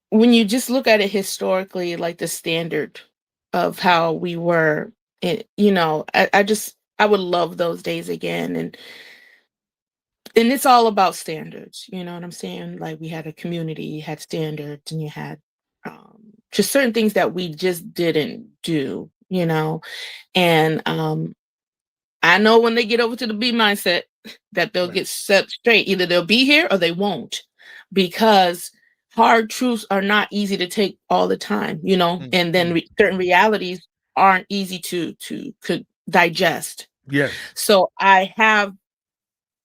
when you just look at it historically, like the standard of how we were, I would love those days again. And it's all about standards, you know what I'm saying? Like we had a community, you had standards, and you had just certain things that we just didn't do. And I know when they get over to the B mindset that they'll Right. get set straight. Either they'll be here or they won't, because hard truths are not easy to take all the time. And then Mm. certain realities aren't easy to could digest. Yes. So I have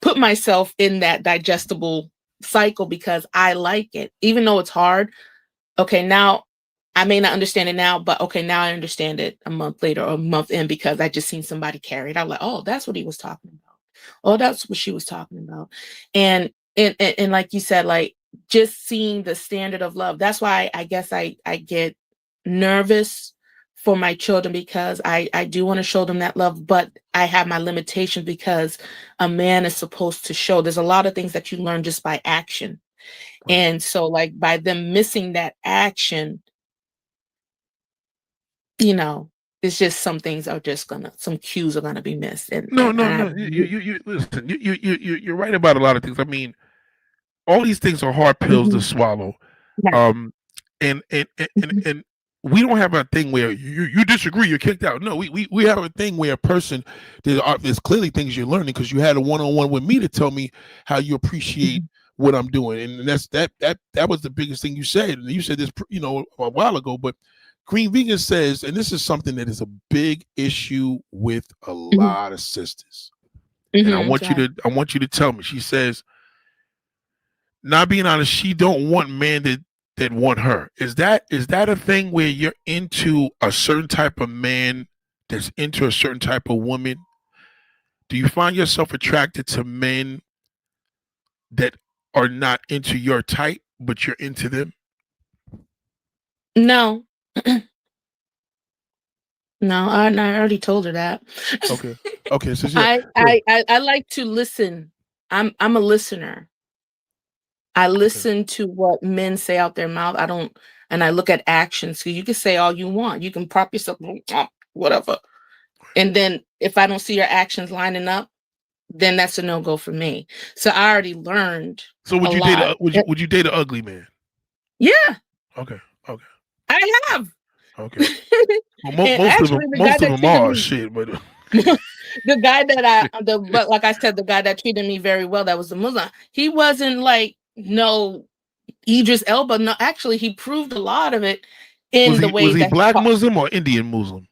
put myself in that digestible cycle because I like it, even though it's hard. Okay, now I may not understand it now, but okay, now I understand it a month later or a month in because I just seen somebody carry it. I'm like, oh, that's what he was talking about. Oh, that's what she was talking about. And like you said, like just seeing the standard of love. That's why I guess I get nervous for my children because I do want to show them that love, but I have my limitations because a man is supposed to show. There's a lot of things that you learn just by action. Right. And so like by them missing that action, you know, it's just some cues are gonna be missed. And No, and no, I no. You listen. You're right about a lot of things. I mean, all these things are hard pills to Mhm. swallow. Right. And we don't have a thing where you disagree, you're kicked out. No, we have a thing where a person, there's clearly things you're learning because you had a one-on-one with me to tell me how you appreciate what I'm doing, and that's that was the biggest thing you said. And you said this, a while ago, but Green Vegan says, and this is something that is a big issue with a lot of sisters. And I want you to tell me. She says, not being honest, she don't want men that want her. Is that a thing where you're into a certain type of man that's into a certain type of woman? Do you find yourself attracted to men that are not into your type, but you're into them? No. No, I already told her that. Okay. So I like to listen. I'm a listener. I listen to what men say out their mouth. And I look at actions. So you can say all you want. You can prop yourself, whatever. And then if I don't see your actions lining up, then that's a no-go for me. So I already learned. So would you date an ugly man? Yeah. Okay. I have. Okay. Well, most of them are shit, but the guy that but like I said, the guy that treated me very well, that was a Muslim. He wasn't like no Idris Elba. No, actually, he proved a lot of it in the way was he black Muslim or Indian Muslim?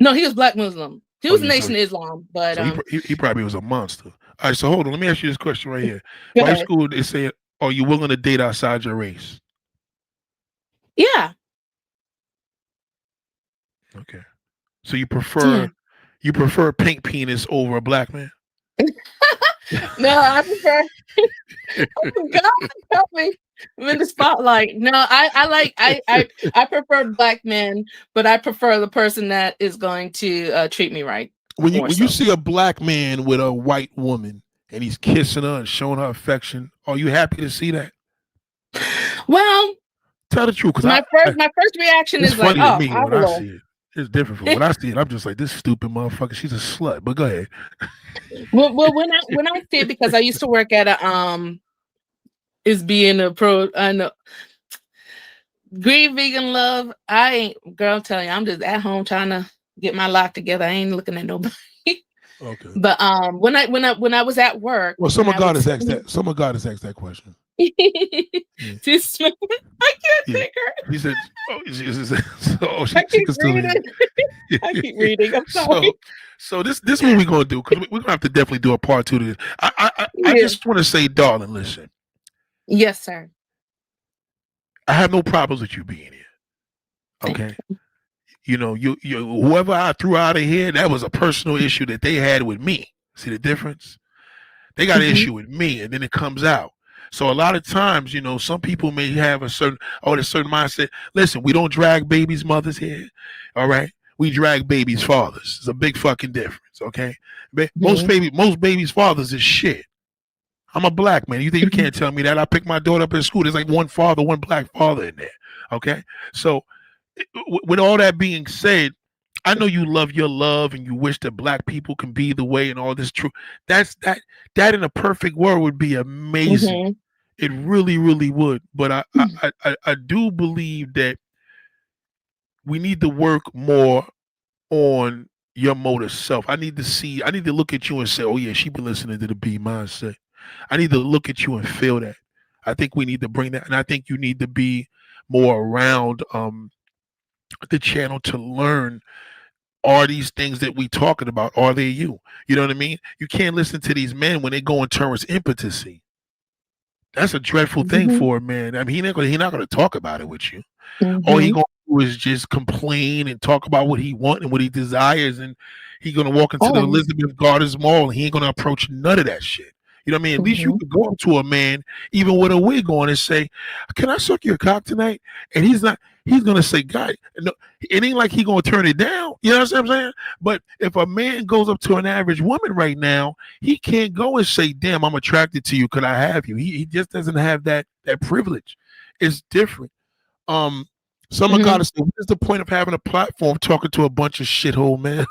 No, he was black Muslim. He was Nation of Islam, but so he probably was a monster. All right, so hold on. Let me ask you this question right here. Go White ahead. school, they say, are you willing to date outside your race? Yeah. Okay. So you prefer pink penis over a black man? No, I prefer. Oh God, help me! I'm in the spotlight. No, I prefer black men, but I prefer the person that is going to treat me right. When you see a black man with a white woman and he's kissing her and showing her affection, are you happy to see that? Well, tell the truth, because my first reaction is like, funny to me when I see it. It's different. When I see it, I'm just like, this stupid motherfucker. She's a slut. But go ahead. Well, when I see it, because I used to work at a is being a pro. I know. Green Vegan Love. I ain't, girl. I'm telling you, I'm just at home trying to get my life together. I ain't looking at nobody. Okay. But when I was at work, well, some of God has asked that. Some of God has asked that question. I can't take her. He said, I keep reading. I keep reading. I'm sorry. So this is what we're gonna do, because we're gonna have to definitely do a part 2 to this. I just want to say, darling, listen. Yes, sir. I have no problems with you being here. Okay. You whoever I threw out of here, that was a personal issue that they had with me. See the difference? They got an issue with me, and then it comes out. So a lot of times, some people may have a certain mindset. Listen, we don't drag babies' mothers here. All right. We drag babies' fathers. It's a big fucking difference. Okay. Most babies' fathers is shit. I'm a black man. You think you can't tell me that? I picked my daughter up in school. There's like one black father in there. Okay. So with all that being said, I know you love your love and you wish that black people can be the way and all this true. That in a perfect world would be amazing. It really, really would. But I do believe that we need to work more on your motive self. I need to look at you and say, oh yeah, she been listening to the B mindset. I need to look at you and feel that. I think we need to bring that. And I think you need to be more around the channel to learn, are these things that we talking about, are they you? You know what I mean? You can't listen to these men when they go in towards impotency. That's a dreadful thing for a man. I mean, he's not gonna talk about it with you. All he gonna do is just complain and talk about what he wants and what he desires, and he's gonna walk into the Elizabeth Gardens Mall and he ain't gonna approach none of that shit. You know what I mean? At least you could go up to a man, even with a wig on, and say, "Can I suck your cock tonight?" And he's gonna say, "God, no." It ain't like he gonna turn it down. You know what I'm saying? But if a man goes up to an average woman right now, he can't go and say, "Damn, I'm attracted to you. Could I have you?" He just doesn't have that privilege. It's different. Someone gotta say, what is the point of having a platform talking to a bunch of shithole men?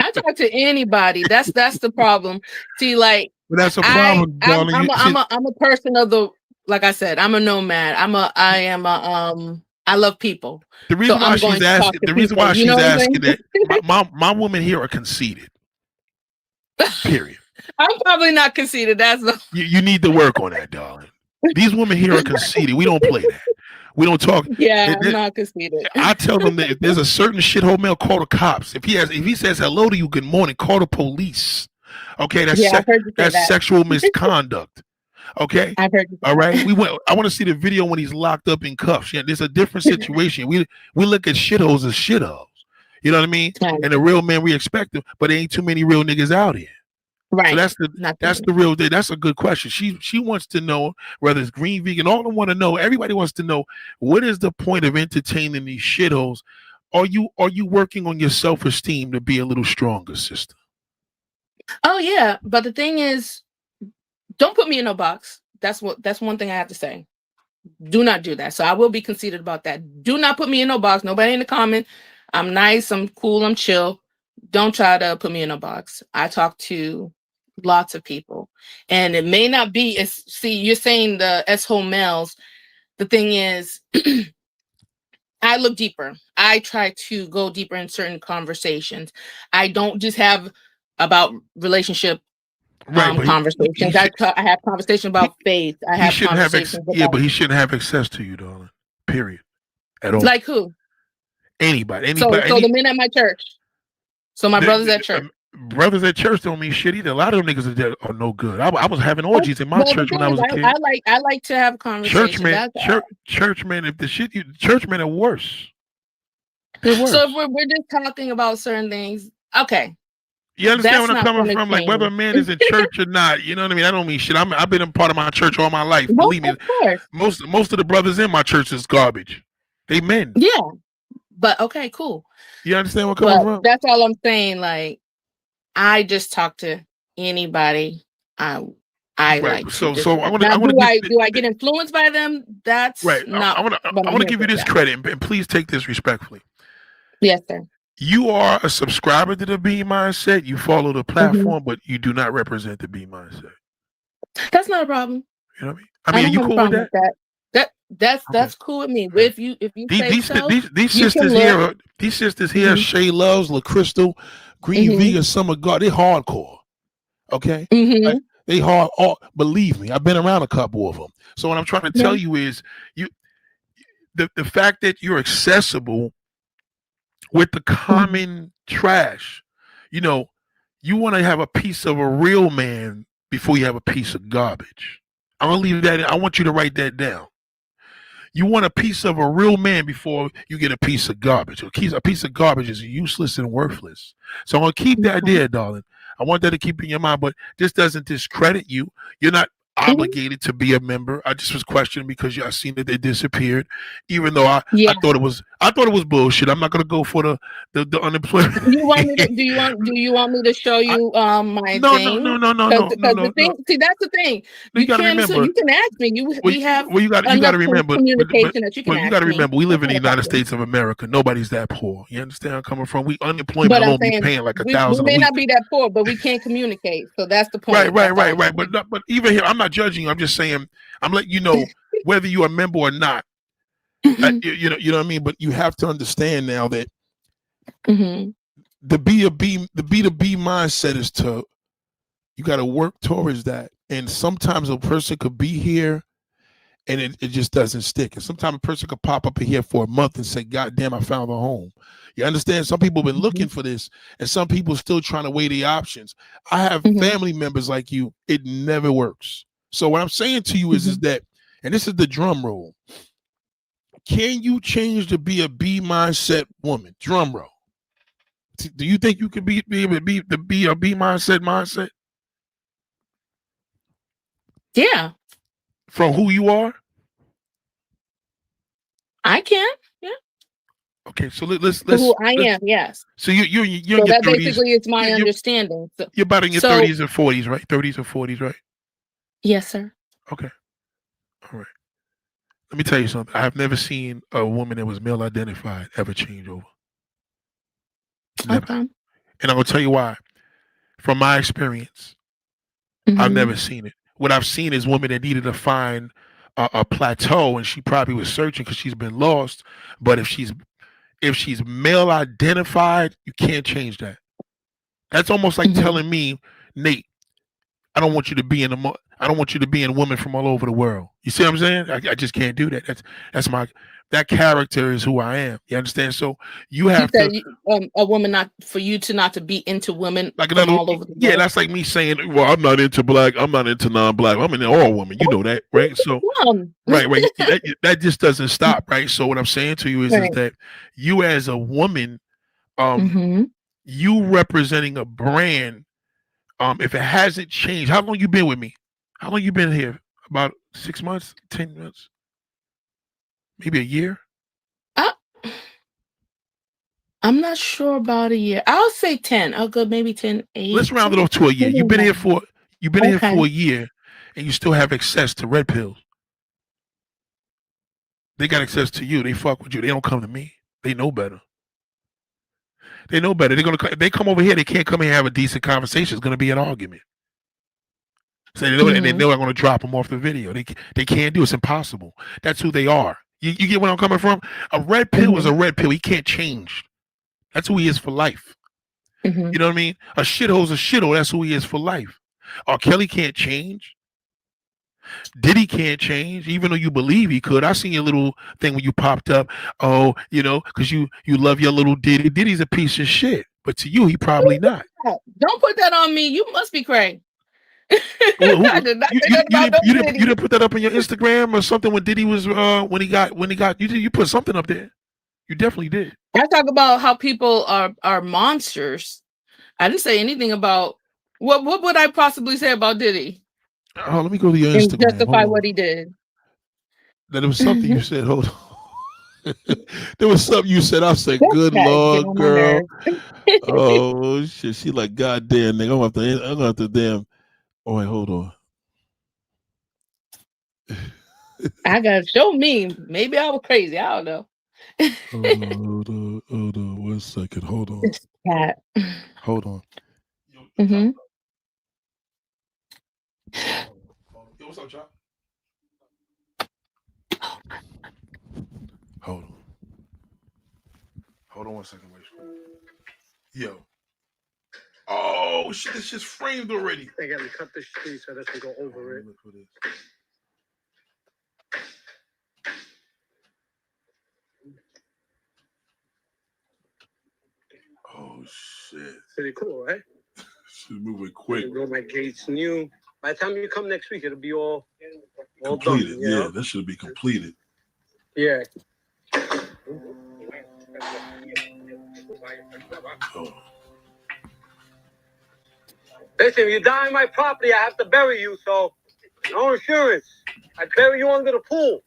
I talk to anybody. That's the problem. See, like But that's a problem, darling. I'm a person of the, like I said, I'm a nomad. I love people. The So reason why I'm she's going to talk asking, to the reason people. why You know she's what I'm asking saying? that, my women here are conceited. Period. I'm probably not conceited. That's the You need to work on that, darling. These women here are conceited. We don't play that. We don't talk. yeah, I'm not conceited. I tell them that if there's a certain shithole male, call the cops. If he says hello to you, good morning, call the police. Okay, that's Yeah, I've heard you say that's that. sexual misconduct. Okay, I've heard you say all right. that. I want to see the video when he's locked up in cuffs. Yeah, there's a different situation. We look at shitholes as shitholes. You know what I mean? And the real men we expect them, but there ain't too many real niggas out here. Right. So that's the real thing. That's a good question. She wants to know whether it's green, vegan. All of them want to know. Everybody wants to know, what is the point of entertaining these shitholes? Are you working on your self-esteem to be a little stronger, sister? Oh yeah, but the thing is, don't put me in a box. That's one thing I have to say. Do not do that. So I will be conceited about that. Do not put me in no box. Nobody in the comment. I'm nice. I'm cool. I'm chill. Don't try to put me in a box. I talk to lots of people, and it may not be as. See, you're saying the S-hole males. The thing is, I look deeper. I try to go deeper in certain conversations. I don't just have about relationship conversations. I have conversations about faith. I have conversations about. But he shouldn't have access to you, darling. Period. At all. Like who? Anybody. So the men at my church. So my brothers at church. Brothers at church don't mean shit either. A lot of them niggas are no good. I was having orgies in my church when I was a kid. I like to have conversations. Churchmen, if the shit churchmen are worse. They're worse. So if we're just talking about certain things, okay. You understand where I'm coming from? Like whether a man is in church or not, you know what I mean? I don't mean shit. I've been a part of my church all my life. Believe me. Most of the brothers in my church is garbage. They men. Yeah. But okay, cool. You understand where I'm coming from? That's all I'm saying. Like, I just talk to anybody I like. So I want to. Do I get influenced by them? That's right. Not. I want to give you this credit, and please take this respectfully. Yes, sir. You are a subscriber to the B Mindset. You follow the platform, but you do not represent the B Mindset. That's not a problem. You know what I mean? Are you cool with that? That's cool with me. If you these sisters here, Shay Loves, La Crystal, Green Vegan, Summer God, they hardcore. Okay, like, they hard. Believe me, I've been around a couple of them. So what I'm trying to tell you is, the fact that you're accessible with the common trash, you want to have a piece of a real man before you have a piece of garbage. I'm gonna leave that in. I want you to write that down. You want a piece of a real man before you get a piece of garbage. A piece of garbage is useless and worthless. So I'm going to keep that there, darling. I want that to keep in your mind, but this doesn't discredit you. You're not obligated to be a member. I just was questioning because I seen that they disappeared, even though I thought it was bullshit. I'm not going to go for the unemployment. Do you want me to show you my thing? No. The thing, see, that's the thing. You can remember. You can ask me. We have. You got to remember. Communication that you can. Well, you got to remember. We live in the United States of America. Nobody's that poor. You understand where I'm coming from? We unemployment alone be paying like $1,000. We may not be that poor, but we can't communicate. So that's the point. Right. But even here, I'm not judging you. I'm just saying, I'm letting you know whether you're a member or not. You know what I mean? But you have to understand now that the B2B mindset is you got to work towards that. And sometimes a person could be here and it just doesn't stick. And sometimes a person could pop up here for a month and say, God damn, I found a home. You understand? Some people have been looking for this, and some people are still trying to weigh the options. I have family members like you. It never works. So what I'm saying to you is that, and this is the drum roll. Can you change to be a B mindset woman? Drum roll. Do you think you can be able to be a B mindset? Yeah. From who you are? I can. Yeah. Okay, so let's who I am. Yes. So you're in your that 30s. Basically it's my understanding. So, you're about in your 30s and 40s, right? 30s and 40s, right? Yes, sir. Okay. All right. Let me tell you something. I have never seen a woman that was male identified ever change over. Never. Okay. And I'm gonna tell you why. From my experience, I've never seen it. What I've seen is women that needed to find a plateau, and she probably was searching because she's been lost. But if she's male identified, you can't change that. That's almost like telling me, Nate, I don't want you to be in I don't want you to be in women from all over the world. You see what I'm saying? I just can't do that. That's that character is who I am. You understand? So you have to a woman not for you to not to be into women like from all over the world. Yeah, that's like me saying, well, I'm not into black, I'm not into non-black, I'm into all women. You know that, right? So right. That just doesn't stop, right? So what I'm saying to you is that you as a woman, you representing a brand. If it hasn't changed, how long you been with me? How long you been here? About 6 months, 10 months, maybe a year. I'm not sure about a year. I'll say 10. I'll go maybe 10, 8. Let's round it off to a year. You've been here for a year, and you still have access to red pills. They got access to you. They fuck with you. They don't come to me. They know better. They know better. If they come over here, they can't come here and have a decent conversation. It's gonna be an argument. So they know, and they know I'm going to drop them off the video. They can't do it. It's impossible. That's who they are. You get where I'm coming from? A red pill is a red pill. He can't change. That's who he is for life. You know what I mean? A shithole's a shithole. That's who he is for life. R. Kelly can't change. Diddy can't change, even though you believe he could. I seen your little thing when you popped up. Oh, because you love your little Diddy. Diddy's a piece of shit. But to you, he probably not. Don't put that on me. You must be crazy. You didn't put that up on your Instagram or something when Diddy was when he got you put something up there. You definitely did. I talk about how people are monsters. I didn't say anything about what would I possibly say about Diddy? Oh, let me go to your Instagram. And justify what he did. That it was something you said. Hold on. There was something you said. I said, "Good Lord, girl." Oh shit. She like, God damn, nigga. I'm gonna have to damn. Oh wait, hold on. I gotta show me. Maybe I was crazy. I don't know. Hold on. 1 second. Hold on. Hold on. Mm-hmm. Yo, what's up, Chop? Hold on. Hold on 1 second, wait. Yo. Oh shit, this shit's framed already. They got to cut this tree so this can go over it. Look for this. Oh shit. Pretty cool, right? She's moving quick. Roll my gates new. By the time you come next week, it'll be all completed. Done, Yeah, that should be completed. Yeah. Oh. Listen, if you die on my property, I have to bury you, so no insurance. I bury you under the pool.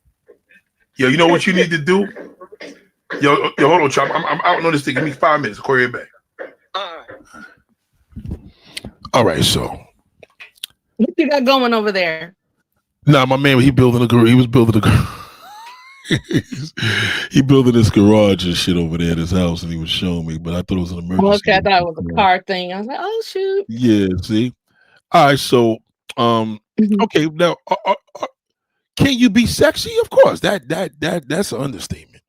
Yo, you know what you need to do? Yo, hold on, Chop. I'm out on this thing. Give me 5 minutes. I'll call you back. All right, so. What you got going over there? Nah, my man, he was building a garage. He building this garage and shit over there at his house, and he was showing me, but I thought it was an emergency. Okay, I thought it was a car thing. I was like, oh shoot. Yeah, see. All right, so okay, now can you be sexy? Of course. That's an understatement.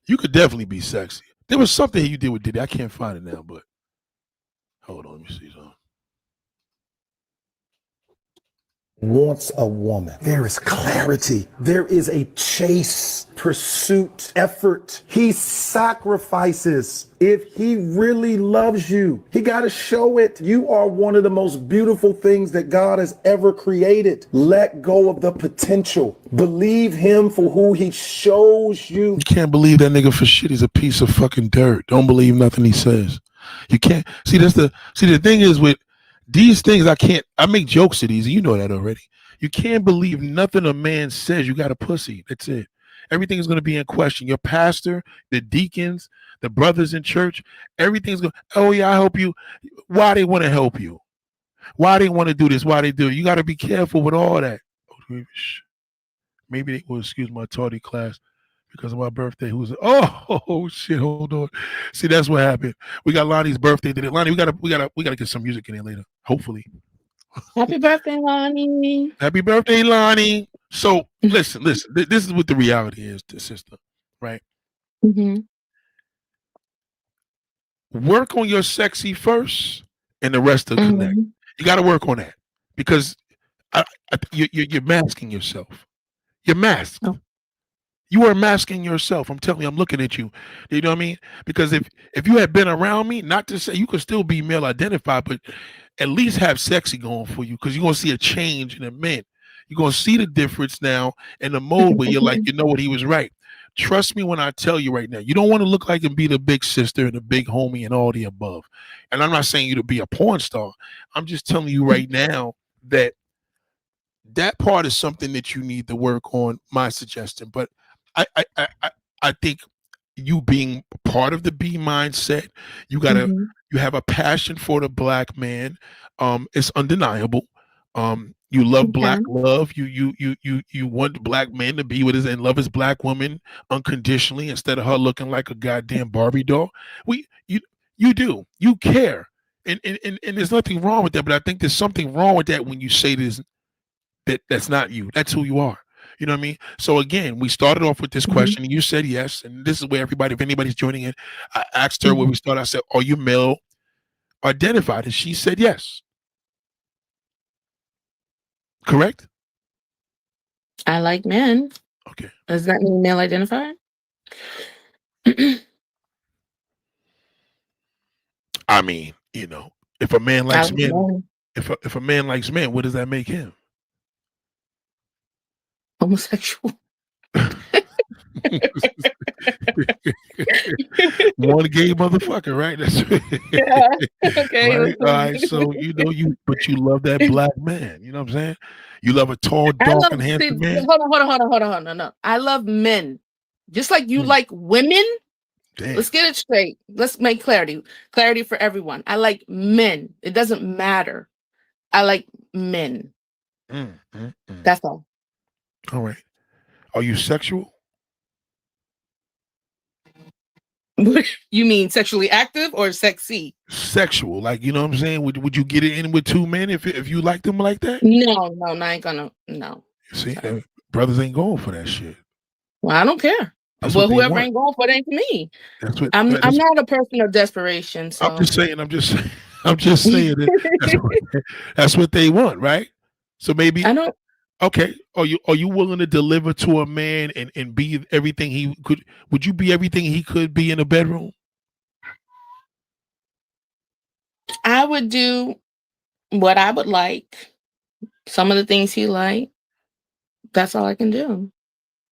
You could definitely be sexy. There was something you did with Diddy. I can't find it now, but hold on, let me see something. Wants a woman. There is clarity. There is a chase, pursuit, effort. He sacrifices. If he really loves you, he got to show it. You are one of the most beautiful things that God has ever created. Let go of the potential. Believe him for who he shows you. You can't believe that nigga for shit. He's a piece of fucking dirt. Don't believe nothing he says. You can't. See, the thing is with these things, I make jokes of these, and you know that already. You can't believe nothing a man says. You got a pussy. That's it. Everything is going to be in question. Your pastor, the deacons, the brothers in church, everything's going, oh yeah, I help you. Why they want to help you? Why they want to do this? Why they do it? You got to be careful with all that. Maybe they will excuse my tardy class because of my birthday. Oh shit, hold on. See, that's what happened. We got Lonnie's birthday today. Lonnie, we gotta get some music in there later. Hopefully. Happy birthday, Lonnie. Happy birthday, Lonnie. So listen. This is what the reality is, sister. Right? Mm-hmm. Work on your sexy first, and the rest will connect. Mm-hmm. You got to work on that because you're masking yourself. You're masked. Oh. You are masking yourself. I'm telling you, I'm looking at you. You know what I mean? Because if you had been around me, not to say you could still be male identified, but at least have sexy going for you because you're gonna see a change in a man. You're gonna see the difference now in the mode where you're like, you know what, he was right. Trust me when I tell you right now, you don't want to look like and be the big sister and the big homie and all the above. And I'm not saying you to be a porn star. I'm just telling you right now that that part is something that you need to work on. My suggestion, but I think you being part of the B mindset, you gotta Mm-hmm. you have a passion for the black man. It's undeniable. You love Okay. black love. You want the black man to be with his and love his black woman unconditionally instead of her looking like a goddamn Barbie doll. You do. You care. And there's nothing wrong with that, but I think there's something wrong with that when you say this that's not you. That's who you are. You know what I mean? So again, we started off with this question, and you said yes, and this is where everybody, if anybody's joining in, I asked her where we started. I said, "Are you male identified?" And she said yes. Correct? I like men. Okay. Does that mean male identified? I mean, if a man I likes like men, men. if a man likes men, what does that make him? Homosexual. One gay motherfucker, right? That's Yeah. Okay. right. All right. So but you love that black man. You know what I'm saying? You love a tall, I dark, love. and See, handsome man. hold on. No. I love men, just like you like women. Damn. Let's get it straight. Let's make clarity for everyone. I like men. It doesn't matter. I like men. That's all. All right. Are you sexual? You mean sexually active or sexy? Sexual, like, you know what I'm saying? Would you get it in with two men if you like them like that? No, I ain't gonna. No. See, brothers ain't going for that shit. Well, I don't care. That's Well, what they whoever want. ain't going for it ain't for me. I'm not a person of desperation. So I'm just saying that's what they want, right? So maybe I don't. Okay. Are you willing to deliver to a man and be everything he could? Would you be everything he could be in a bedroom? I would do what I would like. Some of the things he like. That's all I can do.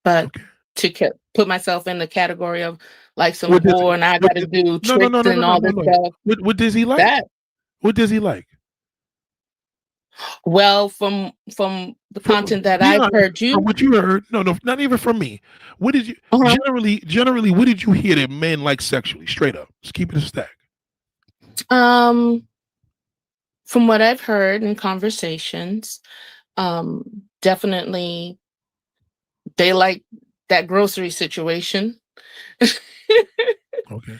But to put myself in the category of like some whore and I got to do tricks and all this stuff. What does he like? That. What does he like? Well, from the content that I've heard from what you heard, no, not even from me. What did you generally? What did you hear that men like sexually? Straight up, let's keep it a stack. From what I've heard in conversations, definitely they like that grocery situation. Okay.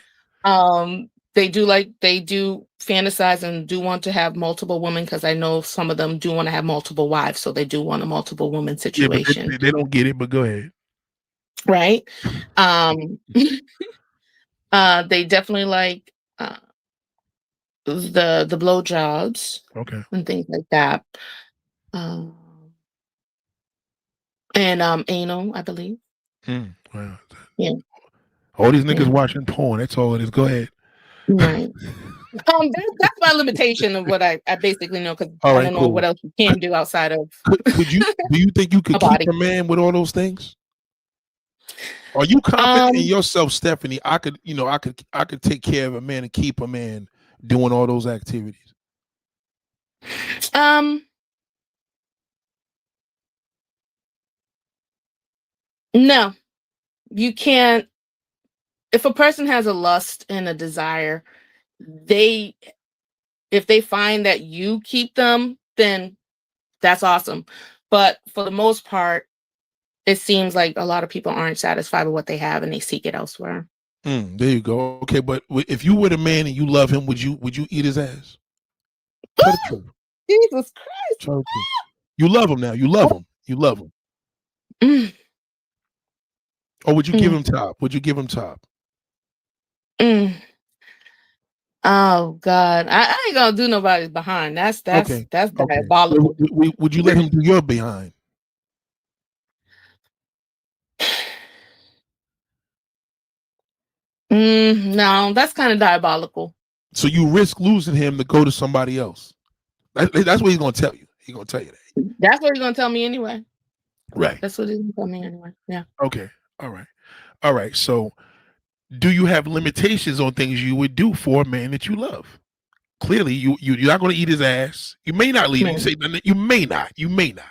They do fantasize and do want to have multiple women because I know some of them do want to have multiple wives, so they do want a multiple woman situation. Yeah, but they don't get it, but go ahead. Right. They definitely like the blowjobs, okay, and things like that. And anal, I believe. Wow. Yeah. All these niggas watching porn. That's all it is. Go ahead. Right. That's my limitation of what I basically know because I don't know what else you can do outside of. Do you think you could keep a man with all those things? Are you confident in yourself, Stephanie? I could take care of a man and keep a man doing all those activities. No, you can't. If a person has a lust and a desire, if they find that you keep them, then that's awesome. But for the most part, it seems like a lot of people aren't satisfied with what they have and they seek it elsewhere. There you go. Okay, but if you were the man and you love him, would you eat his ass? Tell the truth. Jesus Christ. Choking. You love him now. You love him. You love him. Mm. Or would you give him top? Would you give him top? Mm. Oh God, I ain't gonna do nobody's behind. That's Okay. diabolical. Would you let him do your behind? No, that's kind of diabolical. So you risk losing him to go to somebody else. That's what he's gonna tell you. He's gonna tell you that. That's what he's gonna tell me anyway. Right. That's what he's gonna tell me anyway. Yeah. Okay. All right. So do you have limitations on things you would do for a man that you love? Clearly, you're not going to eat his ass. You may not leave. You say you may not. You may not.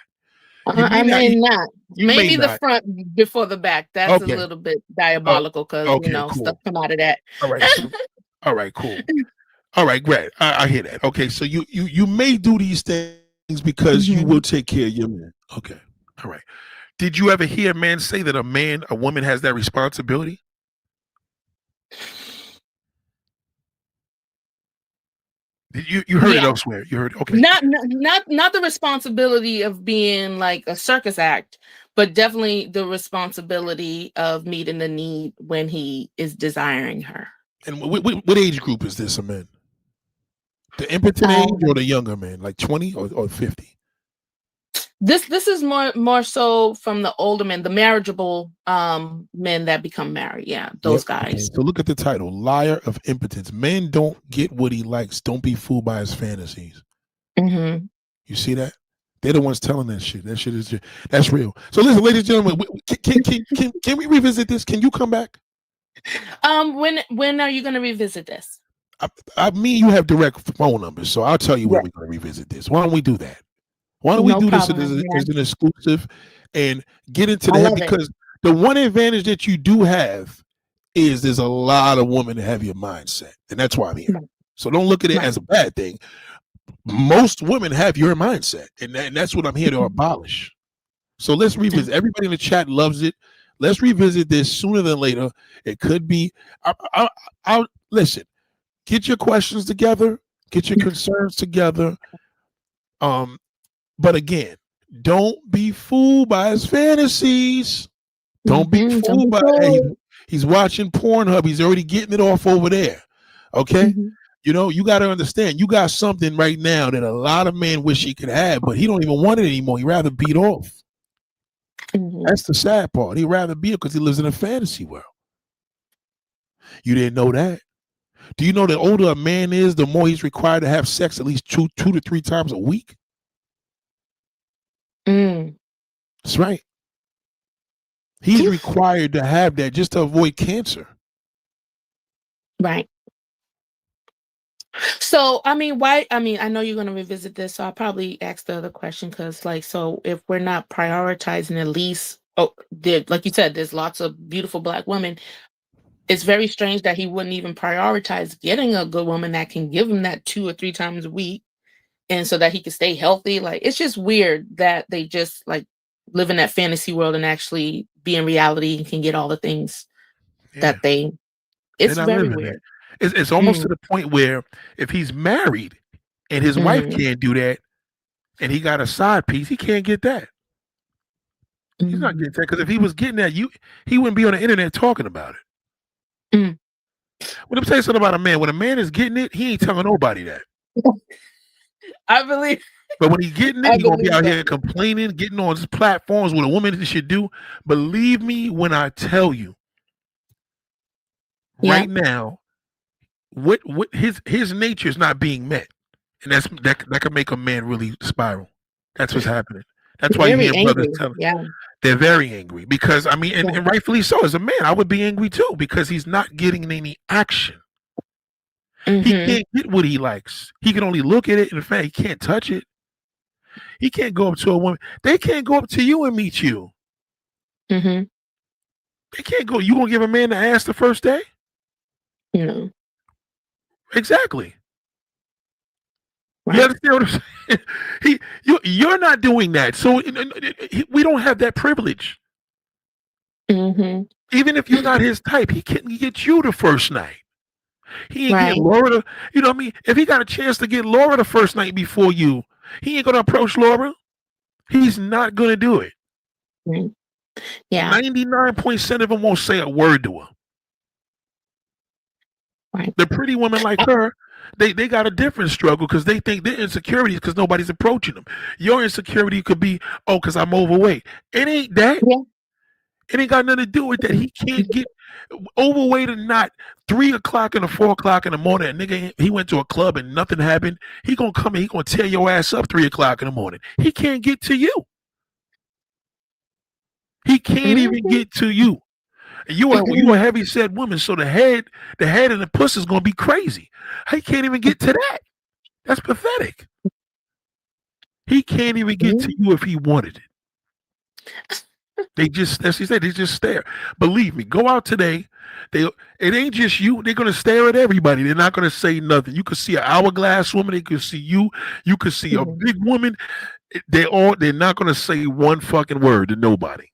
I may not. Maybe the not. front before the back. That's a little bit diabolical because cool. stuff come out of that. All right. All right. Cool. All right. Great. I hear that. Okay. So you may do these things because you will take care of your man. Okay. All right. Did you ever hear a man say that a woman has that responsibility? You heard it elsewhere. You heard okay. Not the responsibility of being like a circus act, but definitely the responsibility of meeting the need when he is desiring her. And what age group is this, a man? The impotent age or the younger man, like 20 or 50? This is more so from the older men, the marriageable men that become married. Yeah, those guys. Okay. So look at the title, Liar of Impotence. Men don't get what he likes. Don't be fooled by his fantasies. Mm-hmm. You see that? They're the ones telling that shit. That shit is that's real. So listen, ladies and gentlemen, can we revisit this? Can you come back? When are you going to revisit this? Me and you have direct phone numbers, so I'll tell you when we're going to revisit this. Why don't we do that? Why don't we do this as an exclusive and get into that? Because the one advantage that you do have is there's a lot of women that have your mindset, and that's why I'm here. So don't look at it as a bad thing. Most women have your mindset, and that's what I'm here to abolish. So let's revisit. Everybody in the chat loves it. Let's revisit this sooner than later. It could be. I'll listen. Get your questions together. Get your concerns together. But again, don't be fooled by his fantasies. Don't be fooled by he's watching Pornhub. He's already getting it off over there. Okay? You know, you got to understand, you got something right now that a lot of men wish he could have, but he don't even want it anymore. He'd rather beat off. That's the sad part. He'd rather beat it because he lives in a fantasy world. You didn't know that? Do you know the older a man is, the more he's required to have sex at least two to three times a week? That's right. He's required to have that just to avoid cancer. Right. So, I mean, why? I mean, I know you're going to revisit this, so I'll probably ask the other question because, like, so if we're not prioritizing at least, like you said, there's lots of beautiful Black women. It's very strange that he wouldn't even prioritize getting a good woman that can give him that 2 or 3 times a week. And so that he can stay healthy. Like, it's just weird that they just like live in that fantasy world and actually be in reality and can get all the things that they. It's very weird. It's almost to the point where if he's married and his wife can't do that, and he got a side piece, he can't get that. He's not getting that because if he was getting that, he wouldn't be on the internet talking about it. When I'm saying something about a man, when a man is getting it, he ain't telling nobody that. I believe. But when he's getting it, he's going to be out here complaining, getting on his platforms what a woman should do. Believe me when I tell you, right now, what his nature is not being met. And that could make a man really spiral. That's what's happening. That's why you hear brothers telling they're very angry. Because, I mean, and rightfully so. As a man, I would be angry too because he's not getting any action. He can't get what he likes. He can only look at it. In fact, he can't touch it. He can't go up to a woman. They can't go up to you and meet you. They can't go. You gonna give a man the ass the first day? No. Exactly. Right. You understand what I'm saying? You're not doing that. So we don't have that privilege. Even if you're not his type, he can't get you the first night. He ain't getting Laura. You know what I mean? If he got a chance to get Laura the first night before you, He ain't gonna approach Laura. He's not gonna do it. Yeah. 99% of them won't say a word to her. Right. The pretty women like her, they got a different struggle because they think their insecurity is because nobody's approaching them. Your insecurity could be, oh, because I'm overweight. It ain't that. Yeah. It ain't got nothing to do with that. He can't get overweight or not. 3 o'clock and 4 o'clock in the morning, a nigga, he went to a club and nothing happened. He gonna come and he gonna tear your ass up 3 o'clock in the morning. He can't get to you. He can't even get to you. And you a heavy set woman, so the head and the puss is gonna be crazy. He can't even get to that. That's pathetic. He can't even get to you if he wanted it. They just, as he said, they just stare. Believe me, go out today. It ain't just you. They're gonna stare at everybody. They're not gonna say nothing. You could see an hourglass woman. They could see you. You could see a big woman. They're not gonna say one fucking word to nobody.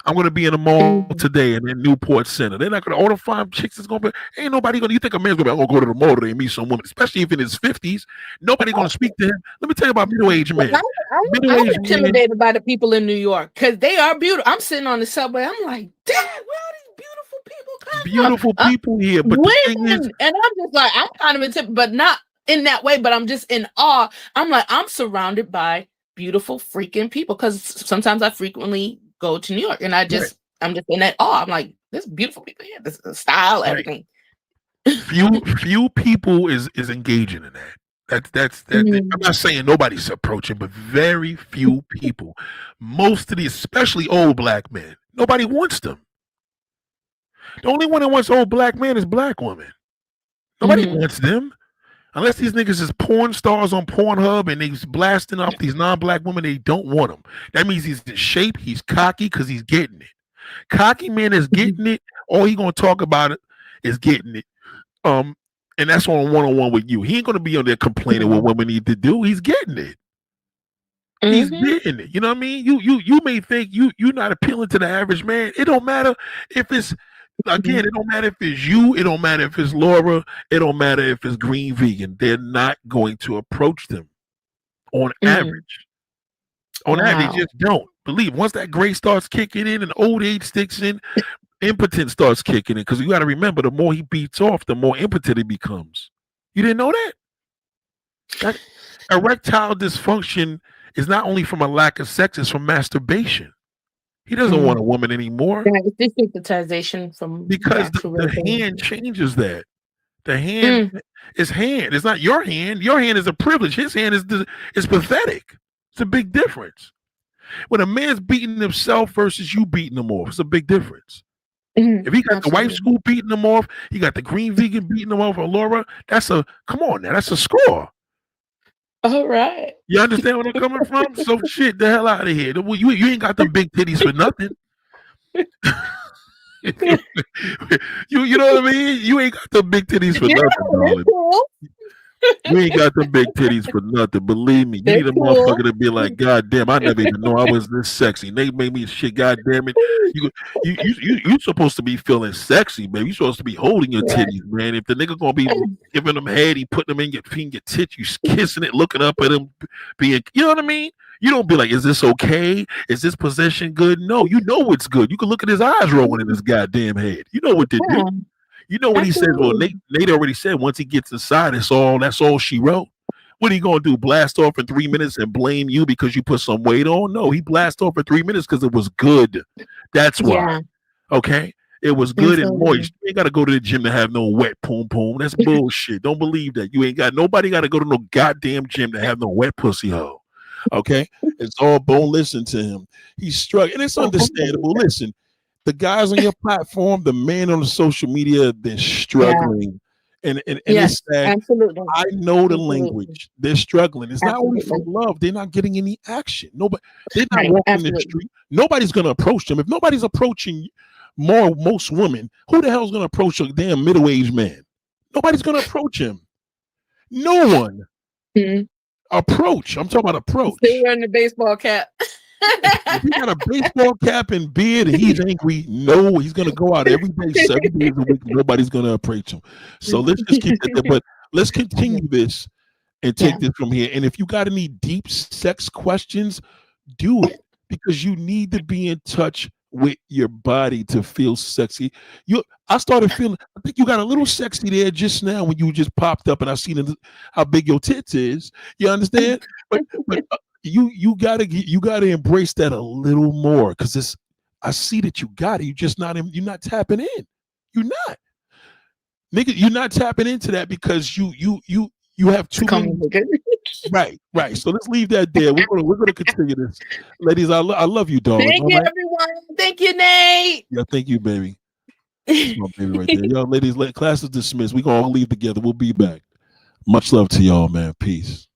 I'm gonna be in the mall today in Newport Center. They're not gonna all the fine chicks is gonna be. Ain't nobody gonna. You think a man's gonna be? I'm gonna go to the mall today and meet some woman, especially if in his 50s. Nobody gonna speak to him. Let me tell you about middle-aged men. I'm intimidated by the people in New York because they are beautiful. I'm sitting on the subway. I'm like, damn, where are these beautiful people coming beautiful from? people here, but the thing is, and I'm just like, I'm kind of intimidated, but not in that way. But I'm just in awe. I'm like, I'm surrounded by beautiful freaking people because sometimes I frequently go to New York and I'm just in that awe. I'm like, there's beautiful people here. This is style, everything. Few people is engaging in that. That's I'm not saying nobody's approaching, but very few people. Most of these, especially old black men, nobody wants them. The only one that wants old black men is black women. Nobody wants them. Unless these niggas is porn stars on Pornhub and he's blasting off these non-black women, they don't want him. That means he's in shape, he's cocky because he's getting it. Cocky man is getting it. All he gonna talk about it is getting it. And that's on one-on-one with you. He ain't gonna be on there complaining what women need to do. He's getting it. He's getting it. You know what I mean? You may think you're not appealing to the average man. It don't matter if it's Again, it don't matter if it's you, it don't matter if it's Laura, it don't matter if it's Green Vegan. They're not going to approach them on average. On average, they just don't. Believe once that gray starts kicking in and old age sticks in, impotence starts kicking in. Because you got to remember, the more he beats off, the more impotent he becomes. You didn't know that? Erectile dysfunction is not only from a lack of sex, it's from masturbation. He doesn't want a woman anymore. Yeah, it's desensitization from because the hand changes that. The hand is hand. It's not your hand. Your hand is a privilege. His hand is pathetic. It's a big difference. When a man's beating himself versus you beating him off, it's a big difference. If he got the white school beating him off, he got the green vegan beating him off, or Laura, come on now, that's a score. All right. You understand where I'm coming from? So shit, the hell out of here. You ain't got them big titties for nothing. you know what I mean? You ain't got them big titties for nothing, darling. Cool. You ain't got them big titties for nothing. Believe me, you need a motherfucker to be like, God damn, I never even know I was this sexy. They made me shit. God damn it, you supposed to be feeling sexy, man. You supposed to be holding your titties, man. If the nigga gonna be giving them head, he putting them in your feet, your tits, you kissing it, looking up at him, being, you know what I mean? You don't be like, is this okay? Is this position good? No, you know it's good. You can look at his eyes rolling in his goddamn head. You know what to do. You know what he says? Well, Nate already said once he gets inside, that's all she wrote. What are you gonna do? Blast off in 3 minutes and blame you because you put some weight on? No, he blasted off for 3 minutes because it was good. That's why. Yeah. Okay. It was good and moist. You ain't gotta go to the gym to have no wet poom poom. That's bullshit. Don't believe that. Nobody gotta go to no goddamn gym to have no wet pussy hole. Okay? It's all bone. Listen to him. He's struggling, and it's understandable. Listen. The guys on your platform, the men on the social media, they're struggling. Yeah. And it's sad. Absolutely. I know the language. They're struggling. It's not only from love. They're not getting any action. Nobody, they're not walking in the street. Nobody's going to approach them. If nobody's approaching most women, who the hell is going to approach a damn middle-aged man? Nobody's going to approach him. No one. Approach. I'm talking about approach. Still wearing the baseball cap. If he got a baseball cap and beard and he's angry, no, he's gonna go out every day, 7 days a week. Nobody's gonna approach him. So let's just keep it there. But let's continue this. and take this from here. And if you got any deep sex questions, do it, because you need to be in touch with your body to feel sexy. I started feeling, I think you got a little sexy there just now when you just popped up and I seen how big your tits is. You understand? But you gotta embrace that a little more, because I see that you got it. You're not tapping in. You're not. Nigga, you're not tapping into that because you have too many. Right. So let's leave that there. We're gonna continue this, ladies. I love you, darling. Thank you, everyone. Thank you, Nate. Yeah, thank you, baby. That's my baby right there. Yo, ladies, class is dismissed. We gonna all leave together. We'll be back. Much love to y'all, man. Peace.